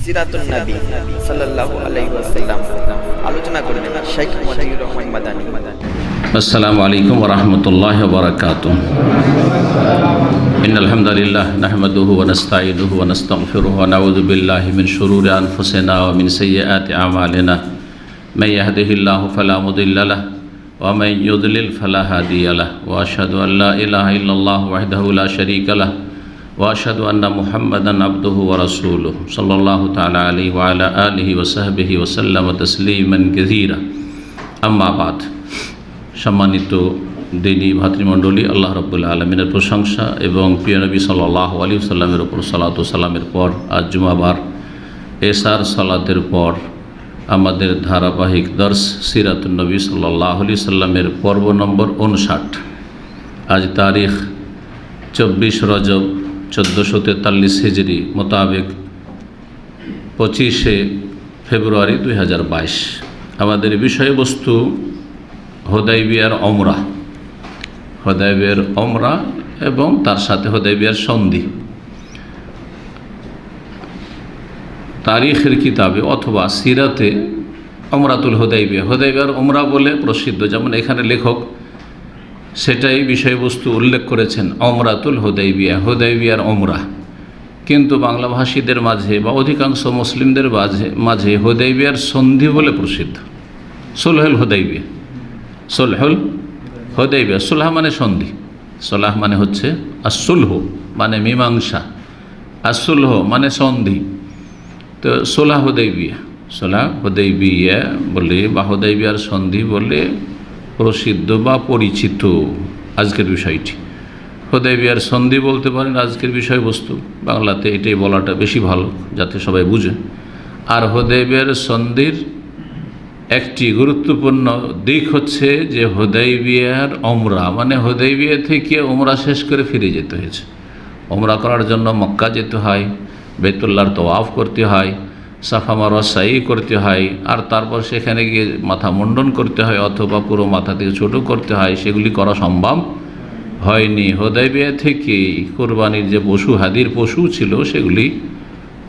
সিরাতুন নবী সাল্লাল্লাহু আলাইহি ওয়াসাল্লাম আলোচনা করবেন শেখ মতিউর রহমান মাদানী। আসসালামু আলাইকুম ওয়া রাহমাতুল্লাহি ওয়া বারাকাতুহু। ইন্নাল হামদালিল্লাহ নাহমাদুহু ওয়া নাস্তাঈনুহু ওয়া নাস্তাগফিরুহু ওয়া নাউযু বিল্লাহি মিন শুরুরি আনফুসিনা ওয়া মিন সাইয়্যাতি আমালিনা। মান ইয়াহদিহিল্লাহু ফালা মুদিল্লা লাহু ওয়া মান ইউদ্লিল ফালা হাদিয়া লাহু ওয়া আশহাদু আল লা ইলাহা ইল্লাল্লাহু ওয়াহদাহু লা শারীকা লাহু ওয়া আশহাদু আন্না মুহাম্মাদান আবদুহু ওয়া রাসূলুহু সাল্লাল্লাহু তাআলা আলাইহি ওয়া আলা আলিহি ওয়া সাহবিহি ওয়া সাল্লামা তাসলিমান কাসীরা। আম্মা বাদ। সম্মানিত দিনী ভাতৃমণ্ডলী, আল্লাহ রাব্বুল আলামিনের প্রশংসা এবং প্রিয় নবী সাল্লাল্লাহু আলাইহি ওয়াসাল্লামের উপর সালাত ও সালামের পর আজ জুমাবার এশার সালাতের পর আমাদের ধারাবাহিক দর্স সিরাতুন নবী সাল্লাল্লাহু আলাইহি ওয়াসাল্লামের পর্ব নম্বর 59। আজ তারিখ 24 রজব 1443 হিজরি মোতাবেক 25 ফেব্রুয়ারি 2022। আমাদের বিষয়বস্তু হুদাইবিয়ার ওমরা, হুদাইবিয়ার ওমরা এবং তার সাথে হুদাইবিয়ার সন্ধি। তারিখের কিতাবে অথবা সিরাতে ওমরাতুল হুদাইবিয়া, হুদাইবিয়ার ওমরা বলে প্রসিদ্ধ, যেমন এখানে লেখক সেটাই বিষয়বস্তু উল্লেখ করেছেন, ওমরাতুল হুদাইবিয়া, হুদাইবিয়ার ওমরা। কিন্তু বাংলাভাষীদের মাঝে বা অধিকাংশ মুসলিমদের মাঝে হুদাইবিয়ার সন্ধি বলে প্রসিদ্ধ। সুলহুল হুদাইবিয়া, সুলহুল হুদাইবিয়া। সুলহ মানে সন্ধি, সুলহ মানে হচ্ছে আসুলহ মানে মীমাংসা, আসুলহ মানে সন্ধি। তো সুলহ হুদাইবিয়া, সুলহ হুদাইবিয়া বলে বা হুদাইবিয়ার সন্ধি বলে প্রসিদ্ধ বা পরিচিত আজকের বিষয়টি। হুদাইবিয়ার সন্ধি বলতে পারেন আজকের বিষয়বস্তু, বাংলাতে এটাই বলাটা বেশি ভালো যাতে সবাই বুঝে। আর হুদাইবিয়ার সন্ধির একটি গুরুত্বপূর্ণ দিক হচ্ছে যে হুদাইবিয়ার ওমরা, মানে হুদাইবিয়া থেকে ওমরা শেষ করে ফিরে যেতে হয়েছে। ওমরা করার জন্য মক্কা যেতে হয়, বাইতুল্লাহর তওয়াফ করতে হয়, সাফা মারওয়া সাই করতে হয়, আর তারপর সেখানে গিয়ে মাথা মুন্ডন করতে হয় অথবা পুরো মাথা থেকে ছোটো করতে হয়। সেগুলি করা সম্ভব হয়নি। হুদাইবিয়া থেকে কোরবানির যে পশু, হাদির পশু ছিল, সেগুলি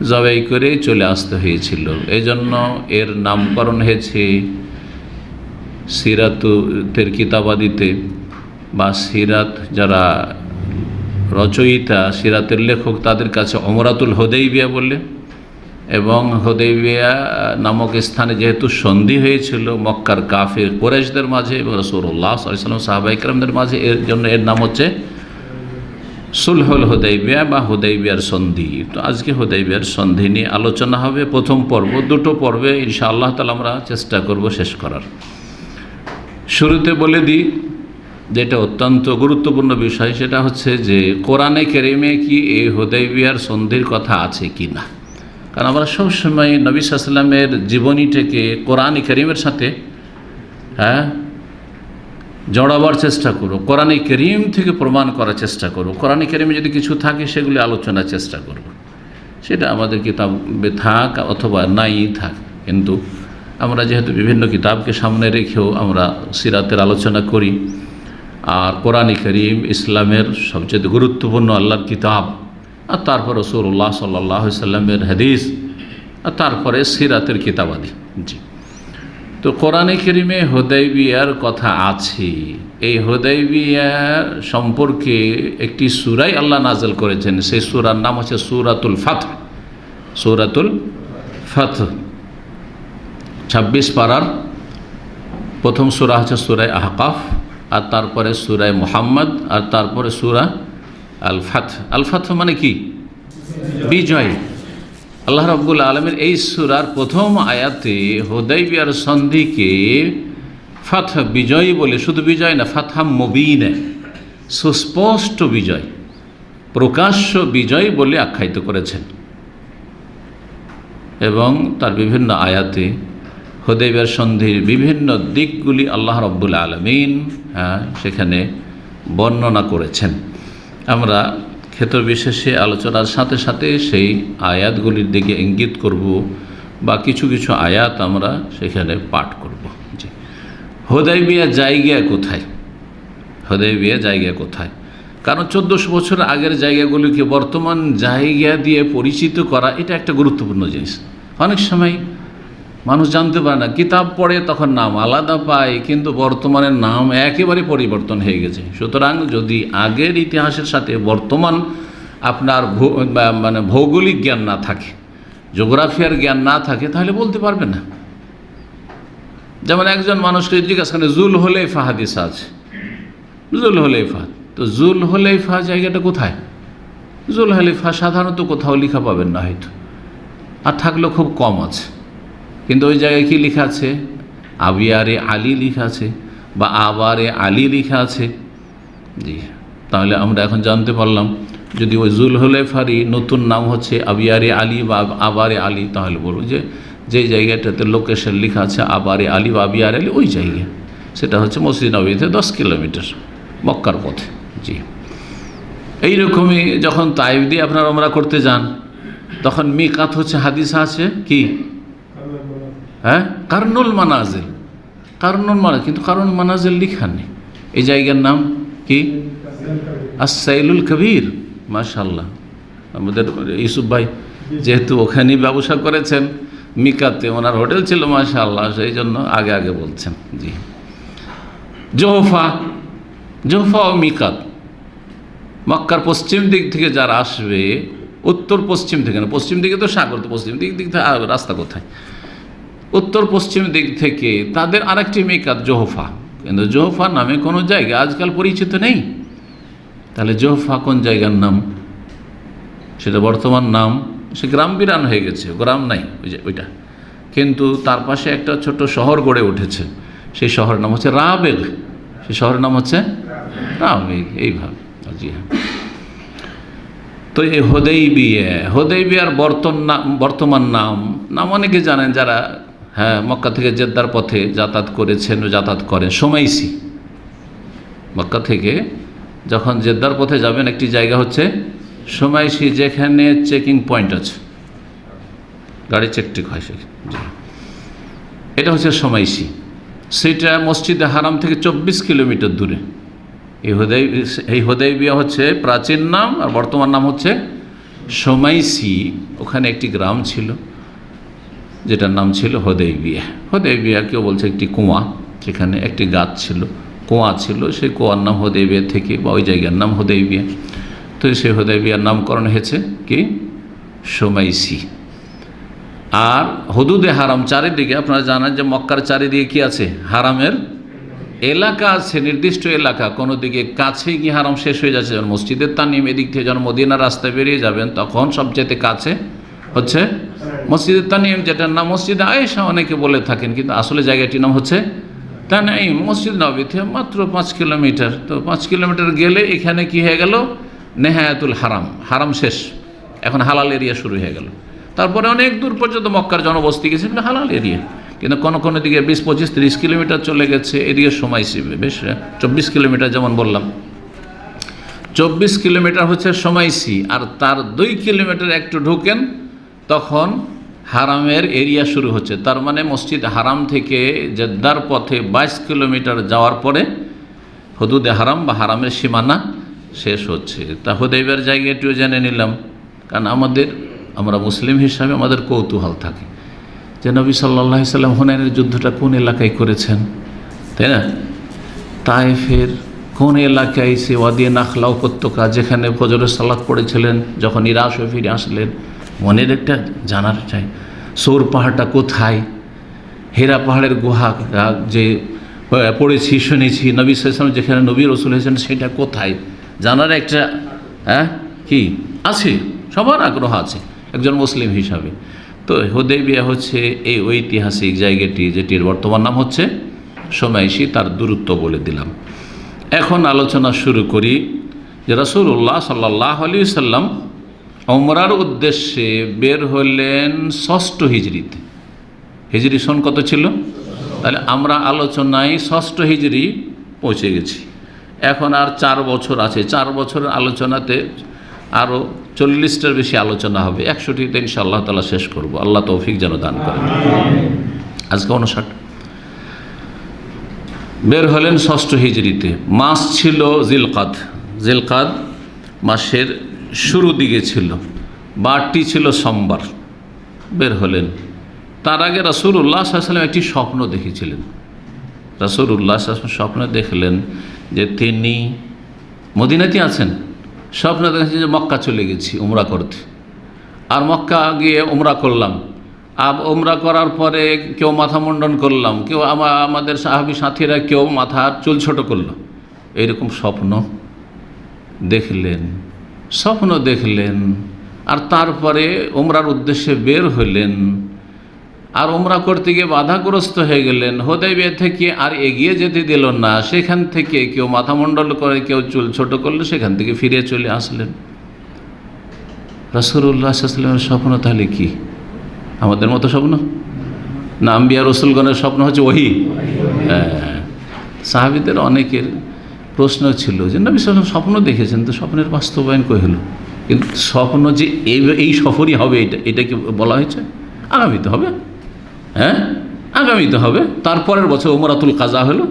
জবাই করে চলে আসতে হয়েছিল। এই জন্য এর নামকরণ হয়েছে সিরাতের কিতাবাদিতে বা সিরাত যারা রচয়িতা, সিরাতের লেখক, তাদের কাছে ওমরাতুল হুদাইবিয়া বলে। এবং হুদাইবিয়া নামক স্থানে যেহেতু সন্ধি হয়েছিল মক্কার কাফির কুরাইশদের মাঝে এবং রাসূলুল্লাহ সাল্লাল্লাহু আলাইহি ওয়াসাল্লাম সাহাবায়ে কেরামদের মাঝে, এর জন্য এর নাম হচ্ছে সুলহুল হুদাইবিয়া বা হুদাইবিয়ার সন্ধি। তো আজকে হুদাইবিয়ার সন্ধি নিয়ে আলোচনা হবে। প্রথম পর্ব, দুটো পর্বে ইনশাআল্লাহ তাআলা আমরা চেষ্টা করব শেষ করার। শুরুতে বলে দিই যেটা অত্যন্ত গুরুত্বপূর্ণ বিষয়, সেটা হচ্ছে যে কোরআনে কারিমে কি এই হুদাইবিয়ার সন্ধির কথা আছে কি না। কারণ আমরা সবসময় নবী সাল্লাল্লাহু আলাইহি ওয়াসাল্লামের জীবনীটাকে কোরআনে কারিমের সাথে জড়াবার চেষ্টা করো, কোরআনে কারীম থেকে প্রমাণ করার চেষ্টা করো। কোরআনে কারীমে যদি কিছু থাকে সেগুলি আলোচনার চেষ্টা করব। সেটা আমাদের কিতাবে থাক অথবা নাই থাক, কিন্তু আমরা যেহেতু বিভিন্ন কিতাবকে সামনে রেখেও আমরা সিরাতের আলোচনা করি। আর কোরআনে কারীম ইসলামের সবচেয়ে গুরুত্বপূর্ণ আল্লাহর কিতাব, আর তারপর রাসূলুল্লাহ সাল্লাল্লাহু আলাইহি ওয়াসাল্লামের হাদিস, আর তারপরে সিরাতের কিতাবাদি। জি, তো কোরআনে কারীমে হুদাইবিয়ার কথা আছে। এই হুদাইবিয়া সম্পর্কে একটি সূরাই আল্লাহ নাযিল করেছেন, সেই সূরার নাম হচ্ছে সূরাতুল ফাতহ। সূরাতুল ফাতহ 26 পারার প্রথম সূরা হচ্ছে সূরা আহকাফ, আর তারপরে সূরা মুহাম্মদ, আর তারপরে সূরা আল ফাতহ। আল ফাতহ মানে কি? বিজয়। আল্লাহ রাব্বুল আলামিন এই সূরার প্রথম আয়াতে হুদাইবিয়ার সন্ধিকে ফাতহ, বিজয় বলে, শুধু বিজয় না, ফাতহা মুবিনা, সুস্পষ্ট বিজয়, প্রকাশ্য বিজয় বলে আখ্যায়িত করেছেন। এবং তার বিভিন্ন আয়াতে হুদাইবিয়ার সন্ধির বিভিন্ন দিকগুলি আল্লাহ রাব্বুল আলামিন সেখানে বর্ণনা করেছেন। আমরা ক্ষেত্র বিশেষে আলোচনার সাথে সাথে সেই আয়াতগুলির দিকে ইঙ্গিত করব বা কিছু কিছু আয়াত আমরা সেখানে পাঠ করব। জি, হুদাইবিয়া জায়গা কোথায়? হুদাইবিয়া জায়গা কোথায়? কারণ 1400 বছর আগের জায়গাগুলিকে বর্তমান জায়গা দিয়ে পরিচিত করা এটা একটা গুরুত্বপূর্ণ জিনিস। অনেক সময় মানুষ জানতে পারে না, কিতাব পড়ে তখন নাম আলাদা পায়, কিন্তু বর্তমানের নাম একেবারে পরিবর্তন হয়ে গেছে। সুতরাং যদি আগের ইতিহাসের সাথে বর্তমান আপনার মানে ভৌগোলিক জ্ঞান না থাকে, জিওগ্রাফিয়ার জ্ঞান না থাকে, তাহলে বলতে পারবে না। যেমন একজন মানুষকে জিজ্ঞাসা করেন জুলহুলাইফা হাদিস আছে, জুলহুলাইফা, তো জুলহুলাইফা জায়গাটা কোথায়? জুলহুলাইফা সাধারণত কোথাও লেখা পাবেন না হয়তো, আর থাকলেও খুব কম আছে। কিন্তু ওই জায়গায় কি লেখা আছে? আবিয়ারে আলী লেখা আছে বা আবারে আলী লেখা আছে। জি, তাহলে আমরা এখন জানতে পারলাম যদি ওই জুলহুলাইফারই নতুন নাম হচ্ছে আবিয়ারে আলী বা আবারে আলী, তাহলে বলবো যে যেই জায়গাটাতে লোকেশন লেখা আছে আবারে আলী বা আবিয়ারে আলী, ওই জায়গা, সেটা হচ্ছে মসজিদ নববীতে 10 কিলোমিটার মক্কার পথে। জি, এইরকমই যখন তাইফ দিয়ে আপনারা ওমরা করতে যান, তখন মিকাত হচ্ছে হাদিস আছে কি, হ্যাঁ, কারনুল মানাজিল, কারনুল মানাজিল, কিন্তু কারনুল মানাজিল লেখা নেই। এই জায়গার নাম কি? আস-সাইলুল কবির। মাশাআল্লাহ, আমাদের ইউসুফ ভাই যেহেতু ওখানে ব্যবসা করেছেন, মিকাতে ওনার হোটেল ছিল, মাশাআল্লাহ, সেই জন্য আগে আগে বলছেন। জি, জোহফা, জোহফা ও মিকাত, মক্কার পশ্চিম দিক থেকে যারা আসবে, উত্তর পশ্চিম থেকে না, পশ্চিম দিকে তো সাগর, তো পশ্চিম দিক থেকে রাস্তা কোথায়? উত্তর পশ্চিম দিক থেকে তাদের আরেকটি মিকাত জোহফা, কিন্তু জোহফা নামে কোনো জায়গা আজকাল পরিচিত নেই। তাহলে জোহফা কোন জায়গার নাম? সেটা বর্তমান নাম, সে গ্রাম বিরান হয়ে গেছে, গ্রাম নাই ওই যে ওইটা, কিন্তু তার পাশে একটা ছোট শহর গড়ে উঠেছে, সেই শহরের নাম হচ্ছে রাবেগ, সেই শহরের নাম হচ্ছে রাবেগ, এইভাবে। জি হ্যাঁ, তো এই হুদাইবিয়া, হুদাইবিয়ার বর্তমান নাম অনেকে জানেন যারা, হ্যাঁ, মক্কা থেকে জেদ্দার পথে যাতায়াত করেছেন ও যাতায়াত করেন। সোমাইসি, মক্কা থেকে যখন জেদ্দার পথে যাবেন একটি জায়গা হচ্ছে সোমাইসি, যেখানে চেকিং পয়েন্ট আছে, গাড়ি চেক হয়, এটা হচ্ছে সোমাইসি। সেটা মসজিদে হারাম থেকে 24 কিলোমিটার দূরে। এই হুদাইবিয়া হচ্ছে প্রাচীন নাম, আর বর্তমান নাম হচ্ছে সোমাইসি। ওখানে একটি গ্রাম ছিল যেটার নাম ছিল হুদাইবিয়া। হুদাইবিয়া কেউ বলছে একটি কুয়া, সেখানে একটি গাছ ছিল, কুয়া ছিল, সেই কুয়ার নাম হুদাইবিয়া থেকে, বা ওই জায়গার নাম হুদাইবিয়া। তো সেই হুদাইবিয়ার নামকরণ হয়েছে কি সোমাইসি। আর হুদুদে হারাম চারিদিকে, আপনারা জানেন যে মক্কার চারিদিকে কি আছে? হারামের এলাকা আছে, নির্দিষ্ট এলাকা। কোনো দিকে কাছে গিয়ে হারাম শেষ হয়ে যাচ্ছে, যেমন মসজিদের তানিম, এদিক থেকে যখন মদিনার রাস্তায় বেরিয়ে যাবেন তখন সবচেয়ে কাছে হচ্ছে মসজিদের তানিম, যেটার নাম মসজিদ আয়েশা অনেকে বলে থাকেন, কিন্তু আসলে জায়গাটির নাম হচ্ছে তানিম। মসজিদ নববী থেকে মাত্র 5 কিলোমিটার। তো 5 কিলোমিটার গেলে এখানে কি হয়ে গেল? নেহায়াতুল হারাম, হারাম শেষ, এখন হালাল এরিয়া শুরু হয়ে গেল। তারপরে অনেক দূর পর্যন্ত মক্কার জনবস্তি গেছে, হালাল এরিয়া, কিন্তু কোনো দিকে 20, 25, 30 কিলোমিটার চলে গেছে, এদিকে সময় ছিল বেশ 24 কিলোমিটার, যেমন বললাম 24 কিলোমিটার হচ্ছে সময়সি। আর তার 2 কিলোমিটার একটু ঢুকেন, তখন হারামের এরিয়া শুরু হচ্ছে। তার মানে মসজিদ হারাম থেকে জেদ্দার পথে 22 কিলোমিটার যাওয়ার পরে হুদুদে হারাম বা হারামের সীমানা শেষ হচ্ছে। তা হুদাইবিয়ার জায়গাটিও জেনে নিলাম, কারণ আমরা মুসলিম হিসাবে আমাদের কৌতূহল থাকে যে নবী সাল্লাল্লাহু আলাইহি সাল্লাম হুনাইনের যুদ্ধটা কোন এলাকায় করেছেন, তাই না? তায়েফের কোন এলাকায়? সে ওয়াদি নাখলা উপত্যকা, যেখানে ফজরের সালাত পড়েছিলেন, যখন নিরাশ হয়ে ফিরে আসলেন। মনের একটা জানার চাই, সৌর পাহাড়টা কোথায়? হেরা পাহাড়ের গুহা যে পড়েছি, শুনেছি, নবী সাল্লাল্লাহু আলাইহি ওয়াসাল্লাম যেখানে নবী রাসূল হয়েছেন সেটা কোথায় জানার একটা কি আছে, সবার আগ্রহ আছে একজন মুসলিম হিসাবে। তো হুদাইবিয়া হচ্ছে এই ঐতিহাসিক জায়গাটি, যেটির বর্তমান নাম হচ্ছে সোমাইসি। তার দূরত্ব বলে দিলাম। এখন আলোচনা শুরু করি যে রাসূলুল্লাহ সাল্লাল্লাহু আলাইহি ওয়াসাল্লাম উমরার উদ্দেশ্যে বের হলেন 6ষ্ঠ হিজরিতে। হিজরি সন কত ছিল? তাহলে আমরা আলোচনায় 6ষ্ঠ হিজরি পৌঁছে গেছি। এখন আর 4 বছর আছে। 4 বছরের আলোচনাতে আরও 40টার বেশি আলোচনা হবে। 100টিতে ইনশাআল্লাহ তাআলা শেষ করব। আল্লাহ তৌফিক যেন দান করেন। আজকে 59 বের হলেন 6ষ্ঠ হিজরিতে। মাস ছিল জিলকাদ, জিলকাদ মাসের শুরু দিকে ছিল, বারটি ছিল সোমবার। বের হলেন। তার আগে রাসূলুল্লাহ সাল্লাল্লাহু আলাইহি ওয়াসাল্লাম একটি স্বপ্ন দেখেছিলেন। রাসূলুল্লাহ সাল্লাল্লাহু আলাইহি ওয়াসাল্লাম স্বপ্ন দেখলেন যে তিনি মদিনাতে আছেন। স্বপ্ন দেখেছেন যে মক্কা চলে গেছি উমরা করতে, আর মক্কা গিয়ে উমরা করলাম। উমরা করার পরে কেউ মাথা মুন্ডন করলাম, কেউ আমাদের সাহাবী সাথীরা কেউ মাথার চুল ছোট করলো। এইরকম স্বপ্ন দেখলেন। আর তারপরে উমরার উদ্দেশ্যে বের হলেন, আর উমরা করতে গিয়ে বাধাগ্রস্ত হয়ে গেলেন। হুদায়বিয়া থেকে আর এগিয়ে যেতে দিল না। সেখান থেকে কেউ মাথা মুন্ডন করে, কেউ চুল ছোট করলো, সেখান থেকে ফিরে চলে আসলেন। রাসূলুল্লাহ সাল্লাল্লাহু আলাইহি ওয়াসাল্লামের স্বপ্ন তাহলে কি আমাদের মতো স্বপ্ন না? আম্বিয়া রসুলগণের স্বপ্ন হচ্ছে ওহী। সাহাবীদের অনেকের প্রশ্ন ছিল যে নবী সাল্লাল্লাহু আলাইহি ওয়াসাল্লাম স্বপ্ন দেখেছেন, তো স্বপ্নের বাস্তবায়ন কই হলো? কিন্তু স্বপ্ন যে এই সফরই হবে এটা কি বলা হয়েছে? আগামীতে হবে, আগামীতে হবে। তারপরের বছর উমরাতুল কাজা হলো,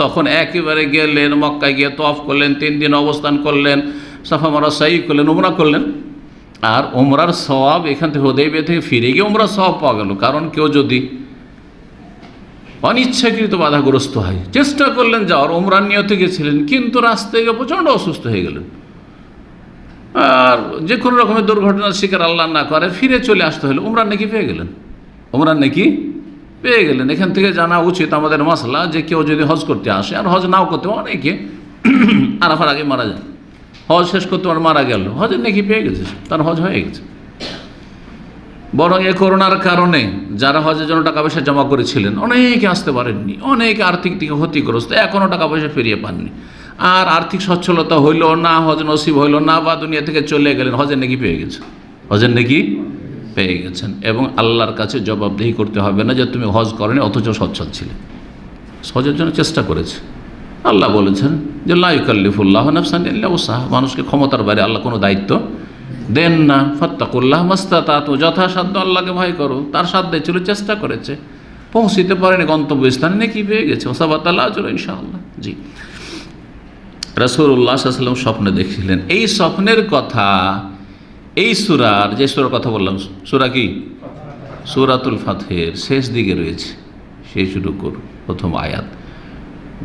তখন একেবারে গেলেন, মক্কায় গিয়ে তওয়াফ করলেন, 3 দিন অবস্থান করলেন, সাফা মারওয়া সাই করলেন, উমরা করলেন। আর উমরার সওয়াব এখান থেকে হুদায়বিয়া থেকে ফিরে গিয়ে উমরার সওয়াব পাওয়া গেল। কারণ কেউ যদি অনিচ্ছাকৃত বাধাগ্রস্ত হয়, চেষ্টা করলেন যাওয়ার, উমরার নিয়তে গেছিলেন, কিন্তু রাস্তায় গিয়ে প্রচণ্ড অসুস্থ হয়ে গেলেন, আর যে কোনো রকমের দুর্ঘটনার শিকার আল্লাহ না করে ফিরে চলে আসতে হলো, উমরার নেকি পেয়ে গেলেন। এখান থেকে জানা উচিত আমাদের মাসলা যে কেউ যদি হজ করতে আসে, আর হজ নাও করতে, অনেকে আরাফার আগে মারা যায়, হজ শেষ করতে মারা গেল, হজের নেকি পেয়ে গেছে, তার হজ হয়ে গেছে। বরং এ করোনার কারণে যারা হজের জন্য টাকা পয়সা জমা করেছিলেন অনেকে আসতে পারেননি, অনেকে আর্থিক দিকে ক্ষতিগ্রস্ত, এখনও টাকা পয়সা ফিরিয়ে পাননি। আর আর্থিক সচ্ছলতা হইল না, হজ নসিব হইল না, বা দুনিয়া থেকে চলে গেলেন, হজের নেকি পেয়ে গেছেন। এবং আল্লাহর কাছে জবাবদিহি করতে হবে না যে তুমি হজ করনি অথচ সচ্ছল ছিলে, হজের জন্য চেষ্টা করেছে। আল্লাহ বলেছেন যে লা ইউকাল্লিফুল্লাহু নাফসান ইল্লা উসআহা, মানুষকে ক্ষমতার বাইরে আল্লাহ কোনো দায়িত্ব দেন না। ফাত্তাকুল্লাহ মাস্তাতাতু, যথাসাধ্য আল্লাহকে ভয় করো। তার সাধ্যে ছিল, চেষ্টা করেছে, পৌঁছিতে পারেনি গন্তব্যস্থানে, নেকি পেয়ে গেছে, ওসাবাতাল আজর ইনশাআল্লাহ। জি, রাসূলুল্লাহ সাল্লাল্লাহু আলাইহি ওয়াসাল্লাম স্বপ্নে দেখছিলেন। এই স্বপ্নের কথা এই সূরার, যে সূরার কথা বললাম, সূরা কি? সূরাতুল ফাতহের শেষ দিকে রয়েছে, সেই শুরু করুন প্রথম আয়াত।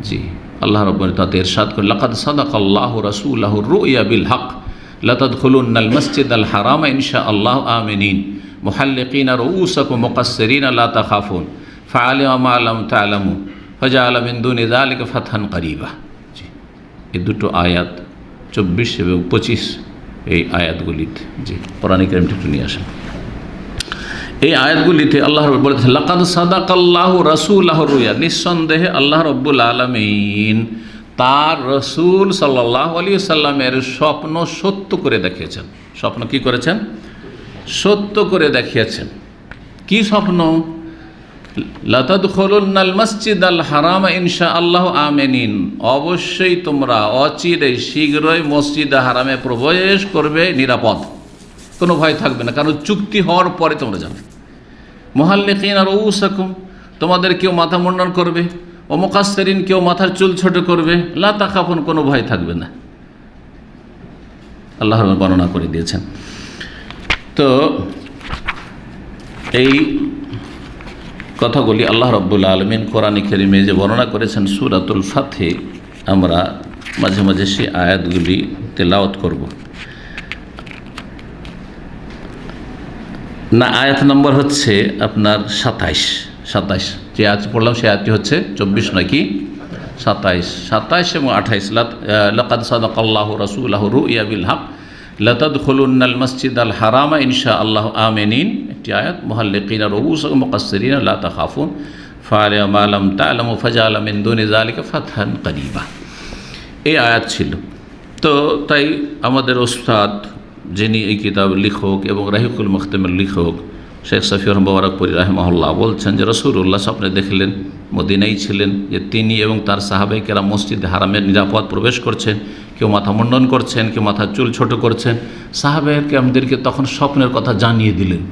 জি, আল্লাহ রাব্বুল তাতে ইরশাদ করে, লাকাদ সাদাকাল্লাহু রাসূলাহু রুইয়া বিল হক লাতাদখুলুন্নাল মাসজিদাল হারামা ইনশাআল্লাহু আমিনিন মুহাল্লিকিনা রুউসাকুম মুকাসসিরিনা লা তাখাফুন ফাআলিমা মা লাম তা'লামু ফাজআলা মিন দুনি যালিকা ফাতহান করিবা। জি, এই দুটো আয়াত 24 এবং 25 এই আয়াতগুলিতে, জি, কোরআন কারীমটা একটু নিয়ে আসেন। এই আয়াতগুলিতে আল্লাহ রাব্বুল বলেছেন, লাকাদ সাদাকাল্লাহু রাসূলাহু রুইয়া, নিঃসন্দেহে আল্লাহ রাব্বুল আলামিন তার রসুল সাল্লাল্লাহু আলাইহি ওয়াসাল্লামের স্বপ্ন সত্য করে দেখিয়েছেন। স্বপ্ন কি করেছেন? সত্য করে দেখিয়েছেন। কি স্বপ্ন? লাতাদখুলুন্নাল মাসজিদাল হারামা ইনশাআল্লাহু আমিনিন, অবশ্যই তোমরা অচিরেই শীঘ্রই মসজিদে হারামে প্রবেশ করবে নিরাপদ, কোনো ভয় থাকবে না, কারণ চুক্তি হওয়ার পরে তোমরা যাবে। মুহাল্লিকিনা রুউসাকুম, তোমাদের কেউ মাথা মুন্ডন করবে, ও মুকাসসিরিন, কেউ মাথার চুল ছোট করবে, লা তাখাফুন, কোনো ভয় থাকবে না। আল্লাহ বর্ণনা করে দিয়েছেন। তো এই কথাগুলি আল্লাহ রাব্বুল আলামিন কোরআন কারীমে যে বর্ণনা করেছেন সূরাতুল ফাতহে, আমরা মাঝে মাঝে সেই আয়াতগুলি তেলাওয়াত করব। না, আয়াত নম্বর হচ্ছে আপনার 27 যে আয়াত পড়লাম সেই আয়াতটি হচ্ছে 24 নয় কি 27 এবং 28। লাকাদ সাদাকাল্লাহু রাসূলাহু রুইয়া বিল হক লাতাদখুলুন্নাল মাসজিদাল হারামা ইনশাআল্লাহু আমিনিন, একটি আয়াত। মুহাল্লিকিনা রুউসাকুম মুকাসসিরিনা লা তাখাফুন ফাআলিমা মা লাম তা'লামু ফাজআলা মিন দুনি যালিকা ফাতহান করিবা, এই আয়াত ছিল। তো তাই আমাদের ওস্তাদ, যিনি এই কিতাব লেখক এবং রাহিকুল মাখতুমের লেখক, শেখ সাফিউর রহমান মুবারকপুরী রাহিমাহুল্লাহ, বলছেন যে রাসূলুল্লাহ স্বপ্নে দেখলেন, মদিনায় ছিলেন, যে তিনি এবং তার সাহাবায়ে কেরাম মসজিদে হারামের নিরাপদ প্রবেশ করছেন, কেউ মাথা মুন্ডন করছেন, কেউ মাথার চুল ছোট করছেন। সাহাবায়ে কেরামদেরকে তখন স্বপ্নের কথা জানিয়ে দিলেন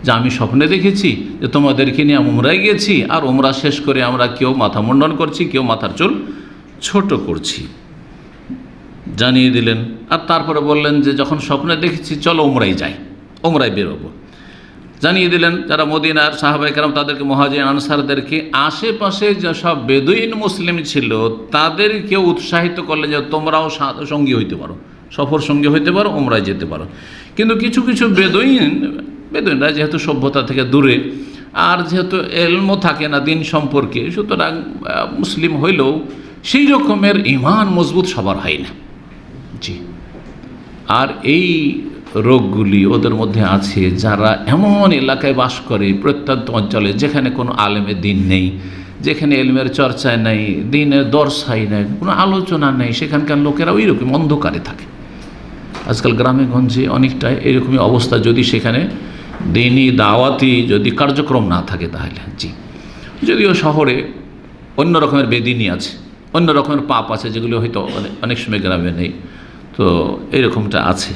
যে আমি স্বপ্নে দেখেছি যে তোমাদেরকে নিয়ে আমি উমরায় গিয়েছি, আর উমরা শেষ করে আমরা কেউ মাথা মুন্ডন করছি, কেউ মাথার চুল ছোট করছি। জানিয়ে দিলেন। আর তারপরে বললেন যে যখন স্বপ্নে দেখেছি চলো উমরায় যাই, উমরায় বেরোবো। জানিয়ে দিলেন যারা মদিনার সাহাবায়ে কেরাম তাদেরকে, মুহাজির আনসারদেরকে, আশেপাশে যেসব বেদুইন মুসলিম ছিল তাদেরকে উৎসাহিত করলেন যে তোমরাও সঙ্গী হইতে পারো, সফর সঙ্গী হইতে পারো, উমরায় যেতে পারো। কিন্তু কিছু কিছু বেদুইনরা যেহেতু সভ্যতা থেকে দূরে, আর যেহেতু এলমও থাকে না দিন সম্পর্কে, সুতরাং মুসলিম হইলেও সেই রকমের ঈমান মজবুত সবার হয় না। জি, আর এই রোগগুলি ওদের মধ্যে আছে যারা এমন এলাকায় বাস করে, প্রত্যন্ত অঞ্চলে, যেখানে কোনো আলেমের দিন নেই, যেখানে এলমের চর্চায় নেই, দিনের দর্শাই নেই, কোনো আলোচনা নেই, সেখানকার লোকেরা ওই রকম অন্ধকারে থাকে। আজকাল গ্রামে গঞ্জে অনেকটাই এরকমই অবস্থা, যদি সেখানে দিনই দাওয়াতি যদি কার্যক্রম না থাকে তাহলে। জি, যদিও শহরে অন্য রকমের বেদিনী আছে, অন্য রকমের পাপ আছে, যেগুলো হয়তো অনেক সময় গ্রামে নেই, তো এরকমটা আছে।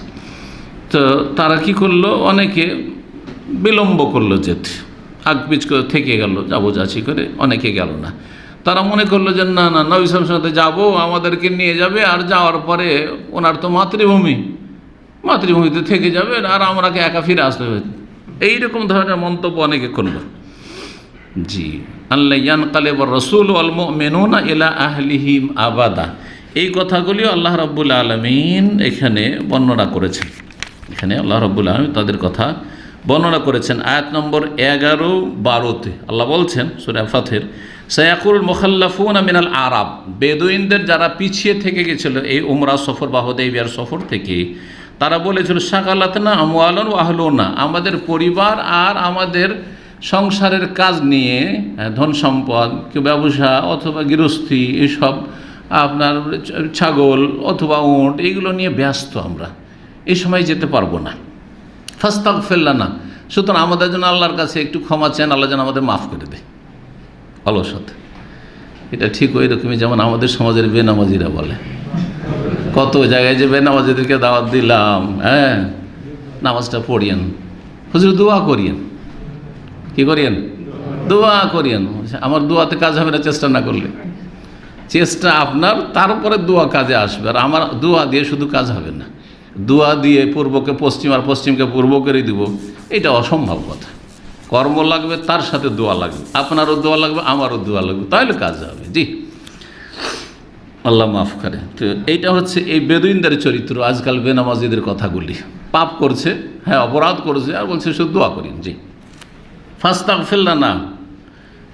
তো তারা কি করলো, অনেকে বিলম্ব করলো যেতে, আগপিচ করে থেকে গেল, যাবো যাচ্ছি করে, অনেকে গেল না। তারা মনে করলো যে না না, নবী সাল্লাল্লাহু আলাইহি ওয়াসাল্লামের সাথে যাবো, আমাদেরকে নিয়ে যাবে, আর যাওয়ার পরে ওনার তো মাতৃভূমিতে থেকে যাবে, আর আমরাকে একা ফিরে আসতে হবে। এইরকম ধরনের মন্তব্য অনেকে করলো। জি, আল্লাহ ইয়ানকালিবুর রাসূল ওয়াল মুমিনুনা ইলা আহলিহিম আবাদা, এই কথাগুলিও আল্লাহ রাব্বুল আলামিন এখানে বর্ণনা করেছেন। এখানে আল্লাহ রাব্বুল আলামিন তাদের কথা বর্ণনা করেছেন। আয়াত নম্বর 11-12-তে আল্লাহ বলছেন সূরা ফাতির, সায়াকুলুল মুখাল্লাফুনা মিনাল আরাব, বেদুইনদের যারা পিছিয়ে থেকে গেছিল এই উমরা সফর বা হুদাইবিয়ার সফর থেকে, তারা বলেছিল শাগালাতনা আমওয়ালুন ওয়া আহলুনা, আমাদের পরিবার আর আমাদের সংসারের কাজ নিয়ে, ধন সম্পদ, কেউ ব্যবসা অথবা গৃহস্থী, এসব আপনার ছাগল অথবা উট, এগুলো নিয়ে ব্যস্ত, আমরা এই সময় যেতে পারবো না। ফাস্তাগফির লানা, সুতরাং আমাদের জন্য আল্লাহর কাছে একটু ক্ষমা চান, আল্লাহ যেন আমাদের মাফ করে দেয়। অলসতা, এটা ঠিক ওই রকমই যেমন আমাদের সমাজের বেনামাজিরা বলে, কত জায়গায় যে বেনামাজিদেরকে দাওয়াত দিলাম, হ্যাঁ নামাজটা পড়িয়েন, হুজুর দোয়া করিয়েন, কি করিয়েন, দোয়া করিয়েন। আমার দোয়াতে কাজ হবে না চেষ্টা না করলে, চেষ্টা আপনার, তারপরে দোয়া কাজে আসবে। আর আমার দোয়া দিয়ে শুধু কাজ হবে না, দোয়া দিয়ে পূর্বকে পশ্চিম আর পশ্চিমকে পূর্ব করে দিব, এটা অসম্ভব কথা। কর্ম লাগবে, তার সাথে দোয়া লাগবে, আপনারও দোয়া লাগবে, আমারও দোয়া লাগবে, তাহলে কাজ হবে। জি, আল্লাহ মাফ করে। তো এইটা হচ্ছে এই বেদুইনদের চরিত্র। আজকাল বেনামাজিদের কথাগুলি, পাপ করছে, হ্যাঁ অপরাধ করছে, আর বলছে শুধু দোয়া করি। জি, ফাস্তাগফির লানা,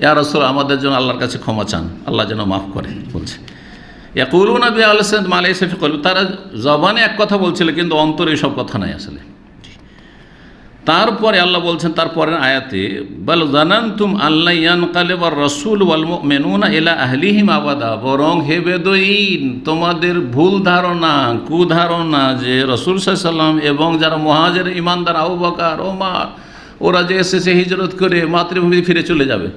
ইয়া রাসূল আমাদের জন্য আল্লাহর কাছে ক্ষমা চান, আল্লাহ যেন মাফ করে। বলছে ইয়াকুলুনা বিআলসানিহিম মা লাইসা ফি কলবিহিম, তারা জবানে এক কথা বলছিল কিন্তু অন্তরে সব কথা নাই আসলে। তারপরে আল্লাহ বলছেন তারপরের আয়াতে, বাল জানানতুম আল্লা ইয়ানকালিবার রাসূল ওয়াল মুমিনুনা ইলা আহলিহিম আবাদা, বরং হে বেদুইন তোমাদের ভুল ধারণা, কুধারণা যে রাসূল সাল্লাল্লাহু আলাইহি ওয়াসাল্লাম এবং যারা মুহাজির ঈমানদার আবু বকর ওমর, ওরা যে এসেছে হিজরত করে মাতৃভূমি ফিরে চলে যাবে,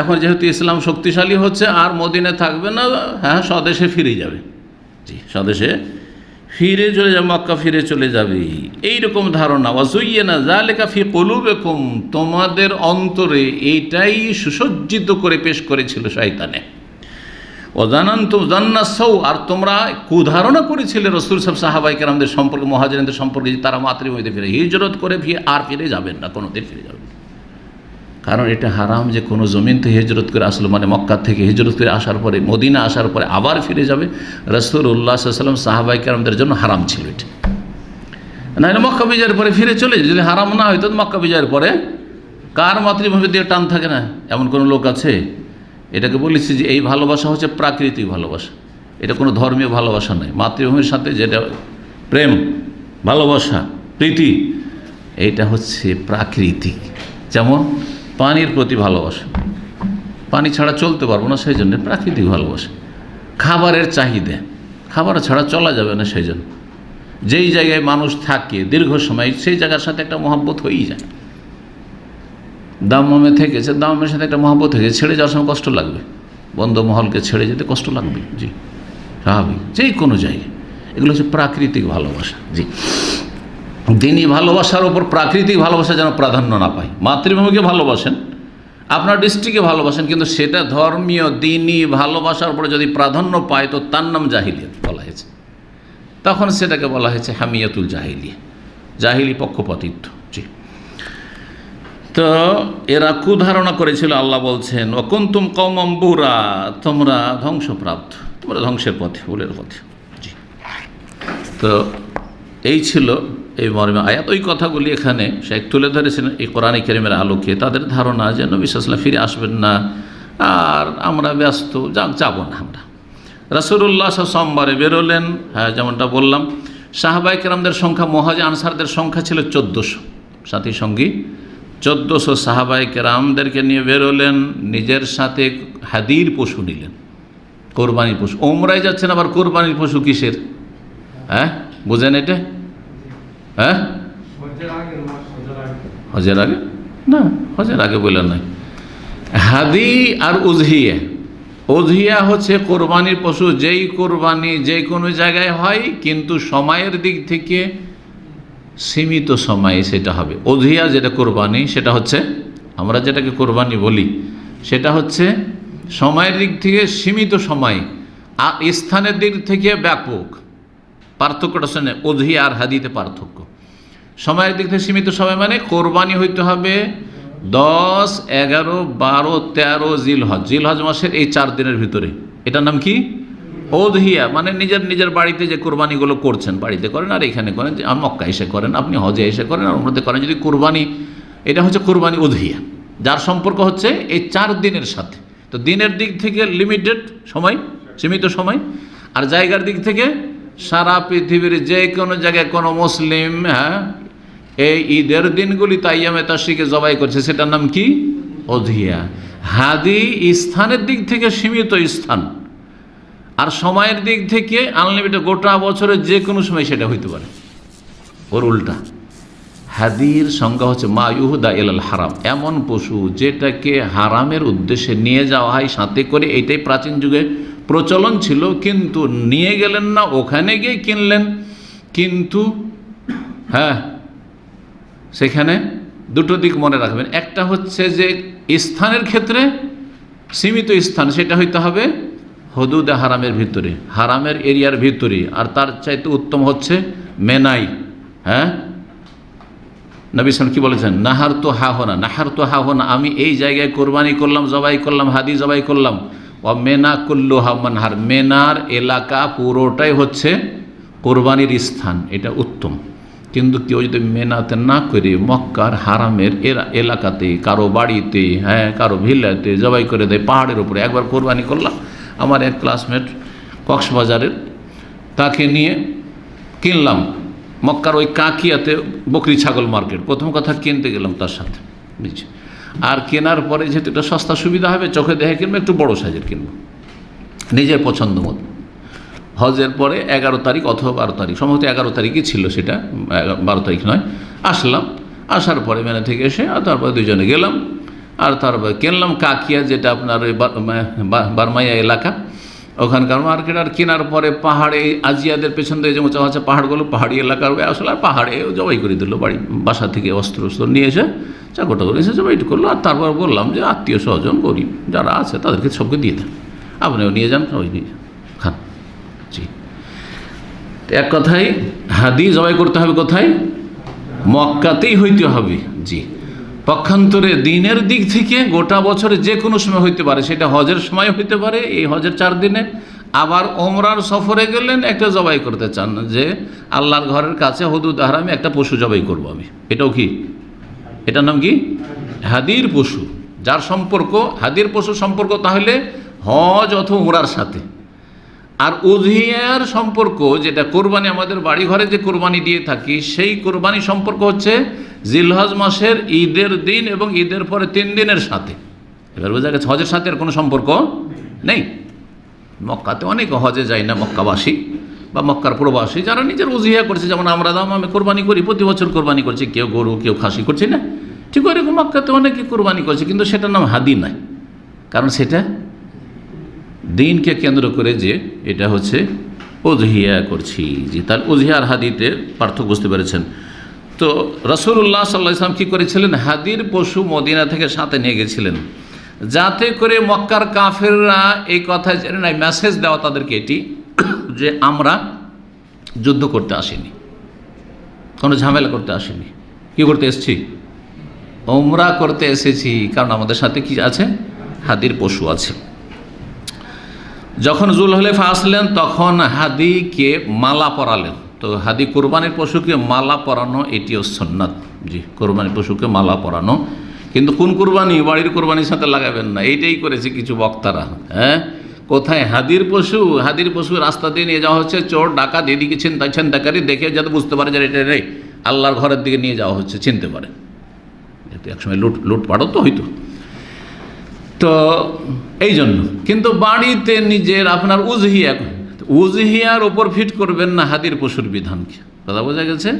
এখন যেহেতু ইসলাম শক্তিশালী হচ্ছে আর মদিনায় থাকবে না, হ্যাঁ স্বদেশে ফিরে যাবে। জি, স্বদেশে ফিরে চলে যাবে, মক্কা ফিরে চলে যাবে, এইরকম ধারণা। ওয়াজুইয়ানা যালিকা ফি কুলুবিকুম, তোমাদের অন্তরে এইটাই সুসজ্জিত করে পেশ করেছিল শয়তানে। ওয়াজানানতুম যান্না সাউ, আর তোমরা কুধারণা করেছিলে রাসূল সাহাবায়ে কেরামদের সম্পর্কে, মুহাজিরদের সম্পর্কে, যে তারা মাতৃভূমিতে ফিরে হিজরত করে আর ফিরে যাবেন না, কোনোদিন ফিরে যাবেন। কারণ এটা হারাম যে কোনো জমিন থেকে হিজরত করে আসলো, মানে মক্কা থেকে হিজরত করে আসার পরে মদিনা আসার পরে আবার ফিরে যাবে, রাসূলুল্লাহ সাল্লাল্লাহু আলাইহি ওয়াসাল্লাম সাহাবায়ে কেরামদের জন্য হারাম ছিল এটা। নাহলে মক্কা বিজয়ের পরে ফিরে চলে, যদি হারাম না হইতো মক্কা বিজয়ের পরে কার মাতৃভূমি দিয়ে টান থাকে না, এমন কোনো লোক আছে? এটাকে বলেছি যে এই ভালোবাসা হচ্ছে প্রাকৃতিক ভালোবাসা, এটা কোনো ধর্মীয় ভালোবাসা নয়। মাতৃভূমির সাথে যেটা প্রেম, ভালোবাসা, প্রীতি, এইটা হচ্ছে প্রাকৃতিক। যেমন পানির প্রতি ভালোবাসা, পানি ছাড়া চলতে পারবো না, সেই জন্য প্রাকৃতিক ভালোবাসা। খাবারের চাহিদা, খাবার ছাড়া চলা যাবে না, সেই জন্য যেই জায়গায় মানুষ থাকে দীর্ঘ সময় সেই জায়গার সাথে একটা মহব্বত হয়েই যায়। দাম্মামে থেকেছে, দাম্মামের সাথে একটা মহব্বত হয়েছে, ছেড়ে যাওয়ার সময় কষ্ট লাগবে, বন্ধমহলকে ছেড়ে যেতে কষ্ট লাগবে। জি, স্বাভাবিক, যেই কোনো জায়গায়, এগুলো হচ্ছে প্রাকৃতিক ভালোবাসা। জি, দিনই ভালোবাসার ওপর প্রাকৃতিক ভালোবাসা যেন প্রাধান্য না পায়। মাতৃভূমিকে ভালোবাসেন, আপনার ডিস্ট্রিক্টকে ভালোবাসেন, কিন্তু সেটা ধর্মীয় দিনই ভালোবাসার উপরে যদি প্রাধান্য পায় তো তার নাম জাহিলিয়াত বলা হয়েছে। তখন সেটাকে বলা হয়েছে হামিয়াতুল জাহিলিয়া, জাহিলি পক্ষপাতিত্ব। জি, তো এরা কুধারণা করেছিল, আল্লাহ বলছেন ওয়াকুনতুম কওমান বুরা, তোমরা ধ্বংসপ্রাপ্ত, তোমরা ধ্বংসের পথে, ভুলের পথে। জি, তো এই ছিল এই মর্মে আয়াত। ওই কথাগুলি এখানে শেখ তুলে ধরেছেন এই কোরআন কারীমের আলোকে। তাদের ধারণা যে নবী সাল্লাল্লাহু আলাইহি ওয়াসাল্লাম ফিরে আসবেন না, আর আমরা ব্যস্ত, যাব না আমরা। রাসূলুল্লাহ সোমবারে বেরোলেন, হ্যাঁ যেমনটা বললাম। সাহাবায়ে কেরামদের সংখ্যা, মুহাজির আনসারদের সংখ্যা ছিল 1400, সাথী সঙ্গী 1400 সাহাবায়ে কেরামদেরকে নিয়ে বেরোলেন। নিজের সাথে হাদির পশু নিলেন, কোরবানির পশু। ওমরায় যাচ্ছেন, আবার কোরবানির পশু কিসের? হ্যাঁ বুঝেন এটা? হ্যাঁ হজের আগে না, হজের আগে বললেন নাই। হাদি আর উজহিয়া, উজহিয়া হচ্ছে কোরবানির পশু, যেই কোরবানি যে কোনো জায়গায় হয়, কিন্তু সময়ের দিক থেকে সীমিত সময়ে সেটা হবে। উজহিয়া যেটা কোরবানি, সেটা হচ্ছে আমরা যেটাকে কোরবানি বলি, সেটা হচ্ছে সময়ের দিক থেকে সীমিত সময়, আর স্থানের দিক থেকে ব্যাপক। পার্থক্যটা শুনে, উজহিয়া আর হাদিতে পার্থক্য। সময়ের দিক থেকে সীমিত সময় মানে কোরবানি হইতে হবে 10, 11, 12, 13 জিলহজ, জিলহজ মাসের এই 4 দিনের ভিতরে। এটার নাম কি? উযহিয়া। মানে নিজের বাড়িতে যে কোরবানিগুলো করছেন, বাড়িতে করেন আর এখানে করেন, মক্কা এসে করেন, আপনি হজে এসে করেন আর উমরাতে করেন, যদি কোরবানি, এটা হচ্ছে কোরবানি উযহিয়া, যার সম্পর্ক হচ্ছে এই 4 দিনের সাথে। তো দিনের দিক থেকে লিমিটেড সময়, সীমিত সময়, আর জায়গার দিক থেকে সারা পৃথিবীর যে কোনো জায়গায় কোনো মুসলিম, হ্যাঁ, এই ঈদের দিনগুলি তাইয়ামে তাশরিকে জবাই করছে, সেটার নাম কি? উযহিয়া। হাদি স্থানের দিক থেকে সীমিত স্থান, আর সময়ের দিক থেকে আনলিমিটেড, গোটা বছরের যে কোনো সময় সেটা হইতে পারে। ওর উল্টা, হাদির সংজ্ঞা হচ্ছে মা ইউহদা ইলাল হারাম, এমন পশু যেটাকে হারামের উদ্দেশ্যে নিয়ে যাওয়া হয় সাথে করে। এইটাই প্রাচীন যুগে প্রচলন ছিল, কিন্তু নিয়ে গেলেন না, ওখানে গিয়ে কিনলেন। কিন্তু হ্যাঁ, সেখানে দুটো দিক মনে রাখবেন। একটা হচ্ছে যে স্থানের ক্ষেত্রে সীমিত স্থান, সেটা হইতে হবে হুদুদে হারামের ভিতরে, হারামের এরিয়ার ভিতরে। আর তার চাইতে উত্তম হচ্ছে মেনাই। হ্যাঁ, নবী সাল্লাল্লাহু আলাইহি ওয়াসাল্লাম কি বলেছেন? নাহার তো হা হোনা, আমি এই জায়গায় কোরবানি করলাম, জবাই করলাম, হাদি জবাই করলাম। ও মেনা কুল্লুহা মানহার, মেনার এলাকা পুরোটাই হচ্ছে কোরবানির স্থান, এটা উত্তম। কিন্তু কেউ যদি মেনাতে না করে মক্কার হারামের এলাকাতে, কারো বাড়িতে, হ্যাঁ কারো ভিলাতে জবাই করে দেয়, পাহাড়ের উপরে। একবার কোরবানি করলাম, আমার এক ক্লাসমেট কক্সবাজারের, তাকে নিয়ে কিনলাম মক্কার ওই কাকিয়াতে বকরি ছাগল মার্কেট। প্রথম কথা কিনতে গেলাম তার সাথে, বুঝছি। আর কেনার পরে যেহেতু এটা সস্তা সুবিধা হবে, চোখে দেখে কিনবো, একটু বড়ো সাইজের কিনবো, নিজের পছন্দ মতো। হজের পরে 11 তারিখ অথবা 12 তারিখ, সম্ভবত 11 তারিখই ছিল সেটা, 12 তারিখ নয়। আসলাম, আসার পরে মেনা থেকে এসে আর তারপরে দুজনে গেলাম, আর তারপরে কিনলাম কাকিয়া, যেটা আপনার ওই বারমাইয়া এলাকা, ওখানকার মার্কেট। আর কেনার পরে পাহাড়ে আজিয়াদের পেছন থেকে যে উঁচা হচ্ছে পাহাড়গুলো, পাহাড়ি এলাকার আসলে, আর পাহাড়ে জবাই করে দিল, বাড়ি বাসা থেকে অস্ত্র নিয়ে এসে চাকরটা করে এসে জবাই করলো। আর তারপর বললাম যে আত্মীয় স্বজন গরিব যারা আছে তাদেরকে সবকে দিয়ে দেন, আপনিও নিয়ে যান, সবাই নিয়ে খান। জি, এক কথায় হাদি জবাই করতে হবে কোথায়? মক্কাতেই হইতে হবে। জি, পক্ষান্তরে দিনের দিক থেকে গোটা বছরে যে কোনো সময় হইতে পারে, সেটা হজের সময় হইতে পারে, এই হজের 4 দিনে। আবার ওমরার সফরে গেলেন, একটা জবাই করতে চান যে আল্লাহর ঘরের কাছে হুদুদ হারামে একটা পশু জবাই করব আমি, এটাও কি? এটার নাম কি? হাদির পশু, যার সম্পর্ক হাদির পশু সম্পর্ক তাহলে হজ অথবা ওমরার সাথে। আর উযহিয়ার সম্পর্ক, যেটা কোরবানি আমাদের বাড়ি ঘরে যে কোরবানি দিয়ে থাকি, সেই কোরবানি সম্পর্ক হচ্ছে জিলহজ মাসের ঈদের দিন এবং ঈদের পরে 3 দিনের সাথে। এবার বোঝা গেছে হজের সাথে আর কোনো সম্পর্ক নেই। মক্কাতে অনেকে হজে যায় না, মক্কাবাসী বা মক্কার প্রবাসী, যারা নিজের উযহিয়া করছে, যেমন আমরা আমি কোরবানি করি, প্রতি বছর কোরবানি করছি, কেউ গরু কেউ খাসি করছি না, ঠিক ওইরকম মক্কাতে অনেকে কোরবানি করছে, কিন্তু সেটার নাম হাদি নাই, কারণ সেটা দিনকে কেন্দ্র করে যে এটা হচ্ছে উযহিয়া করছি। জি, তার উযহিয়া আর হাদিতে পার্থক্য বুঝতে পেরেছেন। তো রাসূলুল্লাহ সাল্লাল্লাহু আলাইহি ওয়াসাল্লাম কী করেছিলেন? হাদির পশু মদিনা থেকে সাথে নিয়ে গেছিলেন, যাতে করে মক্কার কাফেররা এই কথা জেনে নেয়, মেসেজ দেওয়া তাদেরকে এটি, যে আমরা যুদ্ধ করতে আসিনি, কোনো ঝামেলা করতে আসিনি। কি করতে এসেছি? ওমরা করতে এসেছি, কারণ আমাদের সাথে কি আছে? হাদির পশু আছে। যখন জুলহুলাইফা আসলেন তখন হাদিকে মালা পরালেন। তো হাদি কোরবানির পশুকে মালা পরানো এটিও সুন্নাত। জি, কোরবানির পশুকে মালা পরানো, কিন্তু কোন কোরবানি? বাড়ির কোরবানির সাথে লাগাবেন না, এইটাই করেছে কিছু বক্তারা। হ্যাঁ, কোথায় হাদির পশু? হাদির পশু রাস্তা দিয়ে নিয়ে যাওয়া হচ্ছে, চোর ডাকাত এদিকে ছিনতাইকারী দেখে যাতে বুঝতে পারে যে এটা নেই, আল্লাহর ঘরের দিকে নিয়ে যাওয়া হচ্ছে, চিনতে পারে। যেহেতু একসময় লুটপাটও তো হইতো, তো এই জন্য। কিন্তু বাড়িতে নিজের আপনার উজহিয়ার ওপর ফিট করবেন না হাদির পশুর বিধানকে। কথা বোঝা গেছে?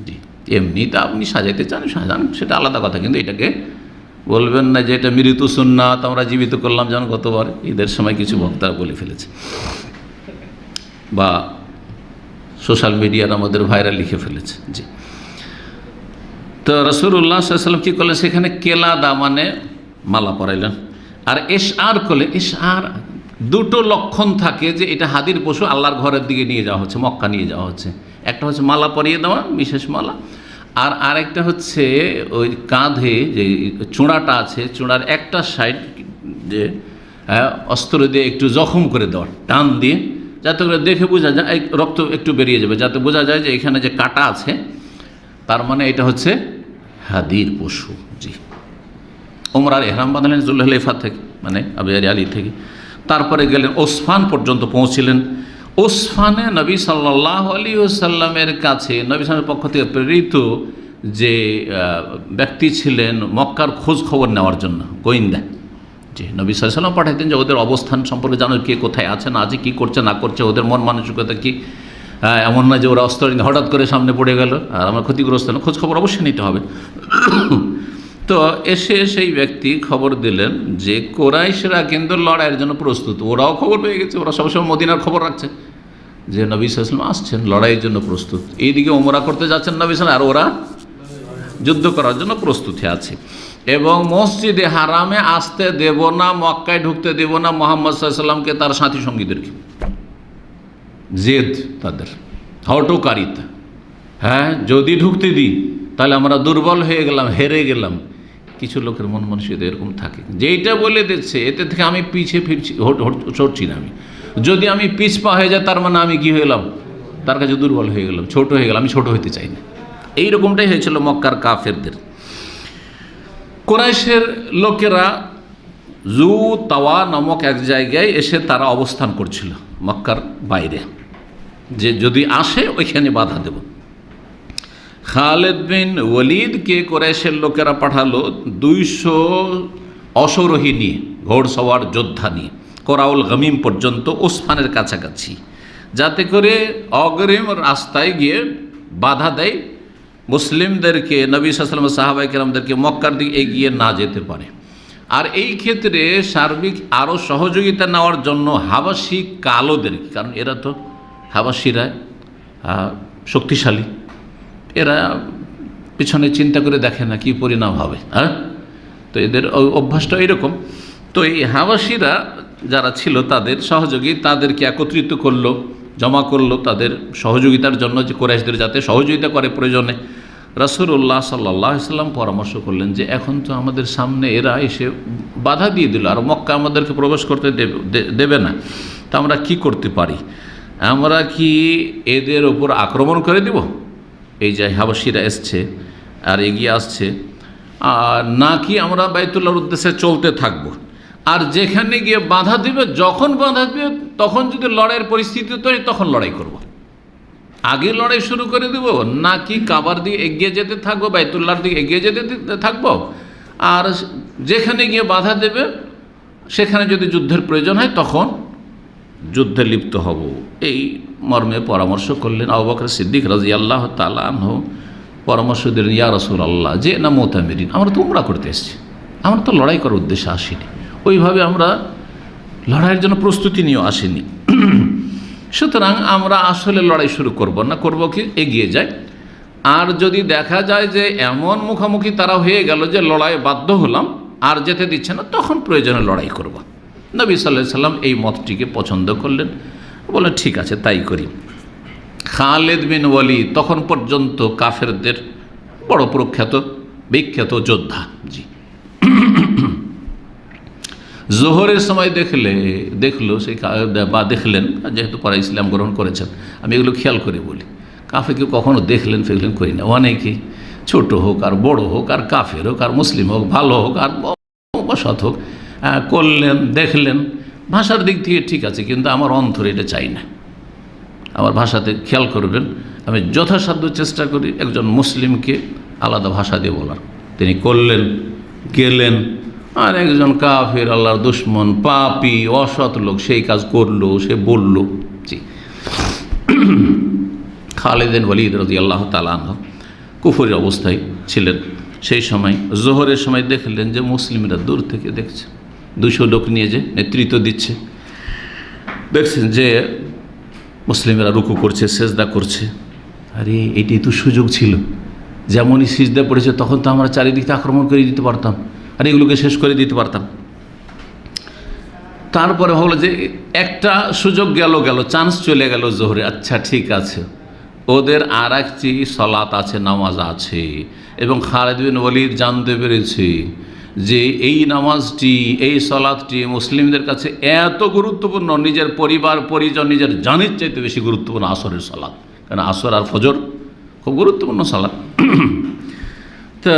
জি, এমনিতে আপনি সাজাইতে চান সাজান, সেটা আলাদা কথা, কিন্তু এটাকে বলবেন না যে এটা মৃত্যু সুন্নাত, আমরা জীবিত করলাম। যেমন গতবার ঈদের সময় কিছু বক্তারা বলে ফেলেছে, বা সোশ্যাল মিডিয়ার আমাদের ভাইরাল লিখে ফেলেছে। জি, তো রাসূলুল্লাহ সাল্লাল্লাহু আলাইহি ওয়াসাল্লাম কী করলেন? সেখানে কেলাদা মানে মালা পরাইলেন। আর এশআর করলেন। এশআর দুটো লক্ষণ থাকে যে এটা হাদির পশু, আল্লাহর ঘরের দিকে নিয়ে যাওয়া হচ্ছে, মক্কা নিয়ে যাওয়া হচ্ছে। একটা হচ্ছে মালা পরিয়ে দেওয়া, বিশেষ মালা, আর আরেকটা হচ্ছে ওই কাঁধে যে চূড়াটা আছে, চূড়ার একটা সাইড যে অস্ত্র দিয়ে একটু জখম করে দেওয়া, টান দিয়ে, যাতে করে দেখে বোঝা যায়, রক্ত একটু বেরিয়ে যাবে, যাতে বোঝা যায় যে এখানে যে কাটা আছে, তার মানে এটা হচ্ছে হাদির পশু। জি, ওমরার এহরাম বাঁধলেন জুলহুলাইফা থেকে, মানে আবিয়ার আলী থেকে। তারপরে গেলেন ওসফান পর্যন্ত পৌঁছিলেন। ওসফানে নবী সাল্লাল্লাহু আলাইহি ওয়াসাল্লামের কাছে নবী সাল্লামের পক্ষ থেকে প্রেরিত যে ব্যক্তি ছিলেন মক্কার খোঁজ খবর নেওয়ার জন্য, গোয়েন্দা। যে নবী সাল্লাল্লাহু আলাইহি ওয়াসাল্লাম পাঠাতেন যে ওদের অবস্থান সম্পর্কে জানো, কে কোথায় আছে না আছে, কী করছে না করছে, ওদের মন মানসিকতা কী। এমন না যে ওরা অস্ত্র নিয়ে হঠাৎ করে সামনে পড়ে গেল আর আমার ক্ষতিগ্রস্ত হলো, খোঁজ খবর অবশ্যই নিতে হবে। তো এসে সেই ব্যক্তি খবর দিলেন যে কুরাইশরা কিন্তু লড়াইয়ের জন্য প্রস্তুত। ওরাও খবর পেয়ে গেছে, ওরা সবসময় মদিনার খবর রাখছে যে নবী সাল্লাল্লাহু আলাইহি ওয়াসাল্লাম আসছেন, লড়াইয়ের জন্য প্রস্তুত। এইদিকে ওমরা করতে যাচ্ছেন নবী সাল্লাল্লাহু আলাইহি ওয়াসাল্লাম, আর ওরা যুদ্ধ করার জন্য প্রস্তুতি আছে। এবং মসজিদে হারামে আসতে দেব না, মক্কায় ঢুকতে দেব না মুহাম্মদ সাল্লাল্লাহু আলাইহি ওয়াসাল্লামকে, তার সাথী সঙ্গীদেরকে। জেদ তাদের, হটকারিতা। হ্যাঁ, যদি ঢুকতে দিই তাহলে আমরা দুর্বল হয়ে গেলাম, হেরে গেলাম। কিছু লোকের মন মানসিকতা এরকম থাকে, যেইটা বলে দিচ্ছে এতে থেকে আমি পিছিয়ে ফিরছি, সরছি না। আমি যদি আমি পিছপা হয়ে যাই, তার মানে আমি কি হয়ে গেলাম? তার কাছে দুর্বল হয়ে গেলাম, ছোট হয়ে গেলাম। আমি ছোট হতে চাই না। এইরকমটাই হয়েছিল মক্কার কাফেরদের। কুরাইশের লোকেরা জু তাওয়া নামক এক জায়গায় এসে তারা অবস্থান করছিল মক্কার বাইরে, যে যদি আসে ওইখানে বাধা দেব। খালিদ বিন ওয়ালিদকে কুরাইশের লোকেরা পাঠালো 200 অশ্বরোহী নিয়ে, ঘোড়সওয়ার যোদ্ধা নিয়ে, কোরাউল গমিম পর্যন্ত ওসফানের কাছাকাছি, যাতে করে অগ্রিম রাস্তায় গিয়ে বাধা দেয় মুসলিমদেরকে, নবী সাল্লাল্লাহু আলাইহি ওয়াসাল্লাম সাহাবায়ে কেরামদেরকে মক্কার দিকে এগিয়ে না যেতে পারে। আর এই ক্ষেত্রে সার্বিক আরও সহযোগিতা নেওয়ার জন্য হাবাসি কালোদেরকে, কারণ এরা তো হাবাসিরা শক্তিশালী, এরা পিছনে চিন্তা করে দেখে না কি পরিণাম হবে। হ্যাঁ, তো এদের অভ্যাসটা এরকম। তো এই হাবাসিরা যারা ছিল তাদের সহযোগী, তাদেরকে একত্রিত করলো, জমা করলো তাদের সহযোগিতার জন্য, যে কুরাইশদের যাতে সহযোগিতা করে প্রয়োজনে। রাসূলুল্লাহ সাল্লাল্লাহু আলাইহি ওয়াসাল্লাম পরামর্শ করলেন যে এখন তো আমাদের সামনে এরা এসে বাধা দিয়ে দিল, আর মক্কা আমাদেরকে প্রবেশ করতে দেবে না, তা আমরা কি করতে পারি? আমরা কি এদের ওপর আক্রমণ করে দিব, এই যে হাবাসিরা এসছে আর এগিয়ে আসছে, আর নাকি আমরা বাইতুল্লাহর উদ্দেশ্যে চলতে থাকব? আর যেখানে গিয়ে বাধা দিবে, যখন বাধা দিবে তখন যদি লড়াইয়ের পরিস্থিতি তৈরি, তখন লড়াই করব। আগে লড়াই শুরু করে দেব, নাকি কাবার দিকে এগিয়ে যেতে থাকবো, বাইতুল্লাহর দিকে এগিয়ে যেতে থাকবো, আর যেখানে গিয়ে বাধা দেবে সেখানে যদি যুদ্ধের প্রয়োজন হয় তখন যুদ্ধে লিপ্ত হব। এই মর্মে পরামর্শ করলেন। আবু বকর সিদ্দিক রাদিয়াল্লাহু তাআলা আনহু পরামর্শ দিলেন, ইয়া রাসূলুল্লাহ, যে না মুতামিরিন, আমরা তো উমরা করতে এসেছি, আমরা তো লড়াই করার উদ্দেশ্যে আসিনি, ওইভাবে আমরা লড়াইয়ের জন্য প্রস্তুতি নিয়েও আসিনি। সুতরাং আমরা আসলে লড়াই শুরু করব না, করব কি এগিয়ে যাই। আর যদি দেখা যায় যে এমন মুখোমুখি তারা হয়ে গেল যে লড়াই বাধ্য হলাম, আর যেতে দিচ্ছে না, তখন প্রয়োজনে লড়াই করব। নবী সাল্লাল্লাহু আলাইহি ওয়াসাল্লাম এই মতটিকে পছন্দ করলেন, বললেন ঠিক আছে তাই করি। খালেদ বিন ওয়ালিদ তখন পর্যন্ত কাফেরদের বড় প্রখ্যাত বিখ্যাত যোদ্ধা। জি, জোহরের সময় দেখলো সেই বা দেখলেন, যেহেতু পরে ইসলাম গ্রহণ করেছেন, আমি এগুলো খেয়াল করে বলি, কাফেরকে কখনো দেখলেন ফেললেন করি না। অনেকে ছোট হোক আর বড় হোক আর কাফের হোক আর মুসলিম হোক, ভালো হোক আর অসৎ হোক, করলেন দেখলেন, ভাষার দিক থেকে ঠিক আছে, কিন্তু আমার অন্তরে এটা চাই না। আমার ভাষাতে খেয়াল করবেন, আমি যথাসাধ্য চেষ্টা করি একজন মুসলিমকে আলাদা ভাষা দিয়ে বলার। তিনি করলেন গেলেন, আর একজন কাফের আল্লাহর দুশমন পাপী অসৎ লোক সেই কাজ করলো, সে বলল। জি, খালিদ বিন ওয়ালিদ রাদিয়াল্লাহু তাআলা আনহু কুফরের অবস্থায় ছিলেন। সেই সময় জোহরের সময় দেখলেন যে মুসলিমরা দূর থেকে দেখছে, 200 লোক নিয়ে যে নেতৃত্ব দিচ্ছে, দেখছেন যে মুসলিমরা রুকু করছে, সেজদা করছে। আরে এটাই তো সুযোগ ছিল, যেমনই সিজদা পড়েছে তখন তো আমরা চারিদিকে আক্রমণ করে দিতে পারতাম আর এগুলোকে শেষ করে দিতে পারতাম। তারপরে হলো যে একটা সুযোগ গেল, চান্স চলে গেল জোহরে। আচ্ছা ঠিক আছে, ওদের আর একটি সলাত আছে, নামাজ আছে, এবং খালিদ বিন ওয়ালিদ জানতে পেরেছে যে এই নামাজটি, এই সলাতটি মুসলিমদের কাছে এত গুরুত্বপূর্ণ, নিজের পরিবার পরিজন নিজের জানের চাইতে বেশি গুরুত্বপূর্ণ আসরের সলাত, কারণ আসর আর ফজর খুব গুরুত্বপূর্ণ সলাত। তো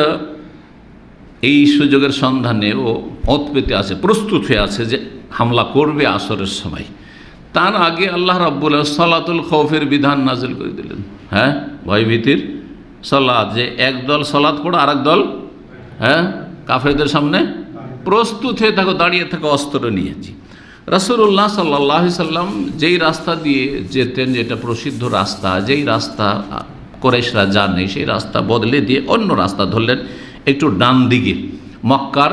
এই সুযোগের সন্ধানে ও পথ পেতে আছে, প্রস্তুত হয়ে আছে যে হামলা করবে আসরের সময়। তার আগে আল্লাহ রাব্বুল আলামিন সালাতুল খৌফের বিধান নাজিল করে দিলেন। হ্যাঁ, ভয়ভীতির সলাত, যে একদল সলাত পড়ো আর এক দল কাফেরদের সামনে প্রস্তুত হয়ে থাকো, দাঁড়িয়ে থাকো অস্ত্র নিয়ে। রাসূলুল্লাহ সাল্লাল্লাহু আলাইহি সাল্লাম যেই রাস্তা দিয়ে যেতেন, যেটা প্রসিদ্ধ রাস্তা, যেই রাস্তা কুরাইশরা জানে, সেই রাস্তা বদলে দিয়ে অন্য রাস্তা ধরলেন, একটু ডান দিকে মক্কার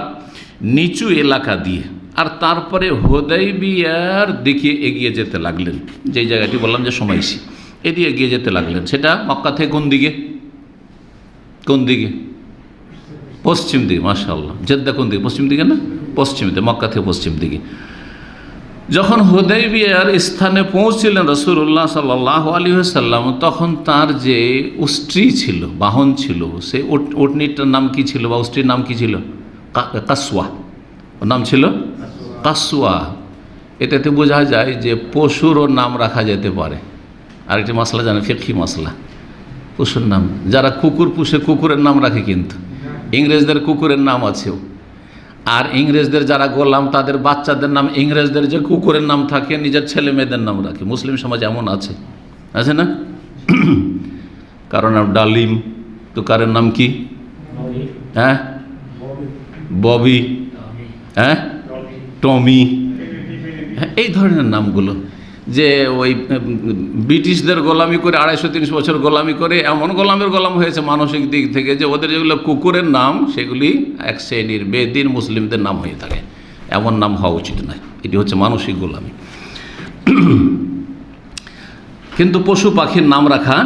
নিচু এলাকা দিয়ে, আর তারপরে হুদাইবিয়ার দিকে এগিয়ে যেতে লাগলেন। যেই জায়গাটি বললাম যে সময়সী, এদিকে এগিয়ে যেতে লাগলেন। সেটা মক্কা থেকে কোন দিকে? পশ্চিম দিকে। মাশাআল্লাহ, জেদ্দা কোন দিকে? পশ্চিম দিকে না? পশ্চিম দিকে, মক্কা থেকে পশ্চিম দিকে। যখন হুদাইবিয়ার স্থানে পৌঁছলেন রাসূলুল্লাহ সাল্লাল্লাহু আলাইহি ওয়াসাল্লাম, তখন তার যে উষ্ট্রি ছিল, বাহন ছিল, সেই উটনিটার নাম কি ছিল বা উষ্ট্রির নাম কি ছিল? কাসওয়া। ওর নাম ছিল কাসওয়া। এটাতে বোঝা যায় যে পশুরও নাম রাখা যেতে পারে। আরেকটি মশলা জানেন, ফিকহি মশলা, পশুর নাম। যারা কুকুর পুষে কুকুরের নাম রাখে, কিন্তু ইংরেজদের কুকুরের নাম আছেও। আর ইংরেজদের যারা গোলাম, তাদের বাচ্চাদের নাম ইংরেজদের যে কুকুরের নাম থাকে, নিজের ছেলে মেয়েদের নাম রাখে। মুসলিম সমাজ এমন আছে না? কারণ ডালিম, তো কারের নাম কি? ববি, টমি, এই ধরনের নামগুলো। যে ওই ব্রিটিশদের গোলামি করে 250-300 বছর গোলামি করে এমন গোলামের গোলাম হয়েছে মানসিক দিক থেকে, যে ওদের যেগুলো কুকুরের নাম সেগুলি এক শ্রেণীর বেদিন মুসলিমদের নাম হয়ে থাকে। এমন নাম হওয়া উচিত নয়, এটি হচ্ছে মানসিক গোলামি। কিন্তু পশু পাখির নাম রাখা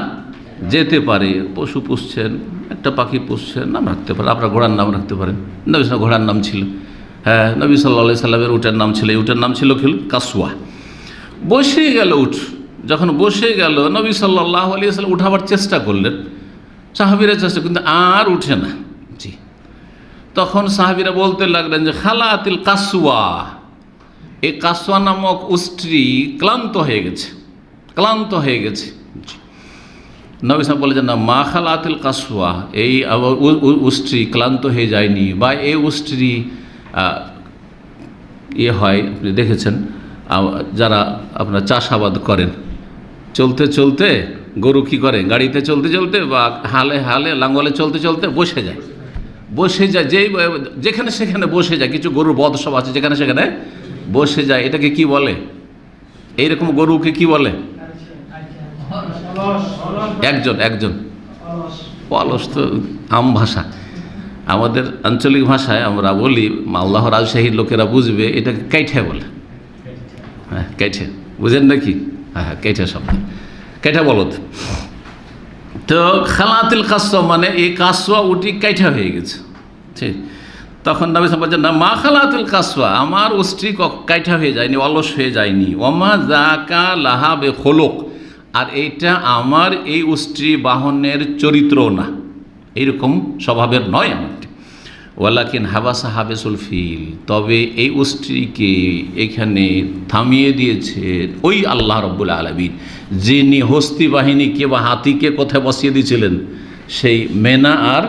যেতে পারে। পশু পুষছেন, একটা পাখি পুষছেন, নাম রাখতে পারেন। আপনার ঘোড়ার নাম রাখতে পারেন। নবী ঘোড়ার নাম ছিল, নবী সাল্লাল্লাহু আলাইহি সাল্লামের উটের নাম ছিল, উটের নাম ছিল কাসওয়া। বসে গেল উঠ, যখন বসে গেল নবী সাল্লাল্লাহু আলাইহি ওয়াসাল্লাম উঠাবার চেষ্টা করলেন, সাহাবীরা চেষ্টা, কিন্তু আর উঠে না। জি, তখন সাহাবীরা বলতে লাগলেন যে খালাতিল কাসওয়া, এই কাসওয়া নামক উষ্ট্রি ক্লান্ত হয়ে গেছে। নবী সাহেব বলেছেন না, মা খালাতিল কাসওয়া, এই উষ্ট্রি ক্লান্ত হয়ে যায়নি, বা এই উষ্ট্রি হয়, আপনি দেখেছেন যারা আপনার চাষাবাদ করেন, চলতে চলতে গরু কি করে, গাড়িতে চলতে চলতে বা হালে লাঙ্গলে চলতে চলতে বসে যায়, যেখানে সেখানে বসে যায়। কিছু গরুর বধ সব আছে, যেখানে সেখানে বসে যায়। এটাকে কি বলে? এইরকম গরুকে কি বলে? একজন অলস তো আম ভাষা। আমাদের আঞ্চলিক ভাষায় আমরা বলি, মালদহ রাজশাহীর লোকেরা বুঝবে, এটাকে কাইঠা বলে। কাইঠা বুঝেন নাকি? কাইঠা শব্দ, কাইঠা বলদ। তো খালাতিল কাসওয়া মানে এই কাসওয়া উঠি কাইঠা হয়ে গেছে। ঠিক তখন নবী সাল্লাল্লাহু আলাইহি ওয়াসাল্লাম বলছেন, না, মা খালাতুল কাসওয়া, আমার উষ্ট্রি কাইঠা হয়ে যায়নি, অলস হয়ে যায়নি। ওমা যাকা লাহা বেখলুক, আর এইটা আমার এই উষ্ট্রি বাহনের চরিত্রও না, এইরকম স্বভাবের নয় আমার। ওয়ালাকিন হাবাসা হাবেসুল ফিল, তবে এই উষ্ট্রিকে এখানে থামিয়ে দিয়েছে ওই আল্লাহ রব্বুল আলামিন, যিনি হস্তি বাহিনীকে বা হাতিকে কোথায় বসিয়ে দিয়েছিলেন, সেই মেনা আর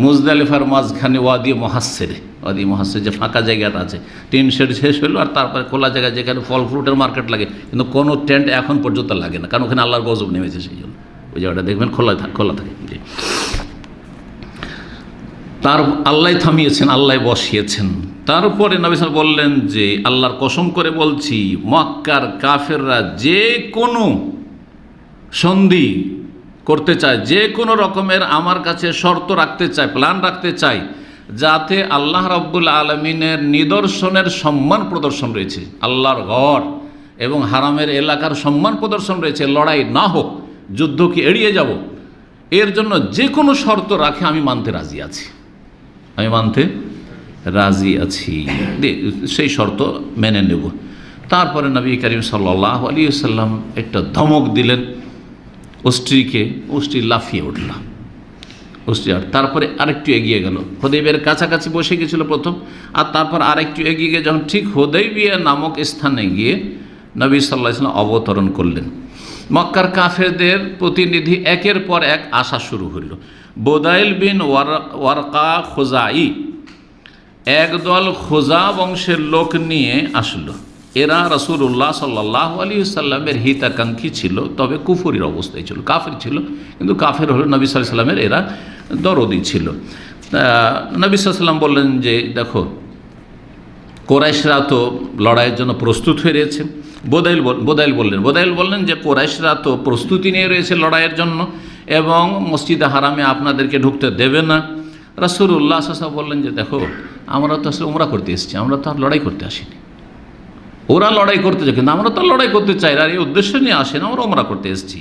মুজদালিফার মাঝখানে ওয়াদি মুহাসসির যে ফাঁকা জায়গাটা আছে, টিন শেড শেষ হলো আর তারপরে খোলা জায়গা যেখানে ফল ফ্রুটের মার্কেট লাগে, কিন্তু কোনো টেন্ট এখন পর্যন্ত লাগে না, কারণ ওখানে আল্লাহর গজব নেমেছে, সেই জন্য ওই জায়গাটা দেখবেন খোলা থাকে। তার আল্লাহ থামিয়েছেন, আল্লাহ বসিয়েছেন। তারপরে নবী সাল্লাল্লাহু আলাইহি ওয়াসাল্লাম বললেন যে আল্লাহর কসম করে বলছি, মক্কার কাফেররা যে কোনো সন্ধি করতে চায়, যে কোনো রকমের আমার কাছে শর্ত রাখতে চায়, প্ল্যান রাখতে চায়, যাতে আল্লাহ রাব্বুল আলামিনের নিদর্শনের সম্মান প্রদর্শন রয়েছে, আল্লাহর ঘর এবং হারামের এলাকার সম্মান প্রদর্শন রয়েছে, লড়াই না হোক, যুদ্ধকে এড়িয়ে যাব, এর জন্য যে কোনো শর্ত রাখে আমি মানতে রাজি আছি, সেই শর্ত মেনে নেব। তারপরে নবী করিম সাল্লাল্লাহু আলাইহি ওয়াসাল্লাম একটা ধমক দিলেন উষ্ট্রিকে, উষ্ট্রি লাফিয়ে উঠল, উষ্ট্রি আর তারপরে আরেকটু এগিয়ে গেল, হুদাইবিয়ার কাছাকাছি বসে গেছিল প্রথম, আর তারপর আরেকটু এগিয়ে গিয়ে যখন ঠিক হুদাইবিয়া নামক স্থানে গিয়ে নবী সাল্লাল্লাহু আলাইহি ওয়াসাল্লাম অবতরণ করলেন। মক্কার কাফেরদের প্রতিনিধি একের পর এক আসা শুরু হলো। বুদাইল বিন ওয়ারকা খুজাই একদল খোজা বংশের লোক নিয়ে আসলো। এরা রাসূলুল্লাহ সাল্লাল্লাহু আলাইহি ওয়াসাল্লামের হিতাকাঙ্ক্ষী ছিল, তবে কুফরির অবস্থায় ছিল, কাফের ছিল, কিন্তু কাফের হলো নবী সাল্লাল্লাহু আলাইহি ওয়াসাল্লামের এরা দরদি ছিল। নবী সাল্লাল্লাহু আলাইহি ওয়াসাল্লাম বললেন যে দেখো, কোরাইশরা তো লড়াইয়ের জন্য প্রস্তুত হয়ে রয়েছে। বোদাইল বললেন যে কোরাইশরা তো প্রস্তুতি নিয়ে রয়েছে লড়াইয়ের জন্য এবং মসজিদে হারামে আপনাদেরকে ঢুকতে দেবে না। রাসূলুল্লাহ সাল্লাল্লাহু আলাইহি ওয়াসাল্লাম বললেন যে দেখো, আমরা তো আসলে উমরা করতে এসেছি, আমরা তো আর লড়াই করতে আসিনি। ওরা লড়াই করতে চায়, কিন্তু আমরা তো লড়াই করতে চাই আর এই উদ্দেশ্য নিয়ে আসেন, আমরা উমরা করতে এসেছি,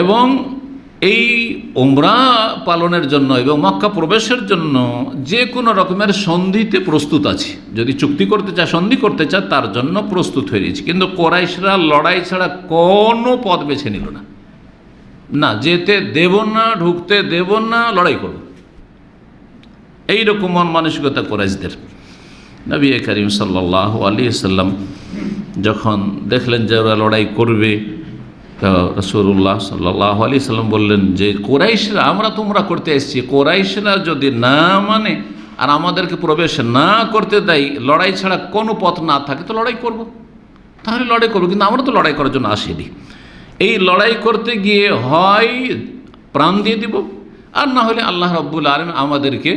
এবং এই উমরা পালনের জন্য এবং মক্কা প্রবেশের জন্য যে কোনো রকমের সন্ধিতে প্রস্তুত আছি, যদি চুক্তি করতে চায়, সন্ধি করতে চায়, তার জন্য প্রস্তুত হয়ে গেছি। কিন্তু কোরাইশরা লড়াই ছাড়া কোনো পথ বেছে নিল না, না যেতে দেব না, ঢুকতে দেব না, লড়াই করব, এইরকম মন মানসিকতা কোরাইশদের। নবী করিম সাল্লাল্লাহু আলাইহি ওয়াসাল্লাম যখন দেখলেন যে ওরা লড়াই করবে, রাসূলুল্লাহ সাল্লাল্লাহু আলাইহি ওয়াসাল্লাম বললেন যে কোরাইশরা, আমরা তোমরা করতে এসেছি, কোরাইশরা যদি না মানে আর আমাদেরকে প্রবেশ না করতে দেয়, লড়াই ছাড়া কোনো পথ না থাকে, তো লড়াই করব, তাহলে লড়াই করবো, কিন্তু আমরা তো লড়াই করার জন্য আসিনি। এই লড়াই করতে গিয়ে হয় প্রাণ দিয়ে দিব, আর না হলে আল্লাহ রাব্বুল আলামিন আমাদেরকে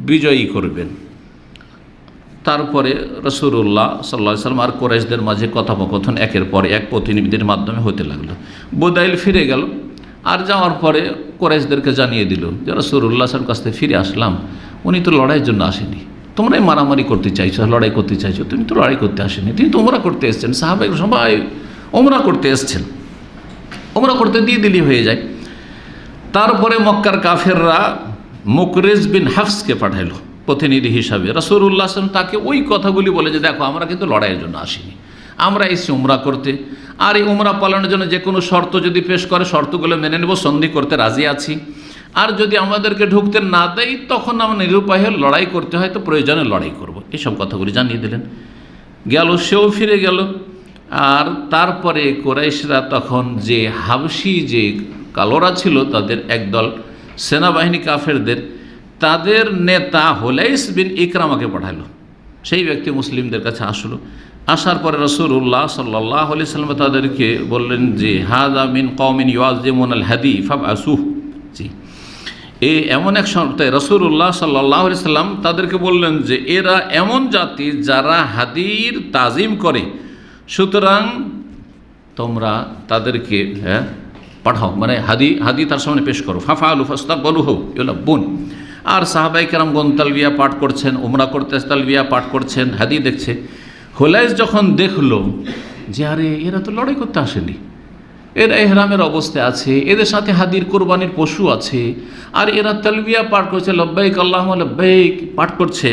বিজয়ী করবেন। তারপরে রাসূলুল্লাহ সাল্লাল্লাহু আলাইহি ওয়াসাল্লাম আর কোরাইশদের মাঝে কথোপকথন একের পর এক প্রতিনিধিদের মাধ্যমে হতে লাগলো। বুদাইল ফিরে গেল, আর যাওয়ার পরে কোরাইশদেরকে জানিয়ে দিল যে রাসূলুল্লাহ সাল্লাল্লাহু আলাইহি ওয়াসাল্লামের কাছ থেকে ফিরে আসলাম, উনি তো লড়াইয়ের জন্য আসেনি, তোমরাই মারামারি করতে চাইছো, লড়াই করতে চাইছো, তুমি তো লড়াই করতে আসেনি, তিনি তো উমরা করতে এসেছেন, সাহাবায়ে সবাই উমরা করতে এসেছেন, উমরা করতে দিয়ে দিলি হয়ে যায়। তারপরে মক্কার কাফেররা মুকরিজ বিন হাফসকে পাঠাইলো প্রতিনিধি হিসাবে। রাসূলুল্লাহ সাল্লাল্লাহু আলাইহি ওয়াসাল্লাম তাকে ওই কথাগুলি বলে যে দেখো, আমরা কিন্তু লড়াইয়ের জন্য আসিনি, আমরা এসেছি উমরা করতে, আর এই উমরা পালনের জন্য যে কোনো শর্ত যদি পেশ করে শর্তগুলো মেনে নেব, সন্ধি করতে রাজি আছি, আর যদি আমাদেরকে ঢুকতে না দেয় তখন আমরা নিরুপায় লড়াই করতে হয়, তো প্রয়োজনে লড়াই করব, এইসব কথাগুলি জানিয়ে দিলেন। গেল, সেও ফিরে গেল। আর তারপরে কোরাইশরা তখন যে হাবশি যে কালোরা ছিল, তাদের একদল সেনাবাহিনী কাফেরদের, তাদের নেতা হুলাইস বিন ইকরামাকে পাঠালো। সেই ব্যক্তি মুসলিমদের কাছে আসলো। আসার পরে রাসূলুল্লাহ সাল্লাল্লাহু আলাইহি ওয়াসাল্লাম তাদেরকে বললেন যে হাযা মিন কওমিন ইউআযিমুনাল হাদী ফাবআসুহ। জি, এমন এক শর্তে রাসূলুল্লাহ সাল্লাল্লাহু আলাইহি ওয়াসাল্লাম তাদেরকে বললেন যে এরা এমন জাতি যারা হাদির তাজিম করে, সুতরাং তোমরা তাদেরকে পাঠাও, মানে হাদি তার সামনে পেশ করো। ফাফআলু ফাস্তাকবালুহু ইউলাব্বুন। আর সাহাবায়ে কেরামগণ তালবিয়া পাঠ করছেন, উমরা করতে তালবিয়া পাঠ করছেন, হাদি দেখছে। হুলাইস যখন দেখলো যে আরে এরা তো লড়াই করতে আসেনি, এরা ইহরামের অবস্থায় আছে, এদের সাথে হাদির কোরবানির পশু আছে, আর এরা তালবিয়া পাঠ করছে, লব্বাইক আল্লাহুম্মা লব্বাইক পাঠ করছে,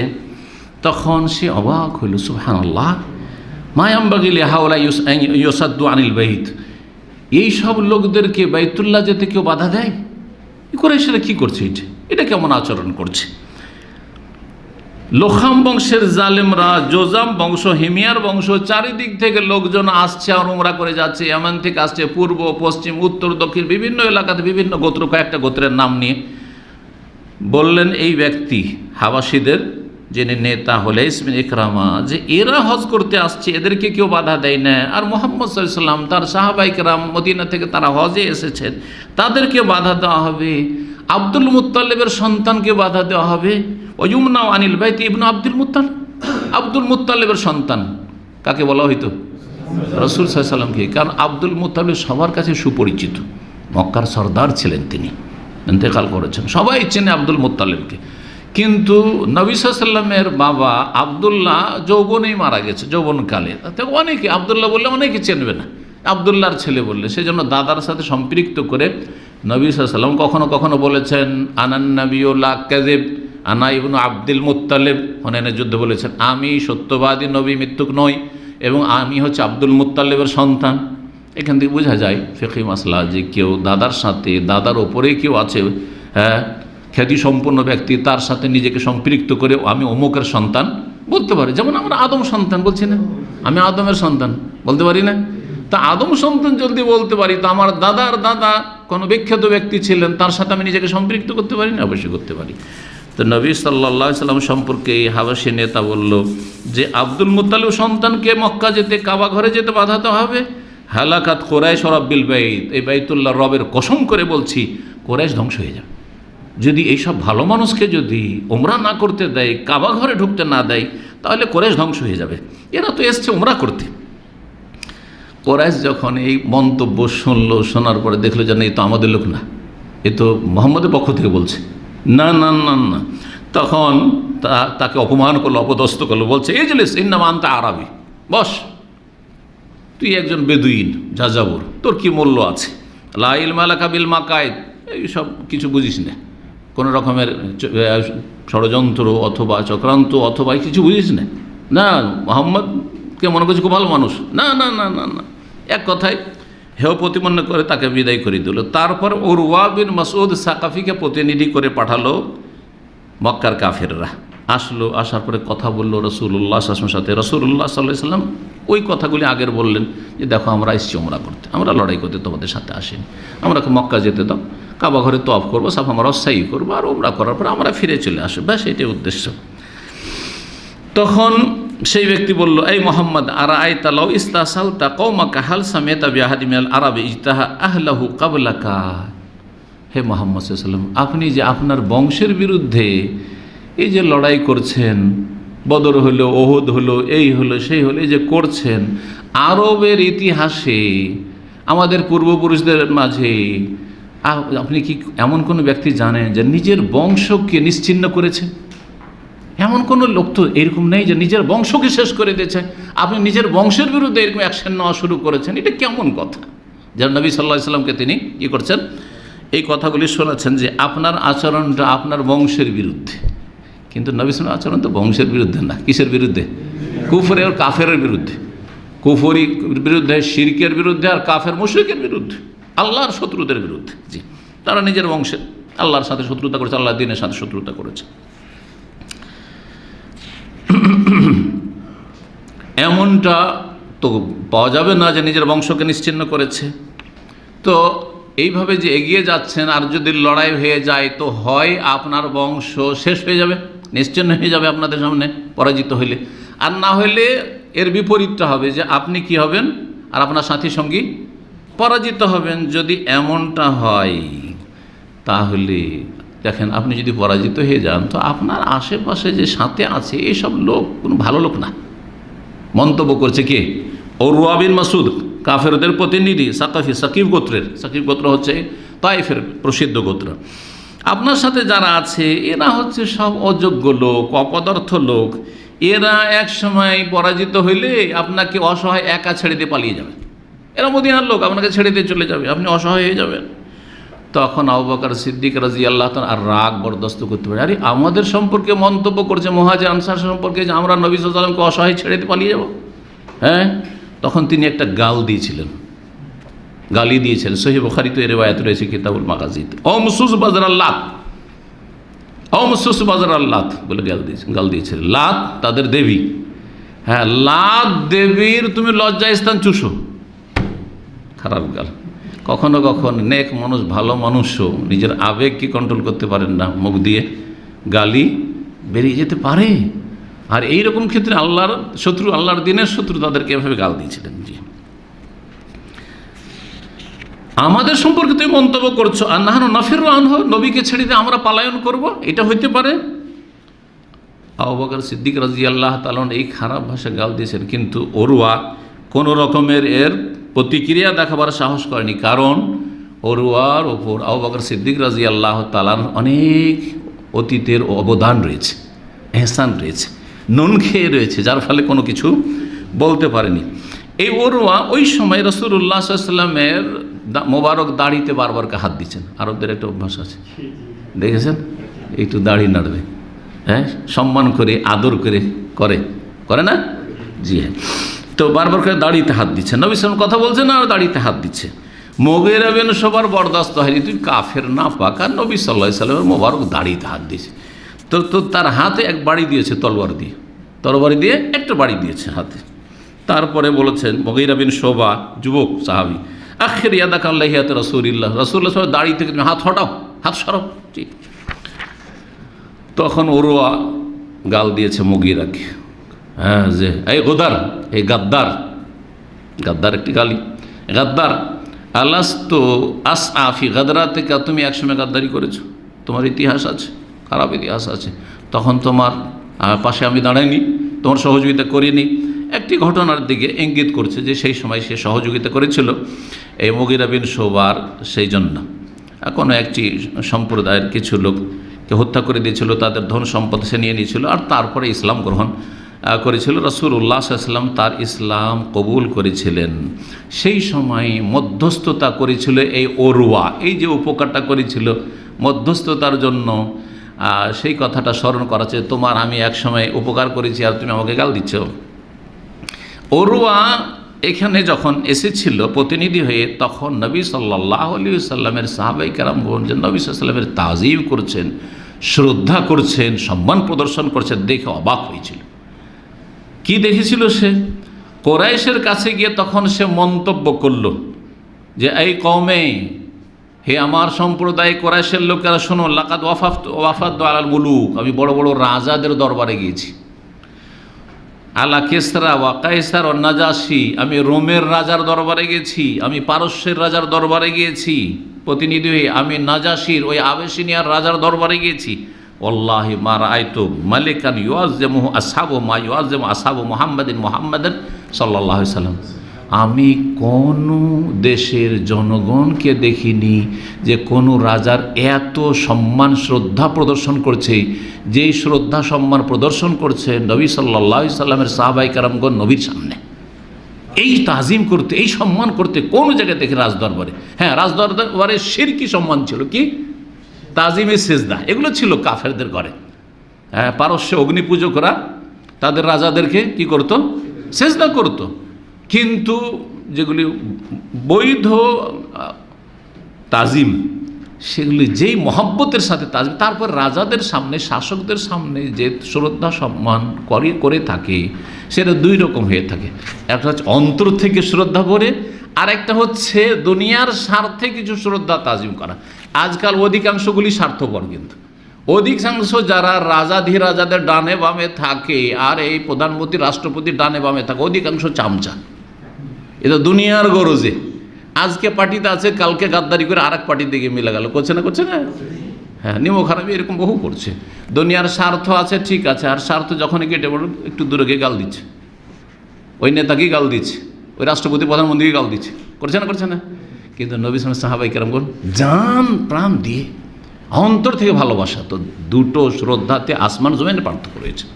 তখন সে অবাক হইল, সুবহানাল্লাহ, মায়াম্বাগিলি হাওলা ইউসাদ্দু আনিল বাইত, এই সব লোকদেরকে বাইতুল্লাহ যেতে কেউ বাধা দেয়? কুরাইশরা কি করছে? এটা কেমন আচরণ করছে? লোখাম বংশের জালেমরা, জোজাম বংশ, হিমিয়ার বংশ, চারিদিক থেকে লোকজন আসছে আর উমরা করে যাচ্ছে। ইয়ামান থেকে আসছে, পূর্ব পশ্চিম উত্তর দক্ষিণ বিভিন্ন এলাকাতে বিভিন্ন গোত্র, কয়েকটা গোত্রের নাম নিয়ে বললেন এই ব্যক্তি হাবাসীদের যিনি নেতা হুলাইস বিন ইকরামা, যে এরা হজ করতে আসছে, এদেরকে কেউ বাধা দেয় না, আর মুহাম্মদ সাল্লাল্লাহু আলাইহি ওয়াসাল্লাম তার সাহাবায়ে কেরাম মদিনা থেকে তারা হজে এসেছেন, তাদেরকে বাধা দেওয়া হবে। আব্দুল মুত্তালিবের সন্তানকে বাধা দেওয়া হবে। ওয়ুমনাউ আনিল বাইত ইবনু আব্দুল মুত্তালিব, আব্দুল মুত্তালিবের সন্তান কাকে বলা হইতো? রাসূল সাল্লাল্লাহু আলাইহি ওয়াসাল্লামকে। কারণ আব্দুল মুত্তালিব সবার কাছে সুপরিচিত, মক্কার সর্দার ছিলেন, তিনি ইন্তেকাল করেছেন, সবাই চেনে আব্দুল মুত্তালিবকে। কিন্তু নবী সাল্লাল্লাহু আলাইহি ওয়াসাল্লামের বাবা আব্দুল্লাহ যৌবনেই মারা গেছে, যৌবনকালে। তাতে অনেকে আব্দুল্লাহ বললে অনেকে চেনবে না, আব্দুল্লাহর ছেলে বললে। সেই জন্য দাদার সাথে সম্পৃক্ত করে নবী সাল্লাল্লাহু আলাইহি ওয়াসাল্লাম কখনো কখনো বলেছেন আনান নবিয়্যু লা কাযিব আনা ইবনু আব্দুল মুত্তালিব। হুনাইনের যুদ্ধে বলেছেন আমি সত্যবাদী নবী, মিথ্যুক নই, এবং আমি হচ্ছে আব্দুল মুত্তালিবের সন্তান। এখান থেকে বোঝা যায় ফিকহি মাসলা যে কেউ দাদার সাথে, দাদার ওপরে কেউ আছে, হ্যাঁ, খ্যাতি সম্পন্ন ব্যক্তি, তার সাথে নিজেকে সম্পৃক্ত করে আমি অমুকের সন্তান বলতে পারি। যেমন আমরা আদম সন্তান বলছি না, আমি আদমের সন্তান বলতে পারি না? তা আদম সন্তান যদি বলতে পারি, তো আমার দাদার দাদা কোনো বিখ্যাত ব্যক্তি ছিলেন, তার সাথে আমি নিজেকে সম্পৃক্ত করতে পারি না? অবশ্যই করতে পারি। তো নবী সাল্লাল্লাহু আলাইহি সাল্লাম সম্পর্কে এই হাবাসী নেতা বলল যে আব্দুল মুত্তালিব সন্তানকে মক্কা যেতে, কাবা ঘরে যেতে বাধা দেওয়া হবে। হালাকাত কুরাইশ রাব্বিল বাইত, এই বাইতুল্লাহ রবের কসম করে বলছি কুরাইশ ধ্বংস হয়ে যাবে। যদি এইসব ভালো মানুষকে যদি উমরা না করতে দেয়, কাবা ঘরে ঢুকতে না দেয়, তাহলে কুরাইশ ধ্বংস হয়ে যাবে। এরা তো এসছে উমরা করতে। কুরাইশ যখন এই মন্তব্য শুনলো, শোনার পরে দেখলো যে না, এ তো আমাদের লোক না, এ তো মুহাম্মদের পক্ষ থেকে বলছে, না না না না। তখন তাকে অপমান করলো, অপদস্থ করলো, বলছে ইজলিস ইন্নামা আনতা আরাবী, বস, তুই একজন বেদুইন, যাযাবর, তোর কি মূল্য আছে? লা ইলমা লাকা বিল মাকাইদ, এইসব কিছু বুঝিস না, কোনো রকমের ষড়যন্ত্র অথবা চক্রান্ত অথবা কিছু বুঝিস না। না, মুহাম্মদকে মনে করছি খুব ভালো মানুষ, না না না না না, এক কথায় হেয় প্রতিপন্ন করে তাকে বিদায় করে দিল। তারপর উরওয়া বিন মাসউদ সাকাফিকে প্রতিনিধি করে পাঠালো মক্কার কাফেররা। আসলো, আসার পরে কথা বললো রাসূলুল্লাহ সাল্লাল্লাহু আলাইহি ওয়াসাল্লামের সাথে। রাসূলুল্লাহ সাল্লাল্লাহু আলাইহি ওয়াসাল্লাম ওই কথাগুলি আগের বললেন যে দেখো আমরা এসেছি উমরা করতে, আমরা লড়াই করতে তোমাদের সাথে আসিনি, আমরা মক্কা যেতে দাও, কাবা ঘরে তওয়াফ করবো, সাফা মারওয়া সাই করবো, আর উমরা করার পর আমরা ফিরে চলে আসবো, ব্যাস এটাই উদ্দেশ্য। তখন সেই ব্যক্তি বলল এই মুহাম্মদ আরাআইতা লাউ ইস্তাসালতা কওমাকা হাল সামিতা বিআহাদি মিনাল আরাবি ইজতাহা আহলাহু ক্বাবলাকা। হে মুহাম্মদ সাল্লাল্লাহু আলাইহি ওয়াসাল্লাম, আপনি যে আপনার বংশের বিরুদ্ধে এই যে লড়াই করছেন, বদর হলো, ওহুদ হলো, এই হলো, সেই হলো, এই যে করছেন, আরবের ইতিহাসে আমাদের পূর্বপুরুষদের মাঝে আপনি কি এমন কোনো ব্যক্তি জানেন যে নিজের বংশকে নিশ্চিহ্ন করেছে? এমন কোনো লোক তো এরকম নেই যে নিজের বংশকে শেষ করে দিয়েছে। আপনি নিজের বংশের বিরুদ্ধে এরকম অ্যাকশন নেওয়া শুরু করেছেন, এটা কেমন কথা? যারা নবী সাল্লাল্লাহু আলাইহি ওয়াসাল্লামকে তিনি কী করছেন, এই কথাগুলি শোনাচ্ছেন যে আপনার আচরণটা আপনার বংশের বিরুদ্ধে। কিন্তু নবী সাল্লাল্লাহু আলাইহি ওয়াসাল্লাম তো বংশের বিরুদ্ধে না, কিসের বিরুদ্ধে? কুফরের আর কাফেরের বিরুদ্ধে, কুফরি বিরুদ্ধে, শিরকের বিরুদ্ধে, আর কাফের মুশরিকের বিরুদ্ধে, আল্লাহর শত্রুদের বিরুদ্ধে। জি, তারা নিজের বংশের আল্লাহর সাথে শত্রুতা করেছে, আল্লাহর দ্বীনের সাথে শত্রুতা করেছে। এমনটা তো পাওয়া যাবে না যে নিজের বংশকে নিশ্চিহ্ন করেছে। তো এইভাবে যে এগিয়ে যাচ্ছেন, আর যদি লড়াই হয়ে যায় তো হয় আপনার বংশ শেষ হয়ে যাবে, নিশ্চিহ্ন হয়ে যাবে আপনাদের সামনে পরাজিত হইলে, আর না হইলে এর বিপরীতটা হবে যে আপনি কি হবেন আর আপনার সাথী সঙ্গী পরাজিত হবেন। যদি এমনটা হয় তাহলে দেখেন, আপনি যদি পরাজিত হয়ে যান তো আপনার আশেপাশে যে সাথে আছে এইসব লোক কোনো ভালো লোক না। মন্তব্য করছে কে? উরওয়া বিন মাসউদ, কাফেরদের প্রতিনিধি, সাকাফি, সাকিব গোত্রের। সাকিব গোত্র হচ্ছে তায়েফের প্রসিদ্ধ গোত্র। আপনার সাথে যারা আছে এরা হচ্ছে সব অযোগ্য লোক, অপদার্থ লোক। এরা এক সময় পরাজিত হইলে আপনাকে অসহায় একা ছেড়ে দিয়ে পালিয়ে যাবে। এরা মদিনার লোক, আপনাকে ছেড়ে দিয়ে চলে যাবে, আপনি অসহায় হয়ে যাবেন। তখন আবু বকর সিদ্দিক রাদিয়াল্লাহু তাআলা আর রাগ বরদাস্ত করতে পারে। আরে আমাদের সম্পর্কে মন্তব্য করছে, মুহাজির আনসার সম্পর্কে, যে আমরা নবী সাল্লাল্লাহু আলাইহি ওয়াসাল্লামকে অসহায় ছেড়ে দিয়ে পালিয়ে যাব, হ্যাঁ, তখন তিনি একটা গালি দিয়েছিলেন। সহিহ বুখারীতে এর রিওয়ায়াত রয়েছে কিতাবুল মাগাজিতে, অমসুস বাজার আল্লাহ, অমসুস বাজার আল্লাহ বলে গাল দিয়েছিলেন। লাত তাদের দেবী, হ্যাঁ, লাত দেবীর তুমি লজ্জা স্থান চুষো, খারাপ গাল। কখনো কখনো নেক মানুষ, ভালো মানুষও নিজের আবেগকে কন্ট্রোল করতে পারেন না, মুখ দিয়ে গালি বেরিয়ে যেতে পারে। আর এইরকম ক্ষেত্রে আল্লাহর শত্রু, আল্লাহর দিনের শত্রু তাদেরকে এভাবে গাল দিয়েছিলেন। জি, আমাদের সম্পর্কে তুমি মন্তব্য করছো, আর নাহানু নাফিরু আনহু, নবীকে ছেড়ে দিয়ে আমরা পালায়ন করব, এটা হইতে পারে? আবু বকর সিদ্দিক রাদিয়াল্লাহু তাআলা এই খারাপ ভাষায় গাল দিয়েছেন, কিন্তু ওরওয়া কোনো রকমের এর প্রতিক্রিয়া দেখাবার সাহস করেনি, কারণ ওরওয়ার ওপর আবু বকর সিদ্দিক রাদিয়াল্লাহু তাআলার অনেক অতীতের অবদান রয়েছে, এহসান রয়েছে, নুন খেয়ে রয়েছে, যার ফলে কোনো কিছু বলতে পারেনি। এই ওরওয়া ওই সময় রাসূলুল্লাহ সাল্লাল্লাহু আলাইহি ওয়াসাল্লামের মোবারক দাড়িতে বারবার হাত দিচ্ছেন। আরবদের একটা অভ্যাস আছে, দেখেছেন, একটু দাড়ি নাড়বে, হ্যাঁ, সম্মান করে আদর করে না? জি হ্যাঁ, তো বারবার করে দাড়িতে হাত দিচ্ছে। নবী সাল্লাল্লাহু আলাইহি ওয়াসাল্লাম কথা বলছে না, আর দাড়িতে হাত দিচ্ছে। মুগীরা বিন শুবার বরদাস্ত হয়নি, তুই কাফের না পাক, আর নবী সাল্লাল্লাহু আলাইহি ওয়াসাল্লামের মোবারক দাড়িতে হাত দিয়েছে। তো তার হাতে এক বাড়ি দিয়েছে, তরবারি দিয়ে একটা বাড়ি দিয়েছে হাতে। তারপরে বলেছেন মুগীরা বিন শুবা, যুবক সাহাবী, আখির ইয়াদাকা আল্লাহ ইয়াত রাসূলুল্লাহ, রাসূলুল্লাহ সাল্লাল্লাহু আলাইহি ওয়াসাল্লাম দাড়ি থেকে তুমি হাত হটাও, হাত সরাও। ঠিক তখন ওরওয়া গাল দিয়েছে মুগীরাকে, হ্যাঁ, যে এই গোদার, এই গাদ্দার একটি গালি, গাদ্দার আলাস্তু আসআফি গাদরাতিকা, তুমি একসময় গাদ্দারি করেছো, তোমার ইতিহাস আছে, খারাপ ইতিহাস আছে, তখন তোমার পাশে আমি দাঁড়াইনি, তোমার সহযোগিতা করিনি। একটি ঘটনার দিকে ইঙ্গিত করছে যে সেই সময় সে সহযোগিতা করেছিল এই মুগীরা বিন শুবার, সেই জন্য কোনো একটি সম্প্রদায়ের কিছু লোককে হত্যা করে দিয়েছিল, তাদের ধন সম্পদ সে নিয়ে নিয়েছিল, আর তারপরে ইসলাম গ্রহণ করেছিল। রাসূলুল্লাহ সাল্লাল্লাহু আলাইহি ওয়াসাল্লাম তার ইসলাম কবুল করেছিলেন। সেই সময় মধ্যস্থতা করেছিল এই ওরওয়া, এই যে উপকারটা করেছিল মধ্যস্থতার জন্য, সেই কথাটা স্মরণ করাচ্ছে, তোমার আমি এক সময় উপকার করেছি আর তুমি আমাকে গাল দিচ্ছ। ওরওয়া এখানে যখন এসেছিল প্রতিনিধি হয়ে, তখন নবী সাল্লাল্লাহু আলাইহি ওয়াসাল্লামের সাহাবায়ে কেরামগণ যে নবী সাল্লাল্লাহু আলাইহি ওয়াসাল্লামের তাজিম করছেন, শ্রদ্ধা করছেন, সম্মান প্রদর্শন করছেন, দেখে অবাক হয়েছিল। কি দেখেছিল সে? কোরাইশের কাছে গিয়ে তখন সে মন্তব্য করল যে এই কওমে, হে আমার সম্প্রদায় কোরাইশের লোকেরা শোনো, লাকাদ ওয়াফাদতু আলাল মুলুক, আমি বড় বড় রাজাদের দরবারে গিয়েছি, আলা কেসরা ওয়া কায়সার ও নাজাশি, আমি রোমের রাজার দরবারে গেছি, আমি পারস্যের রাজার দরবারে গিয়েছি প্রতিনিধি হয়ে, আমি নাজাশির ওই আবেসিনিয়ার রাজার দরবারে গিয়েছি। ওয়াল্লাহি মা রাআইতু মালিকান ইউআযযিমুহু আসহাবু মা ইউআযযিমু আসহাবু মুহাম্মাদিন সাল্লাল্লাহু আলাইহি ওয়াসাল্লাম, আমি কোনো দেশের জনগণকে দেখিনি যে কোনো রাজার এত সম্মান শ্রদ্ধা প্রদর্শন করছে, যেই শ্রদ্ধা সম্মান প্রদর্শন করছে নবী সাল্লাল্লাহু আলাইহি সাল্লামের সাহাবায়ে কেরামগণ নবীর সামনে। এই তাজিম করতে, এই সম্মান করতে কোনো জায়গায় দেখে রাজদরবারে, হ্যাঁ, রাজদরবারে শিরকি সম্মান ছিল, কি তাজিমে সেজদা, এগুলো ছিল কাফেরদের ঘরে। হ্যাঁ, পারস্যে অগ্নি পূজকরা তাদের রাজাদেরকে কি করত? সেজদা করত। কিন্তু যেগুলি বৈধ তাজিম, সেগুলি যেই মহব্বতের সাথে তাজিম, তারপর রাজাদের সামনে, শাসকদের সামনে যে শ্রদ্ধা সম্মান করে থাকে, সেটা দুই রকম হয়ে থাকে। একটা হচ্ছে অন্তর থেকে শ্রদ্ধা করে, আর একটা হচ্ছে দুনিয়ার স্বার্থে কিছু শ্রদ্ধা তাজিম করা। আজকাল অধিকাংশগুলি স্বার্থপর, কিন্তু অধিকাংশ যারা রাজাদের ডানে বামে থাকে, আর এই প্রধানমন্ত্রী রাষ্ট্রপতির ডানে বামে থাকে, অধিকাংশ চামচা। এটা দুনিয়ার গরজে, আজকে পার্টিতে আছে, কালকে গাদ্দারি করে আর এক পার্টির দিকে মিলে গেল, করছে না? হ্যাঁ, নিমক হারামি এরকম বহু করছে। দুনিয়ার স্বার্থ আছে, ঠিক আছে, আর স্বার্থ যখনই কেটে পড়ে একটু দূরে গিয়ে গাল দিচ্ছে, ওই নেতাকেই গাল দিচ্ছে, ওই রাষ্ট্রপতি প্রধানমন্ত্রীকে গাল দিচ্ছে, করছে না? কিন্তু নবী সাহাবায়ে কেরামগণ জান প্রাণ দিয়ে অন্তর থেকে ভালোবাসা। তো দুটো শ্রদ্ধাতে আসমান জমিনের পার্থক্য রয়েছে।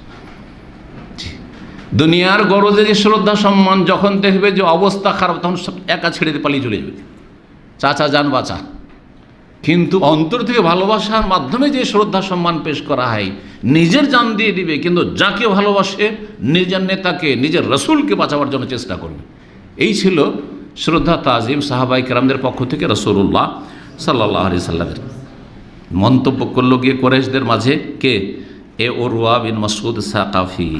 দুনিয়ার গরজে যে শ্রদ্ধা সম্মান, যখন দেখবে যে অবস্থা খারাপ, তখন সব একা ছেড়ে দিয়ে পালিয়ে চলে যাবে, চাচা যান বাঁচা, কিন্তু অন্তর থেকে ভালোবাসার মাধ্যমে যে শ্রদ্ধা সম্মান পেশ করা হয়, নিজের জান দিয়ে দিবে, কিন্তু যাকে ভালোবাসে নিজের নেতাকে, নিজের রসুলকে বাঁচাবার জন্য চেষ্টা করবে। এই ছিল শ্রদ্ধা তাজিম সাহাবাই কেরামদের পক্ষ থেকে রাসূলুল্লাহ সাল্লাল্লাহু আলাইহি সাল্লামের। মন্তব্য করলো গিয়ে কুরাইশদের মাঝে কে? এ উরওয়া বিন মাসউদ সাকাফি,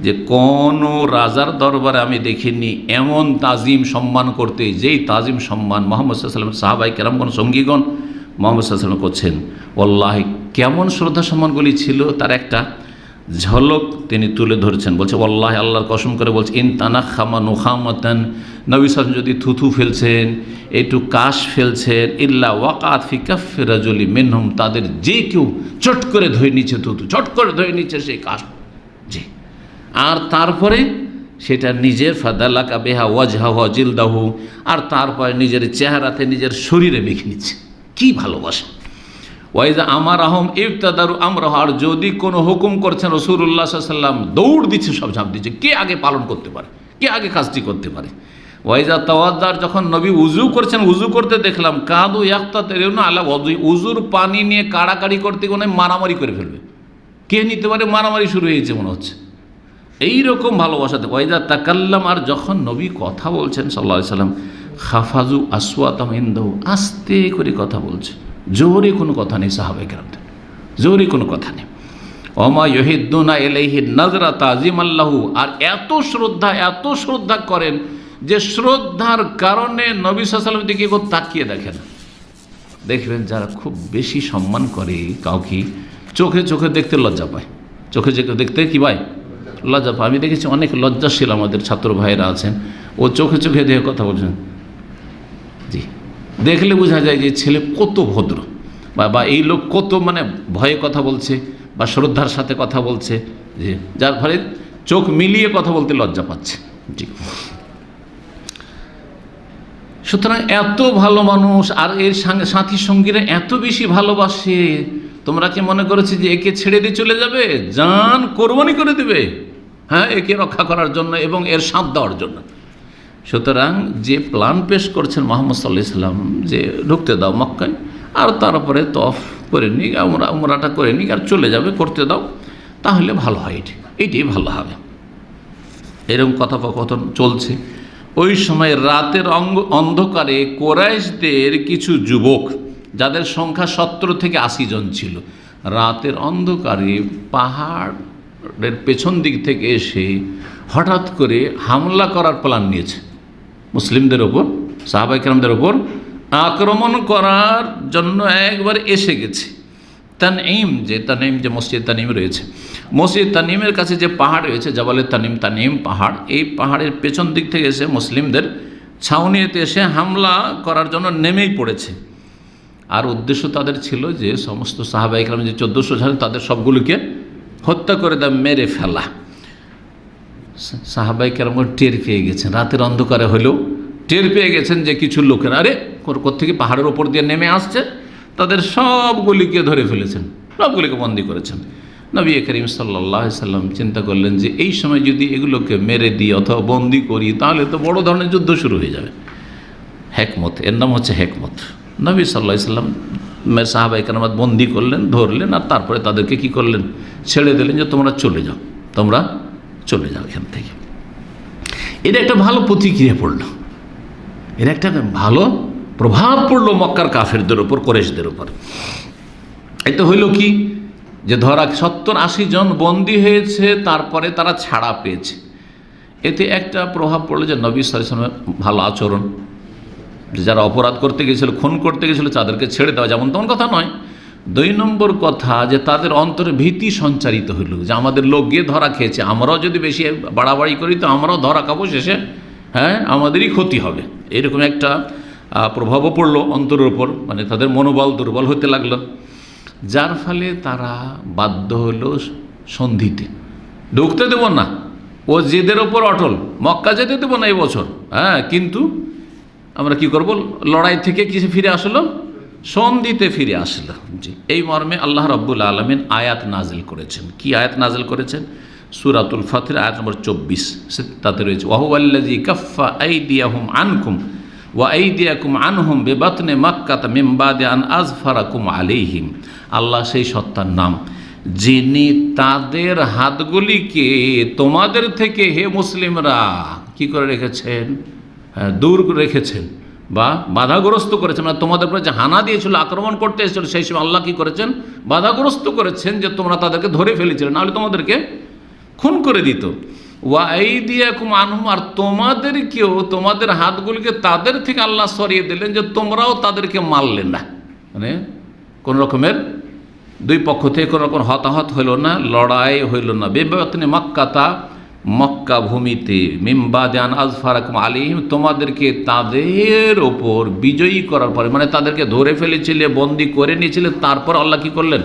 যে কোনো রাজার দরবারে আমি দেখিনি এমন তাজিম সম্মান করতে, যেই তাজিম সম্মান মুহাম্মদ সাল্লাল্লাহু আলাইহি ওয়াসাল্লাম সাহাবাই কেরামগণ সঙ্গীগণ মুহাম্মদ সাল্লাল্লাহু আলাইহি ওয়াসাল্লাম করছেন। ওয়াল্লাহি কেমন শ্রদ্ধা সম্মানগুলি ছিল তার একটা ঝলক তিনি তুলে ধরছেন। বলছে ওয়াল্লাহি, আল্লাহর কসম করে বলছে, ইন তানাখামা নুখামাতান, নবী সাল্লাল্লাহু আলাইহি ওয়াসাল্লাম যদি থুথু ফেলছেন, একটু কাশ ফেলছেন, ইল্লা ওয়াকাত ফি কাফি রাজুলি মিনহুম, তাদের যে কেউ চট করে ধরে নিচ্ছে থুথু, চট করে ধরে নিচ্ছে সেই কাশ, জি, আর তারপরে সেটা নিজের ফাদালাকা বেহা ওয়াজহাহু জিলদাহু, আর তারপরে নিজের চেহারাতে নিজের শরীরে মেখে নিচ্ছে। কি ভালোবাসা! ওয়াইজা আমার আহম ইবতাদারু আমরাহ, আর যদি কোনো হুকুম করছেন রাসূলুল্লাহ সাল্লাল্লাহু আলাইহি ওয়াসাল্লাম দৌড় দিচ্ছে, সব ঝাঁপ দিচ্ছে, কে আগে পালন করতে পারে, কে আগে কাজটি করতে পারে। ওয়াইজা তাওয়াদ্দার, যখন নবী উজু করছেন, উজু করতে দেখলাম কাদু ইয়াক্তাতিরুনা আলা ওয়াজুই, উজুর পানি নিয়ে কাড়াকাড়ি করতে গিয়ে মারামারি করে ফেলবে, কে নিতে পারে, মারামারি শুরু হয়েছে মনে হচ্ছে। এইরকম ভালোবাসাতে। ওয়াইজা তাকাল্লাম, আর যখন নবী কথা বলছেন সাল্লাল্লাহু আলাইহি ওয়াসাল্লাম, খাফাজু আসওয়াতাহুম ইনদাহু, আস্তে করে কথা বলছে, জোরে কোনো কথা নেই সাহাবায়ে কেরামদের, জোরে কোনো কথা নেই। ওমা ইউহিদ্দুনা ইলাইহি নাযরা তাযিমান লাহু, আর এত শ্রদ্ধা করেন যে শ্রদ্ধার কারণে নবী সাল্লাল্লাহু আলাইহি ওয়াসাল্লামের দিকে কেউ তাকিয়ে দেখে না। দেখবেন যারা খুব বেশি সম্মান করে কাউকে, চোখে চোখে দেখতে লজ্জা পায়, চোখে চোখে দেখতে কি ভাই লজ্জা পায়। আমি দেখেছি অনেক লজ্জাশীল আমাদের ছাত্র ভাইরা আছেন, ও চোখে চোখে দেখে কথা বলছেন, জি, দেখলে বোঝা যায় যে ছেলে কত ভদ্র, বা এই লোক কত মানে ভয়ে কথা বলছে বা শ্রদ্ধার সাথে কথা বলছে, যে যার ফলে চোখ মিলিয়ে কথা বলতে লজ্জা পাচ্ছে। জি, সুতরাং এত ভালো মানুষ, আর এর সাথী সঙ্গীরা এত বেশি ভালোবাসে, তোমরা কি মনে করেছো যে একে ছেড়ে দিয়ে চলে যাবে? জান কোরবানি করে দেবে, হ্যাঁ, একে রক্ষা করার জন্য এবং এর সাথ দেওয়ার জন্য। সুতরাং যে প্ল্যান পেশ করছেন মুহাম্মদ সাল্লাল্লাহু আলাইহি ওয়াসাল্লাম, যে ঢুকতে দাও মক্কায়, আর তারপরে তফ করে নিক, উমরাটা করে নিক, আর চলে যাবে, করতে দাও, তাহলে ভালো হয়, এইটাই ভালো হবে। এরকম কথোপকথন চলছে। ওই সময় রাতের অন্ধকারে কুরাইশদের কিছু যুবক, যাদের সংখ্যা 70 থেকে 80 জন ছিল, রাতের অন্ধকারে পাহাড়ের পেছন দিক থেকে এসে হঠাৎ করে হামলা করার প্ল্যান নিয়েছে মুসলিমদের ওপর, সাহাবায়ে কেরামদের ওপর আক্রমণ করার জন্য একবার এসে গেছে। তানঈম যে মসজিদ তানঈম রয়েছে, মসজিদ তানঈমের কাছে যে পাহাড় রয়েছে, জাবালে তানঈম পাহাড়, এই পাহাড়ের পেছন দিক থেকে এসে মুসলিমদের ছাউনিতে এসে হামলা করার জন্য নেমেই পড়েছে। আর উদ্দেশ্য তাদের ছিল যে সমস্ত সাহাবায়ে কেরাম যে 1400 জন, তাদের সবগুলোকে হত্যা করে দেয়, মেরে ফেলা। সাহাবায়ে কেরাম টের পেয়ে গেছেন, রাতের অন্ধকারে হলেও টের পেয়ে গেছেন যে কিছু লোকের আরে কোত্থেকে পাহাড়ের ওপর দিয়ে নেমে আসছে, তাদের সবগুলিকে ধরে ফেলেছেন, সবগুলিকে বন্দী করেছেন। নবী করিম সাল্লাল্লাহু আলাইহি সাল্লাম চিন্তা করলেন যে এই সময় যদি এগুলোকে মেরে দিই অথবা বন্দী করি, তাহলে তো বড় ধরনের যুদ্ধ শুরু হয়ে যাবে। হেকমত, এর নাম হচ্ছে হেকমত। নবী সাল্লাল্লাহু আলাইহি সাল্লাম সাহাবায়ে কেরাম বন্দী করলেন, ধরলেন, আর তারপরে তাদেরকে কি করলেন, ছেড়ে দিলেন যে তোমরা চলে যাও এখান থেকে। এটা একটা ভালো প্রতিক্রিয়া পড়লো, এর একটা ভালো প্রভাব পড়লো মক্কার কাফেরদের ওপর, কুরাইশদের ওপর। এটা হইল কি, যে ধরা 70-80 জন বন্দী হয়েছে, তারপরে তারা ছাড়া পেয়েছে। এতে একটা প্রভাব পড়লো যে নবী সাল্লাল্লাহু আলাইহি ওয়াসাল্লামের ভালো আচরণ, যারা অপরাধ করতে গেছিল, খুন করতে গেছিল, তাদেরকে ছেড়ে দেওয়া যেমন তেমন কথা নয়। 2 নম্বর কথা, যে তাদের অন্তরে ভীতি সঞ্চারিত হইল, যে আমাদের লোক গিয়ে ধরা খেয়েছে, আমরাও যদি বেশি বাড়াবাড়ি করি তো আমরাও ধরা খাবো, শেষে হ্যাঁ আমাদেরই ক্ষতি হবে। এরকম একটা প্রভাবও পড়লো অন্তরের ওপর, মানে তাদের মনোবল দুর্বল হতে লাগলো, যার ফলে তারা বাধ্য হলো সন্ধিতে। ঢুকতে দেব না, ও জেদের ওপর অটল, মক্কা যেতে দেবো না এই বছর, হ্যাঁ, কিন্তু আমরা কি করব, লড়াই থেকে কিসে ফিরে আসলো, সন্ধিতে ফিরে আসলো। জি, এই মর্মে আল্লাহ রাব্বুল আলামিন আয়াত নাজিল করেছেন। কি আয়াত নাজিল করেছেন? সূরাতুল ফাতির আয়াত নম্বর 24, তাতে রয়েছে ওয়াহুয়াল্লাযী কাফফা আইদিয়াহুম আনকুম ওয়া আইদিয়াকুম আনহুম বিবাতনি মাক্কাতা মিন বাদি আন আযফারাকুম আলাইহিম। আল্লাহ সেই সত্তার নাম যিনি তাদের হাতগুলিকে তোমাদের থেকে হে মুসলিমরা কি করে রেখেছেন, দূর রেখেছেন বা বাধাগ্রস্ত করেছেন। মানে তোমাদের উপরে যে হানা দিয়েছিল, আক্রমণ করতে এসেছিল, সেই সময় আল্লাহ কী করেছেন, বাধাগ্রস্ত করেছেন যে তোমরা তাদেরকে ধরে ফেলেছিলে, নাহলে তোমাদেরকে খুন করে দিত। ওয়া আইদিয়াকুম আনহুম, আর তোমাদেরকেও তোমাদের হাতগুলিকে তাদের থেকে আল্লাহ সরিয়ে দিলেন যে তোমরাও তাদেরকে মারলে না। মানে কোন রকমের দুই পক্ষ থেকে কোনো রকম হতাহত হইল না, লড়াই হইল না। বেবাতনি মক্কাতা, মক্কা ভূমিতে, মিন বাদি আন আযফারাকুম আলাইহিম, তোমাদেরকে তাদের ওপর বিজয়ী করার পরে, মানে তাদেরকে ধরে ফেলেছিলে, বন্দি করে নিয়েছিলে, তারপর আল্লাহ কী করলেন,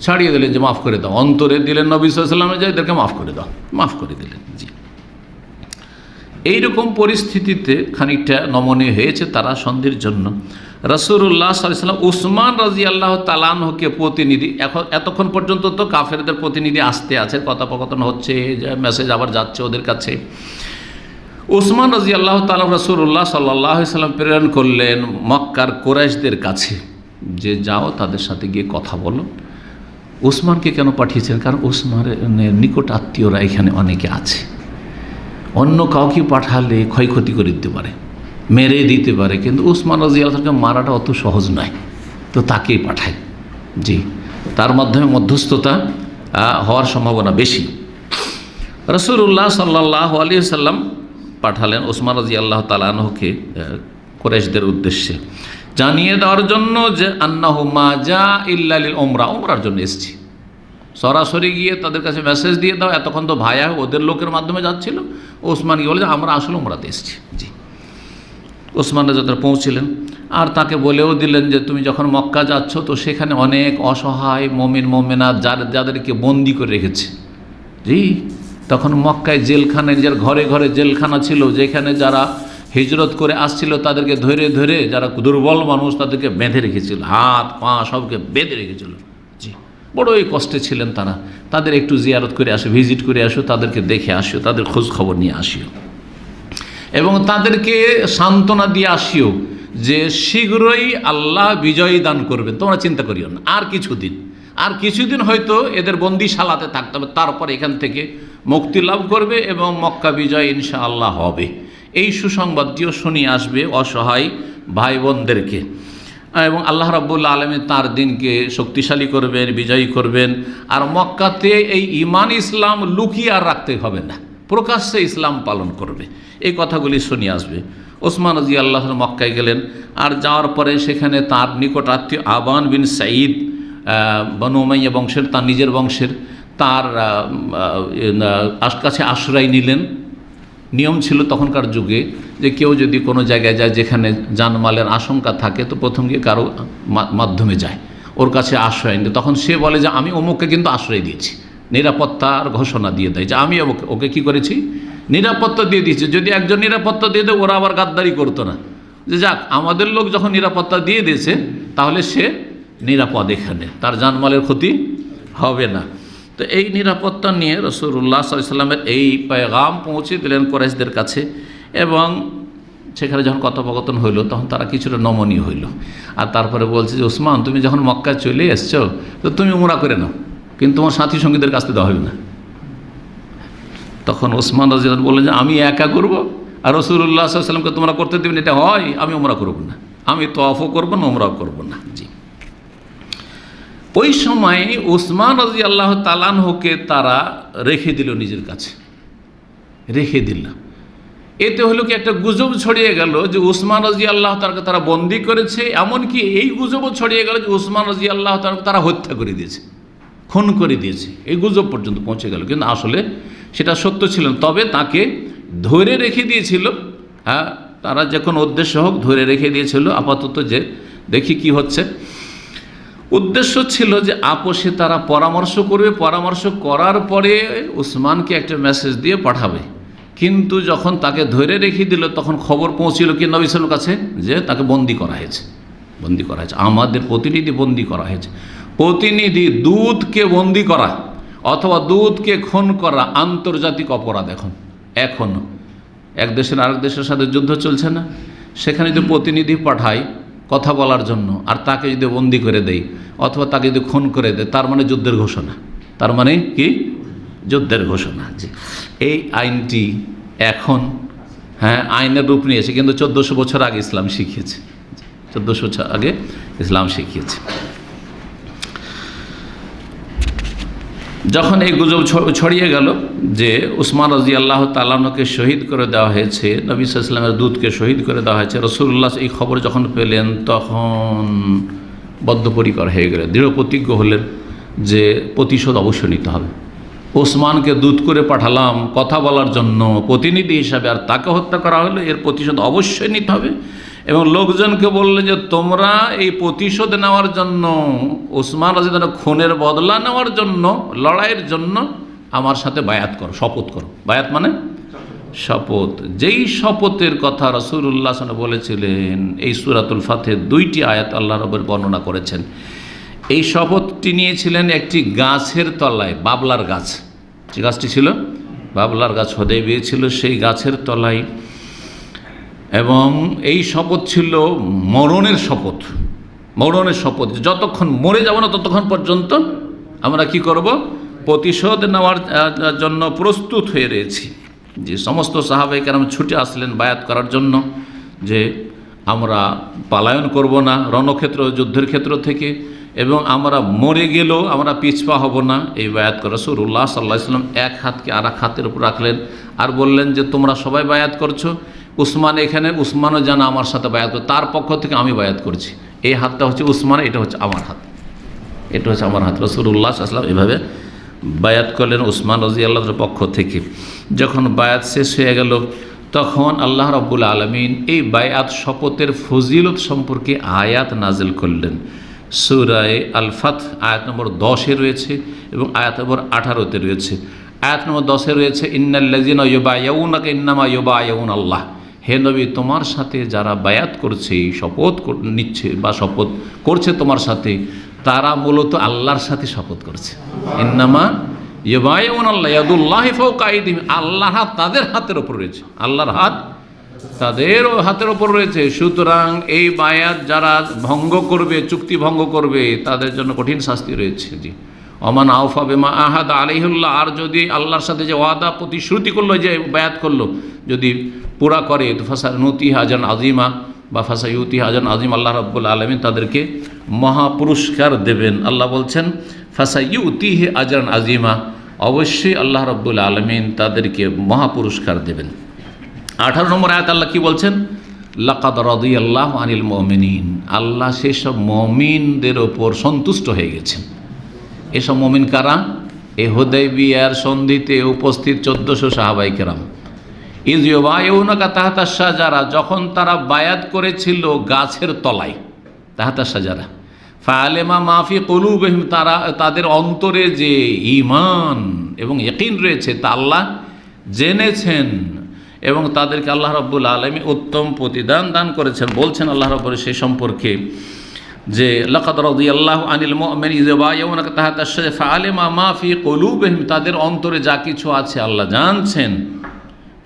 ছাড়িয়ে দিলেন যে মাফ করে দাও। অন্তরে দিলেন নবী সাল্লাল্লাহু আলাইহি ওয়াসাল্লামে, যে এদেরকে মাফ করে দাও, মাফ করে দিলেন। জি, এইরকম পরিস্থিতিতে খানিকটা নমনীয় হয়েছে তারা সন্ধির জন্য। রাসূলুল্লাহ সাল্লাল্লাহু আলাইহি ওয়াসাল্লাম উসমান রাদিয়াল্লাহু তাআলা আনহুকে প্রতিনিধি, এতক্ষণ পর্যন্ত তো কাফেরদের প্রতিনিধি আসতে আছে, কথোপকথন হচ্ছে, মেসেজ আবার যাচ্ছে ওদের কাছে। উসমান রাদিয়াল্লাহু তাআলা রাসূলুল্লাহ সাল্লাল্লাহু আলাইহি ওয়াসাল্লাম প্রেরণ করলেন মক্কার কুরাইশদের কাছে যে যাও তাদের সাথে গিয়ে কথা বলো। উসমানকে কেন পাঠিয়েছেন? কারণ উসমানের নিকট আত্মীয়রা এখানে অনেকে আছে, অন্য কাউকে পাঠালে ক্ষয়ক্ষতি করে দিতে পারে, মেরে দিতে পারে, কিন্তু উসমান রাদিয়াল্লাহু তাআলাকে মারাটা অত সহজ নয়, তো তাকেই পাঠায়। জি, তার মাধ্যমে মধ্যস্থতা হওয়ার সম্ভাবনা বেশি। রাসূলুল্লাহ সাল্লাল্লাহু আলাইহি ওয়াসাল্লাম পাঠালেন উসমান রাদিয়াল্লাহু তাআলা আনহুকে কুরাইশদের উদ্দেশ্যে জানিয়ে দেওয়ার জন্য যে আন্নাহু মা জা ইল্লা লিল উমরা, উমরার জন্য এসেছি। সরাসরি গিয়ে তাদের কাছে মেসেজ দিয়ে দাও, এতক্ষণ তো ভায়া ওদের লোকের মাধ্যমে যাচ্ছিল। ওসমান গিয়ে বলে যে আমরা আসলে উমরাতে এসেছি। জি, ওসমান রাদিয়াল্লাহু তাআলা পৌঁছলেন আর তাকে বলেও দিলেন যে তুমি যখন মক্কা যাচ্ছ তো সেখানে অনেক অসহায় মুমিন মুমিনাত যাদেরকে বন্দি করে রেখেছে। জি, তখন মক্কায় জেলখানায়, নিজের ঘরে ঘরে জেলখানা ছিল, যেখানে যারা হিজরত করে আসছিল তাদেরকে ধরে ধরে, যারা দুর্বল মানুষ তাদেরকে বেঁধে রেখেছিল, হাত পা সবকে বেঁধে রেখেছিল। জি, বড়ই কষ্টে ছিলেন তারা। তাদের একটু জিয়ারত করে আসো, ভিজিট করে আসো, তাদেরকে দেখে আসিও, তাদের খোঁজ খবর নিয়ে আসিও এবং তাদেরকে সান্ত্বনা দিয়ে আসিও যে শীঘ্রই আল্লাহ বিজয় দান করবেন, তোমরা চিন্তা করিও না। আর কিছুদিন হয়তো এদের বন্দিশালাতে থাকতে হবে, তারপর এখান থেকে মুক্তি লাভ করবে এবং মক্কা বিজয় ইনশাআল্লাহ হবে। এই সুসংবাদটিও শুনিয়ে আসবে অসহায় ভাই বোনদেরকে, এবং আল্লাহ রাব্বুল আলামিন তার দিনকে শক্তিশালী করবেন, বিজয়ী করবেন। আর মক্কাতে এই ঈমান ইসলাম লুকিয়ে আর রাখতে হবে না, প্রকাশ্যে ইসলাম পালন করবে। এই কথাগুলি শুনিয়ে আসবে। ওসমান রাদিয়াল্লাহু আনহু মক্কায় গেলেন, আর যাওয়ার পরে সেখানে তার নিকট আত্মীয় আবান বিন সাঈদ, বনু উমাইয়া বংশের, তার নিজের বংশের, তার কাছে আশ্রয় নিলেন। নিয়ম ছিল তখনকার যুগে যে কেউ যদি কোনো জায়গায় যায় যেখানে জানমালের আশঙ্কা থাকে তো প্রথম গিয়ে কারো মাধ্যমে যায়, ওর কাছে আশ্রয় নেয়। তখন সে বলে যে আমি অমুককে কিন্তু আশ্রয় দিয়েছি, নিরাপত্তার ঘোষণা দিয়ে দেয় যে আমি ওকে কী করেছি, নিরাপত্তা দিয়ে দিয়েছি। যদি একজন নিরাপত্তা দিয়ে দেয় ওরা আবার গাদ্দারি করতো না, যে যাক আমাদের লোক যখন নিরাপত্তা দিয়ে দিয়েছে তাহলে সে নিরাপদ, এখানে তার জানমালের ক্ষতি হবে না। তো এই নিরাপত্তা নিয়ে রাসূলুল্লাহ সাল্লাল্লাহু আলাইহি ওয়াসাল্লামের এই পেগাম পৌঁছে দিলেন কুরাইশদের কাছে, এবং সেখানে যখন কথোপকথন হইল তখন তারা কিছুটা নমনীয় হইল। আর তারপরে বলছে যে ওসমান, তুমি যখন মক্কায় চলে এসছো তো তুমি উমরা করে নাও, কিন্তু তোমার সাথী সঙ্গীদের কাছে দেওয়া হবে না। তখন ওসমান রাদিয়াল্লাহু বললেন যে আমি একা করব, আর রাসূলুল্লাহ সাল্লাল্লাহু আলাইহি ওয়াসাল্লামকে তোমরা করতে দেবেন, এটা হয়? আমি উমরা করব না, আমি তওয়াফও করব না, উমরাও করব না। জি, ওই সময় উসমান রাদিয়াল্লাহু তাআলা আনহুকে তারা রেখে দিল, নিজের কাছে রেখে দিল। এতে হলো কি একটা গুজব ছড়িয়ে গেল যে উসমান রাদিয়াল্লাহু তাআলাকে তারা বন্দি করেছে, এমনকি এই গুজবও ছড়িয়ে গেল যে উসমান রাদিয়াল্লাহু তাআলাকে তারা হত্যা করে দিয়েছে, খুন করে দিয়েছে। এই গুজব পর্যন্ত পৌঁছে গেল, কিন্তু আসলে সেটা সত্য ছিল না। তবে তাকে ধরে রেখে দিয়েছিল, হ্যাঁ, তারা যে কোনো উদ্দেশ্য হোক ধরে রেখে দিয়েছিল আপাতত, যে দেখি কি হচ্ছে। উদ্দেশ্য ছিল যে আপোষে তারা পরামর্শ করবে, পরামর্শ করার পরে উসমানকে একটা মেসেজ দিয়ে পাঠাবে। কিন্তু যখন তাকে ধরে রেখে দিল তখন খবর পৌঁছিল কি নবী সাল্লাল্লাহু আলাইহি ওয়াসাল্লামের কাছে যে তাকে বন্দি করা হয়েছে, আমাদের প্রতিনিধি বন্দি করা হয়েছে। প্রতিনিধি দূতকে বন্দি করা অথবা দূতকে খুন করা আন্তর্জাতিক অপরাধ। এখন এক দেশের আরেক দেশের সাথে যুদ্ধ চলছে না, সেখানে যদি প্রতিনিধি পাঠায় কথা বলার জন্য আর তাকে যদি বন্দি করে দেয় অথবা তাকে যদি খুন করে দেয়, তার মানে যুদ্ধের ঘোষণা। তার মানে কি? যুদ্ধের ঘোষণা। জি, এই আইনটি এখন আইনের রূপ নিয়েছে, কিন্তু 1400 বছর আগে ইসলাম শিখিয়েছে। 1400 বছর আগে ইসলাম শিখিয়েছে। যখন এই গুজব ছড়িয়ে গেল যে উসমান রাদিয়াল্লাহু তাআলা আনহুকে শহীদ করে দেওয়া হয়েছে, নবী সাল্লাল্লাহু আলাইহি ওয়াসাল্লামের দূতকে শহীদ করে দেওয়া হয়েছে, রাসূলুল্লাহ এই খবর যখন পেলেন তখন বদ্ধপরিকর হয়ে গেলেন, দৃঢ় প্রতিজ্ঞ হলেন যে প্রতিশোধ অবশ্যই নিতে হবে। ওসমানকে দূত করে পাঠালাম কথা বলার জন্য প্রতিনিধি হিসাবে, আর তাকে হত্যা করা হলো, এর প্রতিশোধ অবশ্যই নিতে হবে। এবং লোকজনকে বললেন যে তোমরা এই প্রতিশোধ নেওয়ার জন্য, ওসমান রাদিয়াল্লাহু খুনের বদলা নেওয়ার জন্য, লড়াইয়ের জন্য আমার সাথে বায়াত করো, শপথ করো। বায়াত মানে শপথ। যেই শপথের কথা রাসূলুল্লাহ সাল্লাল্লাহু আলাইহি ওয়াসাল্লাম বলেছিলেন, এই সূরাতুল ফাতহের 2টি আয়াত আল্লাহ রাব্বুল বর্ণনা করেছেন। এই শপথটি নিয়েছিলেন একটি গাছের তলায়, বাবলার গাছ। যে গাছটি ছিল বাবলার গাছ, হুদায়বিয়া ছিল সেই গাছের তলায়। এবং এই শপথ ছিল মরণের শপথ। মরণের শপথ, যতক্ষণ মরে যাব না ততক্ষণ পর্যন্ত আমরা কি করব? প্রতিশোধ নেওয়ার জন্য প্রস্তুত হয়ে রয়েছি। যে সমস্ত সাহাবায়ে কেরাম ছুটে আসলেন বায়াত করার জন্য, যে আমরা পালায়ন করব না রণক্ষেত্র, যুদ্ধের ক্ষেত্র থেকে, এবং আমরা মরে গেলেও আমরা পিছপা হব না। এই বায়াত করে রাসূলুল্লাহ সাল্লাল্লাহু আলাইহি ওয়াসাল্লাম এক হাতকে আর এক হাতের উপর রাখলেন আর বললেন যে তোমরা সবাই বায়াত করছো, উসমান এখানে, উসমানও যেন আমার সাথে বায়াত করে, তার পক্ষ থেকে আমি বায়াত করছি। এই হাতটা হচ্ছে উসমান, এটা হচ্ছে আমার হাত, এটা হচ্ছে আমার হাত। রাসূলুল্লাহ সাল্লাল্লাহু আলাইহি ওয়াসাল্লাম এভাবে বায়াত করলেন উসমান রাদিয়াল্লাহু পক্ষ থেকে। যখন বায়াত শেষ হয়ে গেল তখন আল্লাহ রাব্বুল আলামিন এই বায়াত শপথের ফজিলত সম্পর্কে আয়াত নাজিল করলেন। সূরা আল ফাতহ আয়াত নম্বর 10-এ রয়েছে এবং আয়াত নম্বর 18-তে রয়েছে। আয়াত নম্বর 10-এ রয়েছে ইন্নাল্লাযিনা ইউবাইউনাকা ইন্নামা ইউবাইউনাল্লাহ, হে নবী তোমার সাথে যারা বায়াত করছে, শপথ নিচ্ছে বা শপথ করছে তোমার সাথে, তারা মূলত আল্লাহর সাথে শপথ করছে। ইন্নামা ইউবাইউনাল্লাহ ইয়াদুল্লাহি ফাওকা আইদিহিম, আল্লাহর হাত তাদের হাতের উপর রয়েছে, আল্লাহর হাত তাদের হাতের ওপর রয়েছে। সুতরাং এই বায়াত যারা ভঙ্গ করবে, চুক্তি ভঙ্গ করবে, তাদের জন্য কঠিন শাস্তি রয়েছে। জি, ওমান আওফা বিমা আহাদ আলাইহিল্লাহ, আর যদি আল্লাহর সাথে যে ওয়াদা প্রতিশ্রুতি করলো, যে বায়াত করলো, যদি পুরা করে তো ফাসানুতিহি আজরান আযীমা বা ফাসায়ুতিহি আজরান আযীম, আল্লাহ রাব্বুল আলামিন তাদেরকে মহা পুরস্কার দেবেন। আল্লাহ বলছেন ফাসায়ুতিহি আজরান আযীমা, অবশ্যই আল্লাহ রাব্বুল আলামিন তাদেরকে মহা পুরস্কার দেবেন। 18 নম্বর আয়াত আল্লাহ কি বলছেন? লাকাদ রাদিয়াল্লাহু আনিল মুমিনিন, আল্লাহ সেসব মুমিনদের ওপর সন্তুষ্ট হয়ে গেছেন। এসব মুমিন কারা? এই হুদায়বিয়ার সন্ধিতে উপস্থিত 1400 সাহাবায়ে কেরাম। ইয ইউবাইউনাকা তাহতাশ শাজারা, যখন তারা বায়াত করেছিল গাছের তলায়, তাহতাশ শাজারা, ফাআলিমা মা ফি কুলুবিহিম, তারা তাদের অন্তরে যে ঈমান এবং ইয়াকিন রয়েছে তা আল্লাহ জেনেছেন এবং তাদেরকে আল্লাহ রাব্বুল আলামিন উত্তম প্রতিদান দান করেছেন। বলছেন আল্লাহ রাব্বুল সেই সম্পর্কে যে লাকাদ রাদিয়াল্লাহু আনিল মুমিনিনা ইয ইউবাইউনাকা তাহতাশ শাজারা ফাআলিমা মা ফি কুলুবিহিম, তাদের অন্তরে যা কিছু আছে আল্লাহ জানছেন।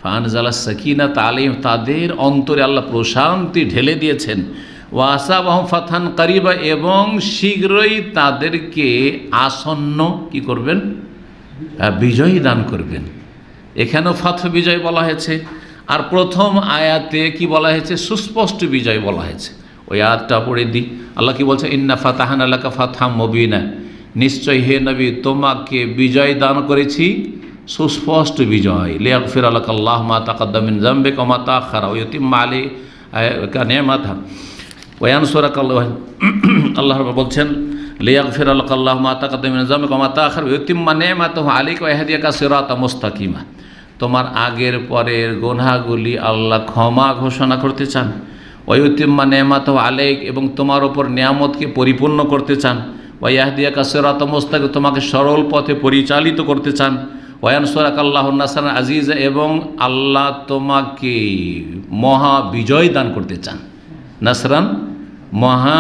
ফাআনজালাস সাকিনাতা আলাইহিম, তাদের অন্তরে আল্লাহ প্রশান্তি ঢেলে দিয়েছেন। ওয়া আসাবাহুম ফাতহান কারিবা, এবং শীঘ্রই তাদেরকে আসন্ন কি করবেন? বিজয় দান করবেন। এখানেও ফাতহ বিজয় বলা হয়েছে, আর প্রথম আয়াতে কি বলা হয়েছে? সুস্পষ্ট বিজয় বলা হয়েছে। ওই আয়াতটা পড়ে দিই। আল্লাহ কি বলছে? ইন্না ফাতাহনা লাকা ফাতহাম মুবিনা, নিশ্চয় হে নবী তোমাকে বিজয় দান করেছি, সুস্পষ্ট বিজয়। লিয়াগফিরা লাকাল্লাহু মা তাকাদ্দামা মিন যামবিকা ওয়া মা তাআখারা ওয়া ইউতিম্মা আলাইকা নি'মাতাহু ওয়া ইয়ানসুরাকা। আল্লাহ রাব্বুল বলছেন লিয়াগফিরা লাকাল্লাহু মা তাকাদ্দামা মিন যামবিকা ওয়া মা তাআখারা ওয়া ইউতিম্মা নি'মাতাহু আলাইকা ওয়া ইয়াহদিয়াকা সিরাতাম মুস্তাকিমা, তোমার আগের পরের গুনাহগুলি আল্লাহ ক্ষমা ঘোষণা করতে চান। ওয়া ইউতিম্মা নি'মাতাহু আলাইক, এবং তোমার ওপর নিয়ামতকে পরিপূর্ণ করতে চান। ওয়া ইয়াহদিয়াকা সিরাতাম মুস্তাকিম, তোমাকে সরল পথে পরিচালিত করতে চান। ওয়া ইয়ানসুরাকা আল্লাহু নাসরান আজিজা, এবং আল্লাহ তোমাকে মহা বিজয় দান করতে চান। নাসরান মহা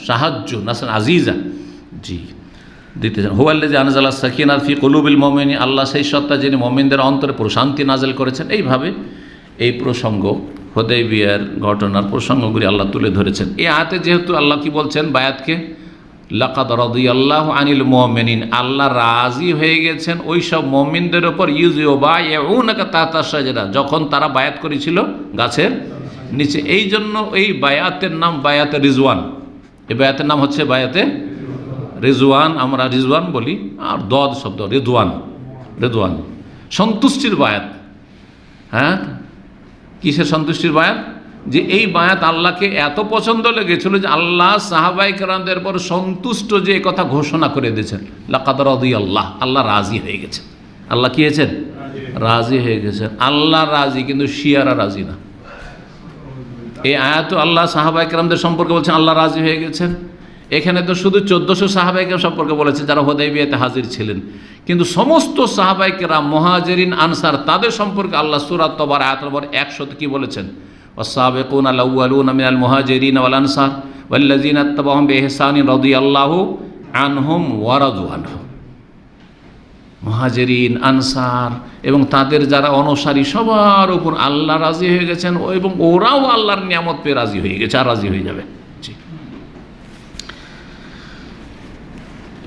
সাহায্য, নাসরান আজিজা, জি দিতে চান। হুয়াল্লাযী আনজালা সাকিনাতা ফি কুলুবিল মুমিনিন, আল্লাহ সেই সত্তা যিনি মুমিনদের অন্তরে প্রশান্তি নাযিল করেছেন। এইভাবে এই প্রসঙ্গ, হুদাইবিয়ার ঘটনার প্রসঙ্গগুলি আল্লাহ তুলে ধরেছেন। এই আয়াতে যেহেতু আল্লাহ কি বলছেন বায়াতকে, লাকাদ রাদিয়াল্লাহু আনিল মুমিনিন, আল্লাহ রাজি হয়ে গেছেন ওই সব মুমিনদের ওপর ইউবাইউনাকা তাহতা শাজারা, যখন তারা বায়াত করেছিল গাছের নিচে। এই জন্য এই বায়াতের নাম বায়াতে রিজওয়ান। এই বায়াতের নাম হচ্ছে বায়াতে রিজওয়ান, আমরা রিজওয়ান বলি, আর দদ শব্দ রিদওয়ান, রিদওয়ান সন্তুষ্টির বায়াত। হ্যাঁ, কিসের সন্তুষ্টির বায়াত? যে এই বায়াত আল্লাহকে এত পছন্দ লেগেছিল যে আল্লাহ সাহাবায়ে কেরামদের পর সন্তুষ্ট, যে কথা ঘোষণা করে দিয়েছেন, লাকাদ রাদিয়াল্লাহ, আল্লাহ রাজি হয়ে গেছেন। আল্লাহ কি হয়েছেন? রাজি হয়ে গেছেন। আল্লাহ রাজি, কিন্তু শিয়ারা রাজি না। এই আয়াত আল্লাহ সাহাবায়ে কেরামদের সম্পর্কে বলছেন আল্লাহ রাজি হয়ে গেছেন। এখানে তো শুধু 1400 সাহাবায়ে কেরাম সম্পর্কে বলেছে যারা হুদাইবিয়াতে হাজির ছিলেন, কিন্তু সমস্ত সাহাবায়ে কেরাম, মুহাজিরিন, আনসার, তাদের সম্পর্কে আল্লাহ সূরা তাওবার আয়াত নম্বর 100 কি বলেছেন? ওয়াস-সাবিকুনা আল-আউওয়ালুনা মিনাল মুহাজিরিন ওয়াল আনসার ওয়াল্লাযিনা ইত্তাবাউহুম বিইহসানিন রাদিয়াল্লাহু আনহুম ওয়া রাদু আনহু। মুহাজিরিন, আনসার এবং তাদের যারা অনুসারী, সবার উপর আল্লাহ রাজি হয়ে গেছেন, এবং ওরাও আল্লাহর নিয়ামত পেয়ে রাজি হয়ে গেছে, আর রাজি হয়ে যাবে।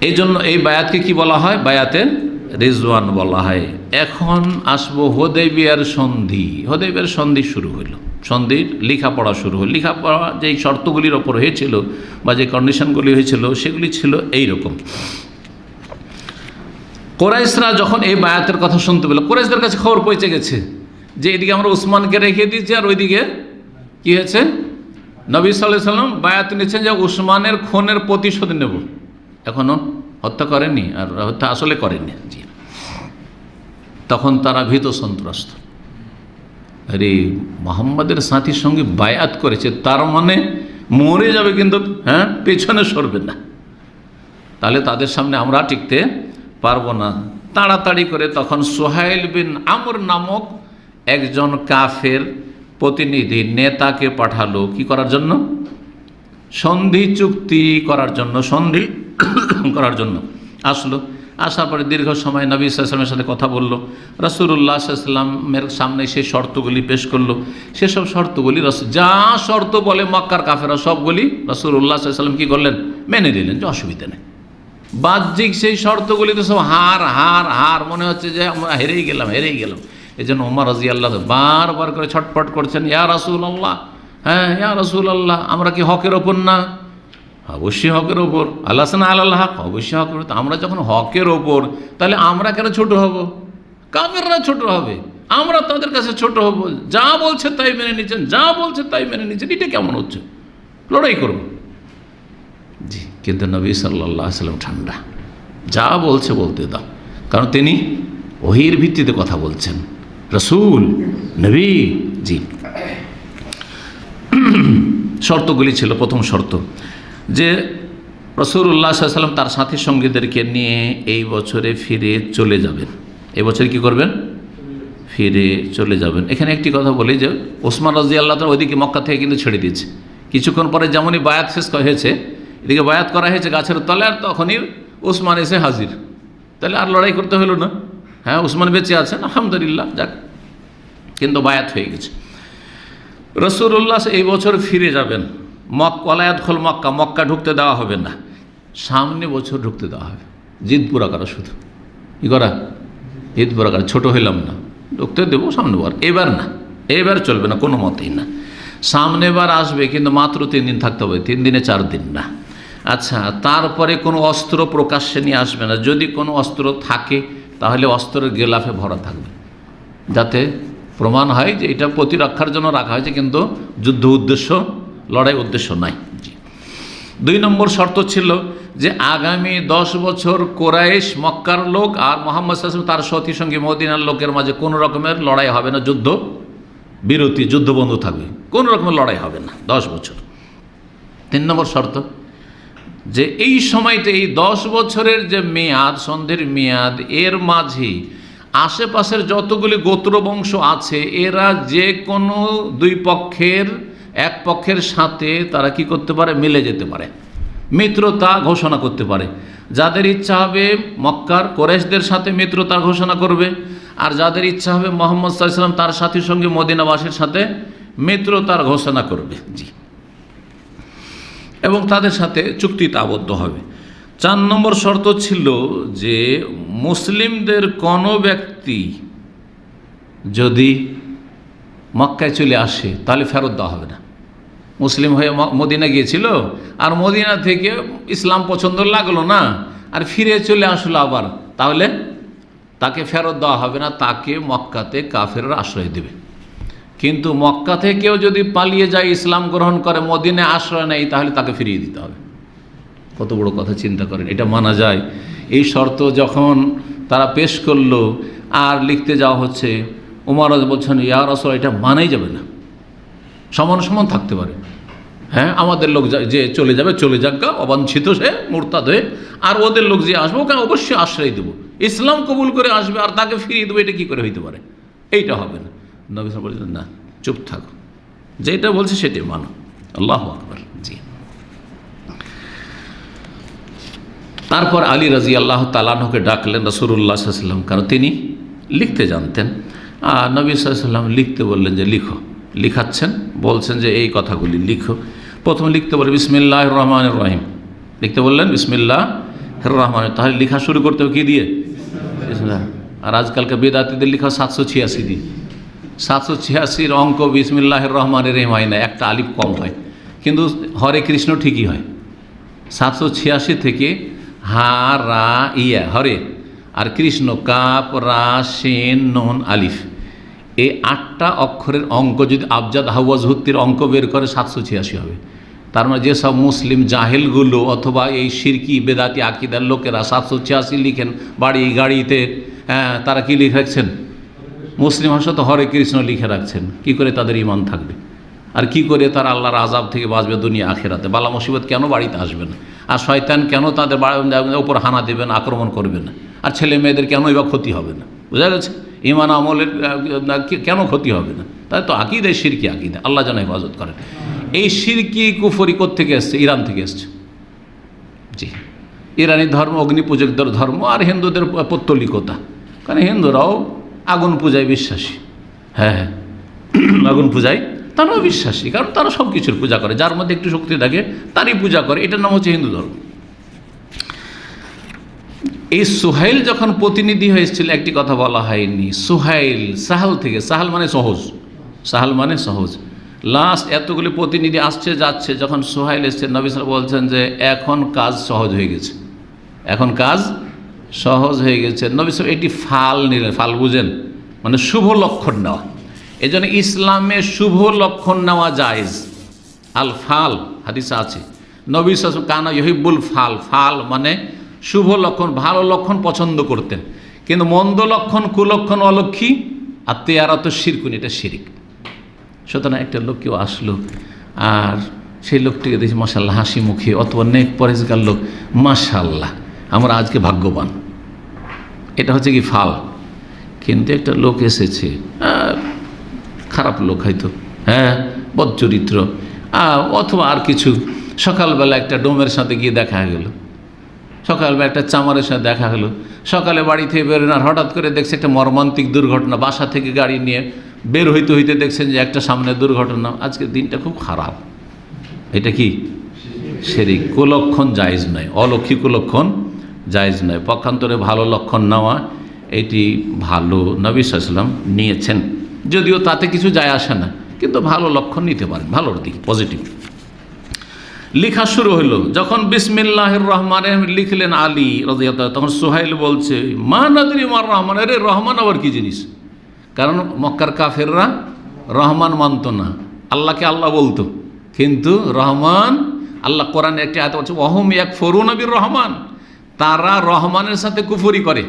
এই জন্য এই বায়াতকে কি বলা হয়? বায়াতে রিজওয়ান বলা হয়। এখন আসবো হুদাইবিয়ার সন্ধি। হুদাইবিয়ার সন্ধি শুরু হইল, সন্ধির লেখাপড়া শুরু হল। লেখাপড়া যেই শর্তগুলির ওপর হয়েছিল বা যে কন্ডিশনগুলি হয়েছিল সেগুলি ছিল এইরকম। কোরাইশরা যখন এই বায়াতের কথা শুনতে পেল, কোরাইশদের কাছে খবর পৌঁছে গেছে যে এদিকে আমরা উসমানকে রেখে দিয়েছি, আর ওইদিকে কি হয়েছে? নবী সাল্লাল্লাহু আলাইহি ওয়াসাল্লাম বায়াত নিচ্ছেন যে উসমানের খুনের প্রতিশোধ নেব। এখনও হত্যা করেননি, আর হত্যা আসলে করেননি। জি, তখন তারা ভীত সন্ত্রস্ত। আরে মুহাম্মাদের সাথীর সঙ্গে বায়াত করেছে, তার মানে মরে যাবে, কিন্তু হ্যাঁ পেছনে সরবে না, তাহলে তাদের সামনে আমরা টিকতে পারবো না। তাড়াতাড়ি করে তখন সুহাইল বিন আমর নামক একজন কাফের প্রতিনিধি, নেতাকে পাঠালো কি করার জন্য? সন্ধি চুক্তি করার জন্য, সন্ধি করার জন্য আসলো। আসার পরে দীর্ঘ সময় নবী সাল্লাল্লাহু আলাইহি ওয়াসাল্লামের সাথে কথা বললো। রাসূলুল্লাহ সাল্লাল্লাহু আলাইহি ওয়াসাল্লামের সামনে সেই শর্তগুলি পেশ করলো। সেসব শর্তগুলি যা শর্ত বলে মক্কার কাফেররা সবগুলি রাসূলুল্লাহ সাল্লাল্লাহু আলাইহি ওয়াসাল্লাম কি করলেন? মেনে নিলেন, যে অসুবিধা নেই। বাহ্যিক সেই শর্তগুলি তো সব হার হার হার, মনে হচ্ছে যে আমরা হেরেই গেলাম, হেরেই গেলাম। এই জন্য ওমর রাদিয়াল্লাহু বারবার করে ছটফট করছেন, ইয়া রাসূলুল্লাহ, হ্যাঁ ইয়া রাসূলুল্লাহ, আমরা কি হকের ওপর না? অবশ্যই হকের ওপর। আল্লাহনা আল্লাহ হক, অবশ্যই হকের ওপর। আমরা যখন হকের ওপর, তাহলে আমরা কেন ছোট হব? কাফেররা ছোট হবে, আমরা তাদের কাছে ছোট হব। যা বলছে তাই মেনে নিচ্ছেন, যা বলছে তাই মেনে নিচ্ছেন, এটা কেমন হচ্ছে? লড়াই করব। জি, কিন্তু নবী সাল্লাল্লাহু আলাইহি ওয়াসাল্লাম ঠান্ডা, যা বলছে বলতে দাও, কারণ তিনি ওহীর ভিত্তিতে কথা বলছেন, রাসূল, নবী। জি, শর্তগুলি ছিল। প্রথম শর্ত যে রাসূলুল্লাহ সাল্লাল্লাহু আলাইহি ওয়াসাল্লাম তার সাথী সঙ্গীদেরকে নিয়ে এই বছরে ফিরে চলে যাবেন। এই বছরে কি করবেন? ফিরে চলে যাবেন। এখানে একটি কথা বলি যে ওসমান রাদিয়াল্লাহু তাআলা ওইদিকে মক্কা থেকে কিন্তু ছেড়ে দিয়েছে। কিছুক্ষণ পরে যেমনই বায়াত শেষ হয়েছে, এদিকে বায়াত করা হয়েছে গাছের তলে, আর তখনই ওসমান এসে হাজির। তাহলে আর লড়াই করতে হলো না। হ্যাঁ, ওসমান বেঁচে আছেন, আলহামদুলিল্লাহ, যাক, কিন্তু বায়াত হয়ে গেছে। রাসূলুল্লাহ এই বছর ফিরে যাবেন। ওয়ালায়াদখুল মক্কা, মক্কা ঢুকতে দেওয়া হবে না, সামনে বছর ঢুকতে দেওয়া হবে। জিদ পুরা করা, শুধু কী করা? জিদ পুরা করা, ছোটো হইলাম না, ঢুকতে দেবো সামনে বার। এবার না, এবার চলবে না, কোনো মতেই না। সামনে বার আসবে, কিন্তু মাত্র 3 দিন থাকতে হবে, 3 দিনে 4 দিন না। আচ্ছা, তারপরে কোনো অস্ত্র প্রকাশ্যে নিয়ে আসবে না। যদি কোনো অস্ত্র থাকে তাহলে অস্ত্রের গেলাফে ভরা থাকবে, যাতে প্রমাণ হয় যে এটা প্রতিরক্ষার জন্য রাখা হয়েছে, কিন্তু যুদ্ধ উদ্দেশ্য, লড়াই উদ্দেশ্য নাই। জি। 2 নম্বর শর্ত ছিল যে আগামী 10 বছর কোরাইশ, মক্কার লোক আর মুহাম্মদ সাল্লাল্লাহু আলাইহি ওয়াসাল্লাম তার সাথী সঙ্গে মদিনার লোকের মাঝে কোনো রকমের লড়াই হবে না, যুদ্ধ বিরতি, যুদ্ধ বন্ধ থাকবে, কোনো রকমের লড়াই হবে না 10 বছর। 3 নম্বর শর্ত যে এই সময়তে, এই 10 বছরের যে মেয়াদ, সন্ধির মেয়াদ, এর মাঝে আশেপাশের যতগুলি গোত্রবংশ আছে, এরা যে কোনো 2 পক্ষের, এক পক্ষের সাথে তারা কি করতে পারে? মিলে যেতে পারে, মিত্রতা ঘোষণা করতে পারে। যাদের ইচ্ছা হবে মক্কার কোরাইশদের সাথে মিত্রতা ঘোষণা করবে, আর যাদের ইচ্ছা হবে মুহাম্মদ সাল্লাল্লাহু আলাইহি ওয়াসাল্লাম তার সাথীর সঙ্গে মদিনাবাসীর সাথে মিত্রতার ঘোষণা করবে, জি, এবং তাদের সাথে চুক্তিতে আবদ্ধ হবে। 4 নম্বর শর্ত ছিল যে মুসলিমদের কোনো ব্যক্তি যদি মক্কায় চলে আসে তাহলে ফেরত দেওয়া হবে না। মুসলিম হয়ে মদিনা গিয়েছিল আর মদিনা থেকে ইসলাম পছন্দ লাগলো না আর ফিরে চলে আসলো আবার, তাহলে তাকে ফেরত দেওয়া হবে না, তাকে মক্কাতে কাফেররা আশ্রয় দেবে। কিন্তু মক্কা থেকেও যদি পালিয়ে যায়, ইসলাম গ্রহণ করে, মদিনায় আশ্রয় নেয়, তাহলে তাকে ফিরিয়ে দিতে হবে। কত বড় কথা চিন্তা করেন, এটা মানা যায়? এই শর্ত যখন তারা পেশ করলো আর লিখতে যাওয়া হচ্ছে, ওমর বলছেন ইয়া রাসূলুল্লাহ এটা মানাই যাবে না, সমান সমান থাকতে পারে। হ্যাঁ, আমাদের লোক যে চলে যাবে চলে যাক গা, অবাঞ্ছিত সে মুরতাদ হয়ে, আর ওদের লোক যে আসবে ওকে অবশ্যই আশ্রয় দেবো, ইসলাম কবুল করে আসবে আর তাকে ফিরিয়ে দেবো, এটা কী করে হইতে পারে? এইটা হবে না। নবী সাল্লাল্লাহু আলাইহি ওয়াসাল্লাম বলছেন না, চুপ থাকো, যেটা বলছে সেটাই মানো। আল্লাহু আকবার। জি। তারপর আলী রাদিয়াল্লাহু তাআলা আনহুকে ডাকলেন রাসূলুল্লাহ সাল্লাল্লাহু আলাইহি ওয়াসাল্লাম, কারণ তিনি লিখতে জানতেন। আর নবী সাল্লাল্লাহু আলাইহি ওয়াসাল্লাম লিখতে বললেন যে লিখো, লিখাচ্ছেন, বলছেন যে এই কথাগুলি লিখো। প্রথমে লিখতে বলে বিসমিল্লাহির রহমানির রহিম, লিখতে বললেন বিসমিল্লাহির রহমানির, তাহলে লেখা শুরু করতে হবে কি দিয়ে? বিসমিল্লাহ। আর আজকালকে বেদাতীদের লেখা 786 দিয়ে, 786 অঙ্ক বিসমিল্লাহির রহমানির রহিম হয় না, একটা আলিফ কম হয়, কিন্তু হরে কৃষ্ণ ঠিকই হয়। 786 থেকে হা রা ইয়া হরে, আর কৃষ্ণ কাপ রা শিন নুন আলিফ, এই 8টা অক্ষরের অঙ্ক যদি আবজাদ হাওয়াজ হুত্তির অঙ্ক বের করে 786 হবে। তার মানে যেসব মুসলিম জাহেলগুলো অথবা এই শিরকি বেদাতি আকিদার লোকেরা 786 লিখেন বাড়ি গাড়িতে, হ্যাঁ, তারা কি লিখে রাখছেন? মুসলিম ভাষা তো হরে কৃষ্ণ লিখে রাখছেন। কি করে তাদের ঈমান থাকবে? আর কি করে তারা আল্লাহর আযাব থেকে বাঁচবে দুনিয়া আখিরাতে? বালা মুসিবত কেন বাড়িতে আসবে না? আর শয়তান কেন তাদের উপর হানা দেবে না, আক্রমণ করবে না? আর ছেলে মেয়েদের কেনই বা ক্ষতি হবে না? বোঝা গেছে? ঈমান আমলের কেন ক্ষতি হবে না? তাই তো আকিদায় শিরকি আকিদা, আল্লাহ যেন হেফাজত করেন। এই শিরকি কুফরি কোত্থেকে এসছে? ইরান থেকে এসছে। জি, ইরানি ধর্ম অগ্নিপূজকদের ধর্ম আর হিন্দুদের পৌত্তলিকতা, কারণ হিন্দুরাও আগুন পূজায় বিশ্বাসী। হ্যাঁ, আগুন পূজায় তারাও বিশ্বাসী, কারণ তারা সব কিছুর পূজা করে, যার মধ্যে একটু শক্তি থাকে তারই পূজা করে। এটার নাম হচ্ছে হিন্দু ধর্ম। এই সুহাইল যখন প্রতিনিধি হয়েছিল, একটি কথা বলা হয়নি, সুহাইল সাহাল থেকে, সাহাল মানে সহজ, সাহাল মানে সহজ, লাস্ট এতগুলি প্রতিনিধি আসছে যাচ্ছে, যখন সুহাইল এসছে নবী সাল্লাল্লাহু আলাইহি ওয়াসাল্লাম বলছেন যে এখন কাজ সহজ হয়ে গেছে, এখন কাজ সহজ হয়ে গেছে। নবী সাল্লাল্লাহু এটি ফাল নিলেন, ফাল বুঝেন মানে শুভ লক্ষণ নেওয়া। এই জন্য ইসলামে শুভ লক্ষণ নেওয়া জায়েজ। আল ফাল হাদিসে আছে, নবী সাল্লাল্লাহু আলাইহি ওয়াসাল্লাম কানা ইউহিব্বুল ফাল, ফাল মানে শুভ লক্ষণ, ভালো লক্ষণ পছন্দ করতেন। কিন্তু মন্দ লক্ষণ, কুলক্ষণ, অলক্ষী আর তেয়ারাত শিরকুন, এটা শিরিক। সুতরাং একটা লোক কেউ আসলো আর সেই লোকটিকে দেখি মাশাআল্লাহ হাসি মুখে, অথবা নেক পরেজগার লোক, মাশাআল্লাহ আমরা আজকে ভাগ্যবান, এটা হচ্ছে কি ফাল। কিন্তু একটা লোক এসেছে, খারাপ লোক হয়তো, হ্যাঁ, বদচরিত্র, অথবা আর কিছু, সকালবেলা একটা ডোমের সাথে গিয়ে দেখা গেল, সকালবেলা একটা চামারের সাথে দেখা হলো, সকালে বাড়ি থেকে বেরোন আর হঠাৎ করে দেখছে একটা মর্মান্তিক দুর্ঘটনা, বাসা থেকে গাড়ি নিয়ে বের হইতে হইতে দেখছেন যে একটা সামনে দুর্ঘটনা, আজকের দিনটা খুব খারাপ। এটা কি শিরক? কুলক্ষণ জায়েজ নয়, অলক্ষী কুলক্ষণ জায়েজ নয়। পক্ষান্তরে ভালো লক্ষণ নেওয়া এটি ভালো, নবী সাল্লাল্লাহু আলাইহি ওয়াসাল্লাম নিয়েছেন, যদিও তাতে কিছু যায় আসে না, কিন্তু ভালো লক্ষণ নিতে পারেন, ভালোর দিক, পজিটিভ। লেখা শুরু হলো, যখন বিসমিল্লাহির রহমানির রহিম লিখলেন আলী রাদিয়াল্লাহু তাআলা, তখন সুহাইল বলছে মা নাদরি মার রহমান, আরে রহমান আবার কি জিনিস? কারণ মক্কার কাফেররা রহমান মানত না, আল্লাহকে আল্লাহ বলতো, কিন্তু রহমান, আল্লাহ কোরআনে একটি আয়াত বলছে ওয়াহুম ইয়াকফুরুনা বির রহমান, তারা রহমানের সাথে কুফরি করে।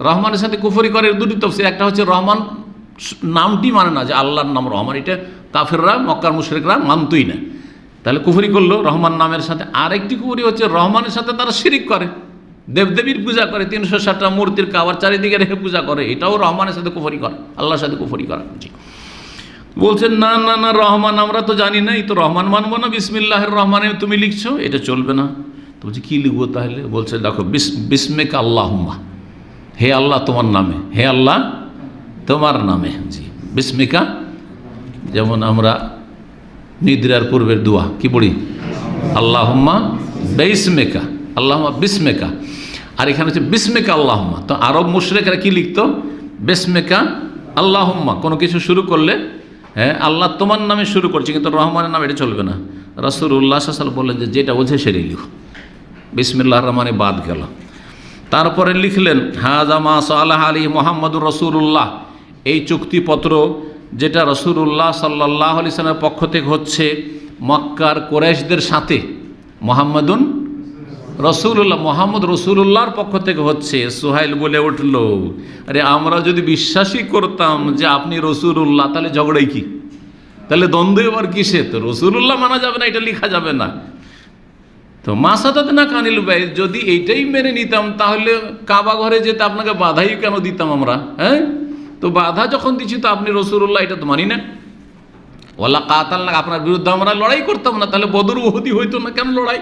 রহমানের সাথে কুফরি করে দুটি তাফসীর, একটা হচ্ছে রহমান নামটি মানে না যে আল্লাহর নাম রহমান, এটা কাফেররা মক্কার মুশরিকরা মানতই না, তাহলে কুফরি করলো রহমান নামের সাথে। আরেকটি কুফরি হচ্ছে রহমানের সাথে তারা শিরিক করে, দেবদেবীর পূজা করে, 360টা মূর্তির কাবার চারিদিকে রেখে পূজা করে, এটাও রহমানের সাথে কুফরি করে, আল্লাহর সাথে কুফরি করা। জি, বলছেন না না না, রহমান আমরা তো জানি না, এই তো রহমান মানবো না, বিসমিল্লাহির রহমানে তুমি লিখছো, এটা চলবে না। তো বলছি কী লিখবো তাহলে? বলছে দেখো বিসমিকা আল্লাহুম্মা, হে আল্লাহ তোমার নামে, হে আল্লাহ তোমার নামে। জি, বিস্মিকা, যেমন আমরা নিদ্রার পূর্বের দোয়া কি পড়ি, আল্লাহুম্মা বিসমিকা, আল্লাহুম্মা বিসমিকা। আর এখানে হচ্ছে বিসমিকা আল্লাহুম্মা। তো আরব মুশরিকরা কি লিখতো, বিসমিকা আল্লাহুম্মা, কোনো কিছু শুরু করলে হ্যাঁ আল্লাহ তোমার নামে শুরু করছে, কিন্তু রহমানের নামে এটা চলবে না। রাসূলুল্লাহ সাল্লাল্লাহু আলাইহি ওয়াসাল্লাম বললেন যে যেটা বলছে সেটাই লিখো, বিসমিল্লাহির রহমানে বাদ গেল। তারপরে লিখলেন হাযা মা সালাহ আলাইহি মুহাম্মাদুর রাসূলুল্লাহ, এই চুক্তিপত্র যেটা রাসূলুল্লাহ সাল্লাল্লাহু আলাইহি ওয়াসাল্লামের পক্ষ থেকে হচ্ছে মক্কার কুরাইশদের সাথে, মুহাম্মাদুন রাসূলুল্লাহ, মুহাম্মদ রাসূলুল্লাহর পক্ষ থেকে হচ্ছে। সুহাইল বলে উঠল, আরে আমরা যদি বিশ্বাসই করতাম যে আপনি রাসূলুল্লাহ, তাহলে ঝগড়াই কি, তাহলে দ্বন্দ্ব এবার কিসে? তো রাসূলুল্লাহ মানা যাবে না, এটা লেখা যাবে না। তো মাসাদাত না কানিল ভাই, যদি এইটাই মেনে নিতাম তাহলে কাবা ঘরে যেতে আপনাকে বাধাই কেন দিতাম আমরা? হ্যাঁ, তো বাধা যখন দিচ্ছি তো আপনি রাসূলুল্লাহ, এটা তো মানি না। ওয়ালা কাতালনা, আপনার বিরুদ্ধে আমরা লড়াই করতাম না, তাহলে বদর উহুদি হইতো না, কেন লড়াই?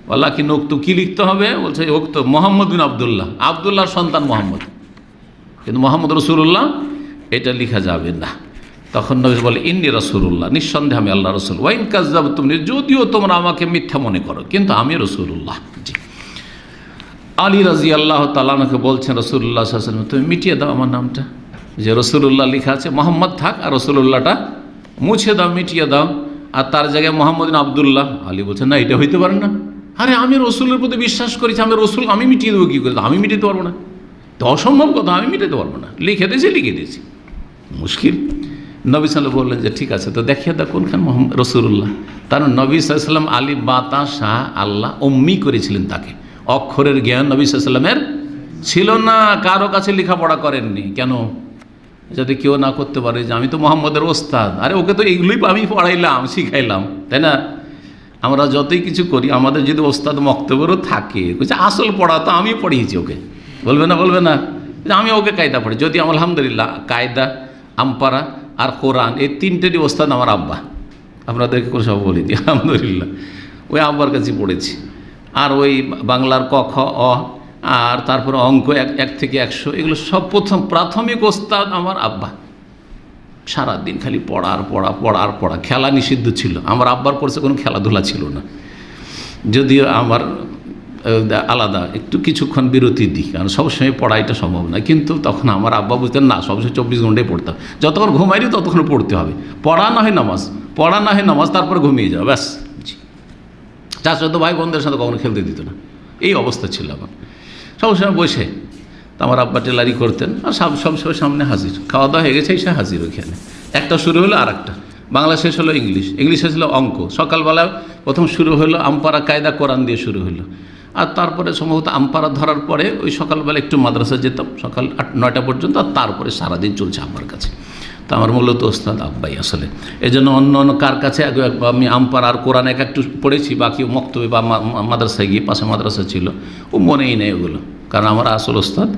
ওয়ালা কি নক্তু, কি লিখতে হবে? বলছে ওক্ত মোহাম্মদ বিন আবদুল্লাহ, আবদুল্লাহর সন্তান মোহাম্মদ, কিন্তু মোহাম্মদ রাসূলুল্লাহ এটা লেখা যাবে না। তখন নবী বলে ইন্নী রাসূলুল্লাহ, নিঃসন্দেহে আমি আল্লাহ রাসূল, ওয়াইন কাযযাবতুম, যদিও তোমরা আমাকে মিথ্যা মনে করো, কিন্তু আমি রাসূলুল্লাহ। জি। আলী রাদিয়াল্লাহু তাআলা আনহু বলছেন রাসূলুল্লাহ সাল্লাল্লাহু আলাইহি ওয়াসাল্লাম, তুমি মিটিয়ে দাও আমার নামটা, যে রাসূলুল্লাহ লেখা আছে, মোহাম্মদ থাক আর রাসূলুল্লাহটা মুছে দাও, মিটিয়ে দাও, আর তার জায়গায় মোহাম্মদ বিন আবদুল্লাহ। আলী বলছেন না, এটা হইতে পারে না। আরে আমি রসুলের প্রতি বিশ্বাস করেছি, আমি রসুল, আমি মিটিয়ে দেবো কী করে? আমি মিটাতে পারবো না, তো অসম্ভব কথা, আমি মিটাতে পারবো না, লিখে দিয়েছি, মুশকিল। নবী সাল্লাল্লাহু বললেন যে ঠিক আছে, তো দেখিয়ে দাও কোনখান মোহাম্মদ রাসূলুল্লাহ। তার নবী সাল্লাল্লাহু আলাইহি ওয়াসাল্লাম আলী বাতা শাহ আল্লাহ উম্মি করেছিলেন তাকে, অক্ষরের জ্ঞান নবী সাল্লাল্লাহু আলাইহি ওয়াসাল্লামের ছিল না, কারো কাছে লেখাপড়া করেননি। কেন? যাতে কেউ না করতে পারে যে আমি তো মোহাম্মদের ওস্তাদ, আরে ওকে তো এইগুলোই আমি পড়াইলাম, শিখাইলাম, তাই না? আমরা যতই কিছু করি, আমাদের যদি ওস্তাদ মক্তবেরও থাকে, বলছে আসল পড়া তো আমি পড়িয়েছি ওকে, বলবে না যে আমি ওকে কায়দা পড়ি। যদি আলহামদুলিল্লাহ কায়দা, আমপারা আর কোরআন, এই তিনটেরই ওস্তাদ আমার আব্বা, আপনাদেরকে করে সব বলে দিই আলহামদুলিল্লাহ, ওই আব্বার কাছে পড়েছি। আর ওই বাংলার ক খ অ, আর তারপরে অঙ্ক 1 থেকে 100, এগুলো সব প্রথম প্রাথমিক ওস্তাদ আমার আব্বা। সারাদিন খালি পড়া, খেলা নিষিদ্ধ ছিল। আমার আব্বার পড়ছে কোনো খেলাধুলা ছিল না, যদিও আমার আলাদা একটু কিছুক্ষণ বিরতি দিই, কারণ সবসময় পড়া এটা সম্ভব না। কিন্তু তখন আমার আব্বা বুঝতেন না, সবসময় 24 ঘন্টায় পড়তাম, যতক্ষণ ঘুমাইনি ততক্ষণ পড়তে হবে, পড়া না হয় নামাজ, তারপর ঘুমিয়ে যাও, ব্যাস। চাচাতো ভাই বোনদের সাথে কখনো খেলতে দিত না, এই অবস্থা ছিল আমার। সবসময় বসে তো আমার আব্বা টেলারি করতেন, আর সবসময় সামনে হাজির, খাওয়া দাওয়া হয়ে গেছে, এসে হাজির ওইখানে। একটা শুরু হলো, আর একটা বাংলা শেষ হলো, ইংলিশ শেষ হলো, অঙ্ক। সকালবেলা প্রথম শুরু হলো আমপারা, কায়দা কোরআন দিয়ে শুরু হলো। আর তারপরে সম্ভবত আমপারা ধরার পরে ওই সকালবেলা একটু মাদ্রাসা যেতাম, সকাল 8-9টা পর্যন্ত, আর তারপরে সারাদিন চলছে আব্বার কাছে। তো আমার মূলত ওস্তাদ আব্বাই আসলে। এই জন্য অন্য কার কাছে আমি আমপারা আর কোরআন একটু পড়েছি, বাকি মক্তবে বা মাদ্রাসায় গিয়ে, পাশে মাদ্রাসা ছিল, ও মনেই নেই ওগুলো, কারণ আমার আসল ওস্তাদ,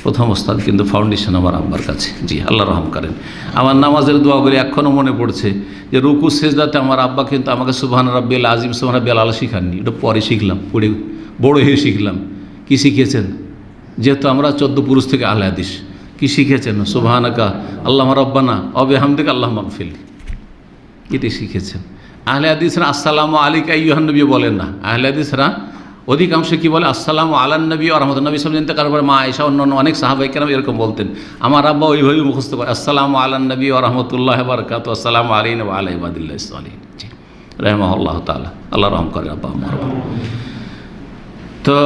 প্রথম ওস্তাদ কিন্তু ফাউন্ডেশন আমার আব্বার কাছে। জি, আল্লাহ রহম করেন। আমার নামাজের দোয়া করে এখনও মনে পড়ছে যে রুকু সেজদাতে আমার আব্বা কিন্তু আমাকে সুবহান রাব্বিল আযীম, সুবহান রাব্বিল আলা শিখাননি, এটা পরে শিখলাম, পড়ে বড় হয়ে শিখলাম। কি শিখেছেন? যেহেতু আমরা 14 পুরুষ থেকে আহলে হাদিস, কি শিখেছেন? সুবহানাকা আল্লাহুম্মা রাব্বানা ওয়া বিহামদিকা আল্লাহুম্মা গফিরলি, এটি শিখেছেন। আহলে হাদিসরা আসসালামু আলাইকা আইয়ুহান নবী বলেন না, আহলে হাদিসরা অধিকাংশ কি বলে? আসসালামু আলান নবী ওয়া রাহমাতুল্লাহি। নবী সাল্লাল্লাহু আলাইহি ওয়াসাল্লাম তারপরে মা আয়েশা, অন্যান্য অনেক সাহাবায়ে কেরাম এরকম বলতেন। আমার আব্বা ওইভাবে মুখস্থ করে আসসালামু আলান নবী ওয়া রাহমাতুল্লাহি ওয়া বারাকাতুহু, আসসালামু আলাইনা ওয়া আলা ইবাদিল্লাহিস সালিহিন। জি, রাহিমাহুল্লাহ তাআলা, আল্লাহ রহম করেন আব্বা আমার। তো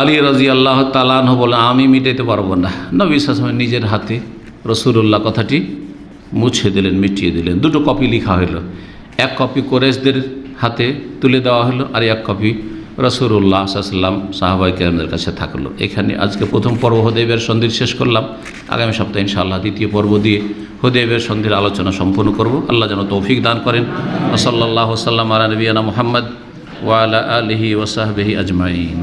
আলী রাদিয়াল্লাহু তাআলা আনহু বলেন আমি মিটাইতে পারবো না। নবী সাল্লাল্লাহু আলাইহি ওয়াসাল্লাম নিজের হাতে রাসূলুল্লাহ কথাটি মুছে দিলেন, মিটিয়ে দিলেন। 2টো কপি লেখা হলো, 1 কপি কুরাইশদের হাতে তুলে দেওয়া হলো, আর 1 কপি রাসূলুল্লাহ সাল্লাল্লাহু আলাইহি ওয়াসাল্লাম সাহাবায়ে কেরামদের কাছে থাকলো। এখানে আজকে প্রথম পর্ব হুদায়বিয়ার সন্ধির শেষ করলাম। আগামী সপ্তাহে ইনশাআল্লাহ দ্বিতীয় পর্ব দিয়ে হুদায়বিয়ার সন্ধির আলোচনা সম্পূর্ণ করব। আল্লাহ যেন তৌফিক দান করেন। সাল্লাল্লাহু আলা নবিয়িনা মুহাম্মদ ওয়া আলা আলিহি ওয়া সাহবিহি আজমাইন।